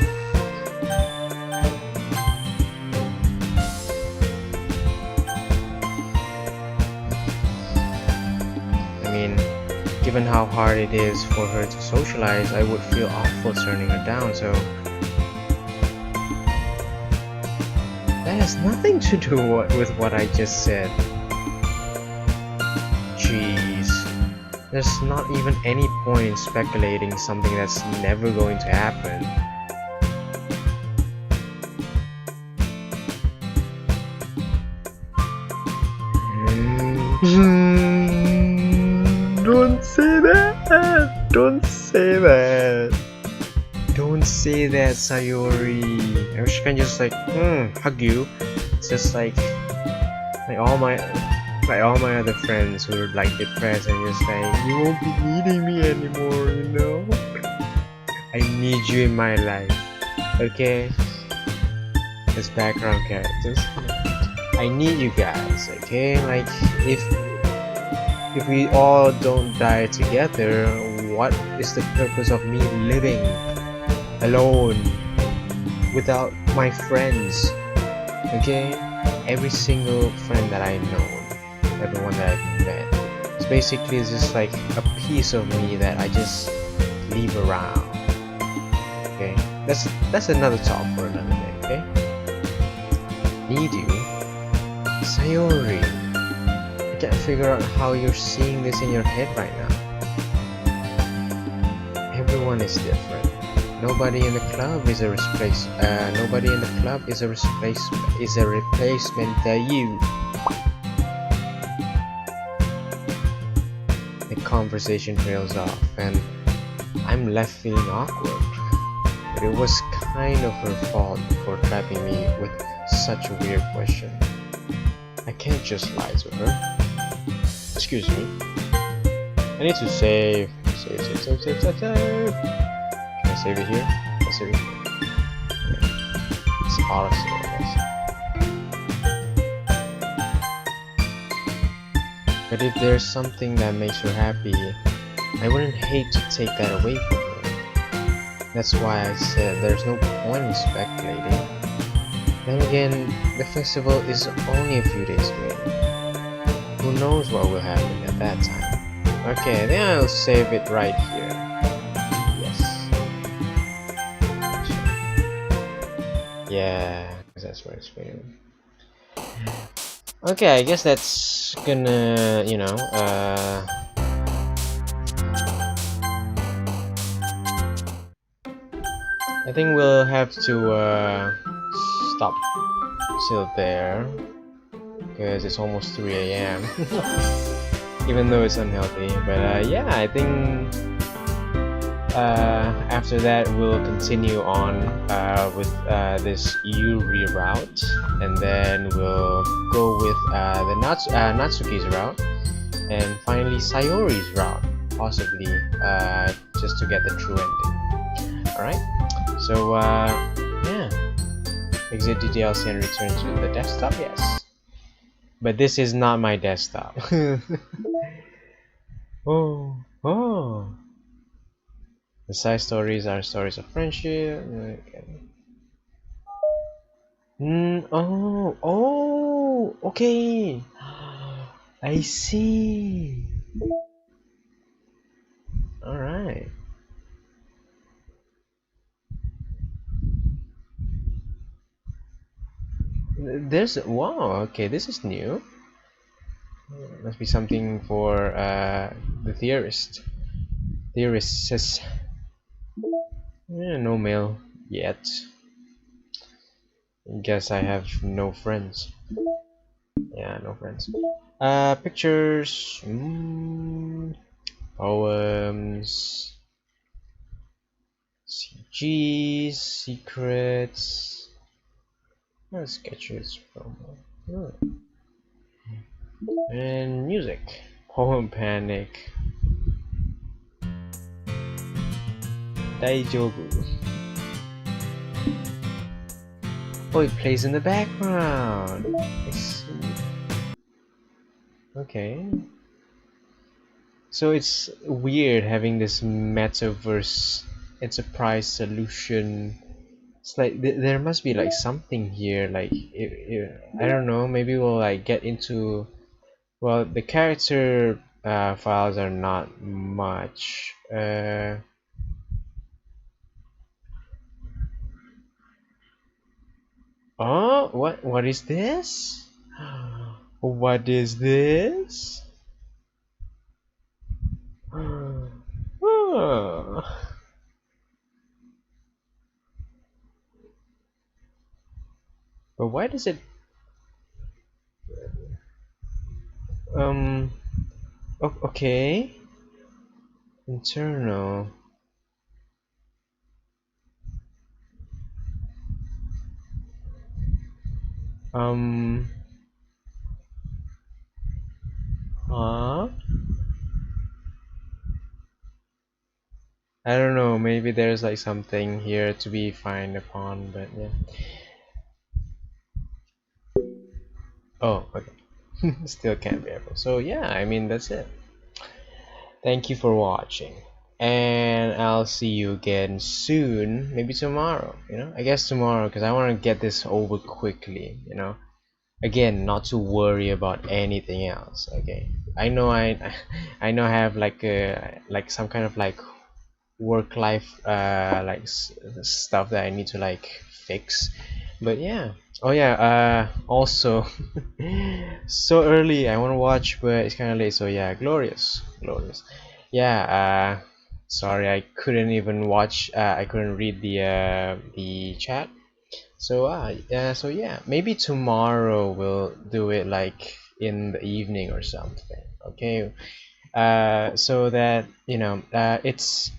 given how hard it is for her to socialize, I would feel awful turning her down, so that has nothing to do with what I just said. Jeez, there's not even any point in speculating something that's never going to happen. Don't say that! Don't say that! Don't say that, Sayori. I wish I can just like hug you. It's just like all my other friends who are like depressed and just like, you won't be needing me anymore, you know? I need you in my life. Okay? As background characters. I need you guys, okay? Like if we all don't die together, what is the purpose of me living alone without my friends? Okay? Every single friend that I know, everyone that I've met, it's basically just like a piece of me that I just leave around. Okay? That's another talk for another day, okay? Need you. Sayori, I can't figure out how you're seeing this in your head right now. Everyone is different. Nobody in the club is a replacement for you. The conversation trails off, and I'm left feeling awkward. But it was kind of her fault for trapping me with such a weird question. I can't just lie to her. Excuse me. I need to save. Save. Can I save it here? I'll save it here. Okay. It's auto-save, I guess. But if there's something that makes her happy, I wouldn't hate to take that away from her. That's why I said there's no point in speculating. Then again, the festival is only a few days away. Who knows what will happen at that time? Okay, then I'll save it right here. Yes. Yeah, that's where it's waiting. Okay, I guess that's gonna, I think we'll have to stop till there because it's almost 3 a.m. even though it's unhealthy. But yeah, I think after that we'll continue on with this Yuri route, and then we'll go with the Natsuki's route, and finally Sayori's route, possibly just to get the true ending. Alright, so yeah, exit Ddlc and return to the desktop. Yes, but this is not my desktop. Oh. The side stories are stories of friendship. Okay. Oh, okay. I see. Alright. There's wow. Okay, this is new. Must be something for the theorists. No mail yet. Guess I have no friends. Yeah, no friends. Pictures, poems, CGs, secrets, sketches from, and music. Poem Panic. Daijoubu. Oh, it plays in the background. I see. Okay. So it's weird having this metaverse enterprise solution. It's like there must be like something here. Like I don't know. Maybe we'll like get into. Well, the character files are not much. Oh, what is this? What is this? Oh. But why does it okay, internal. Huh? I don't know, maybe there's like something here to be frowned upon, but yeah. Oh, okay. Still can't be able. So yeah, I mean that's it. Thank you for watching, and I'll see you again soon, maybe tomorrow, I guess tomorrow, because I want to get this over quickly, again, not to worry about anything else. Okay, I know I know I have like some kind of like work life stuff that I need to like fix, But yeah. Oh yeah. Also, so early. I want to watch, but it's kind of late. So yeah, glorious, glorious. Yeah. Sorry, I couldn't even watch. I couldn't read the chat. So yeah. So yeah, maybe tomorrow we'll do it like in the evening or something. Okay. So that it's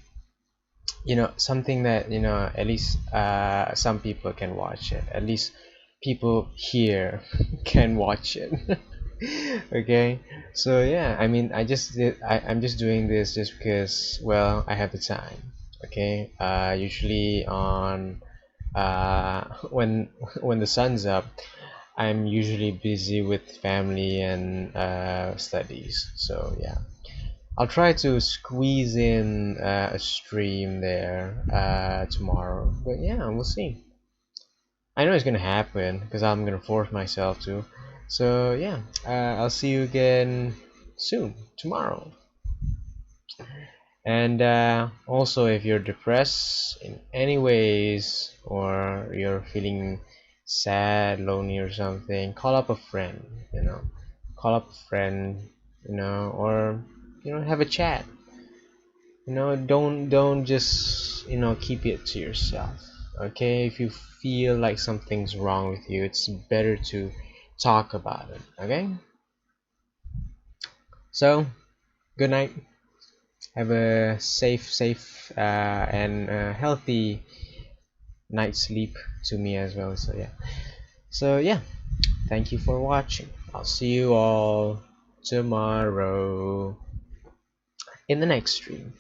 something that at least some people can watch it, at least people here can watch it. Okay, so yeah, I mean, I'm just doing this just because, well, I have the time. Okay, usually on when when the sun's up, I'm usually busy with family and studies, so yeah, I'll try to squeeze in a stream there tomorrow. But yeah, we'll see. I know it's gonna happen because I'm gonna force myself to. So yeah, I'll see you again soon, tomorrow. And also, if you're depressed in any ways or you're feeling sad, lonely, or something, call up a friend. Call up a friend. Or have a chat. Don't just keep it to yourself. Okay, if you feel like something's wrong with you, it's better to talk about it. Okay, so good night. Have a safe and healthy night's sleep to me as well. So yeah, thank you for watching. I'll see you all tomorrow in the next stream.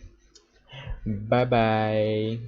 Bye bye.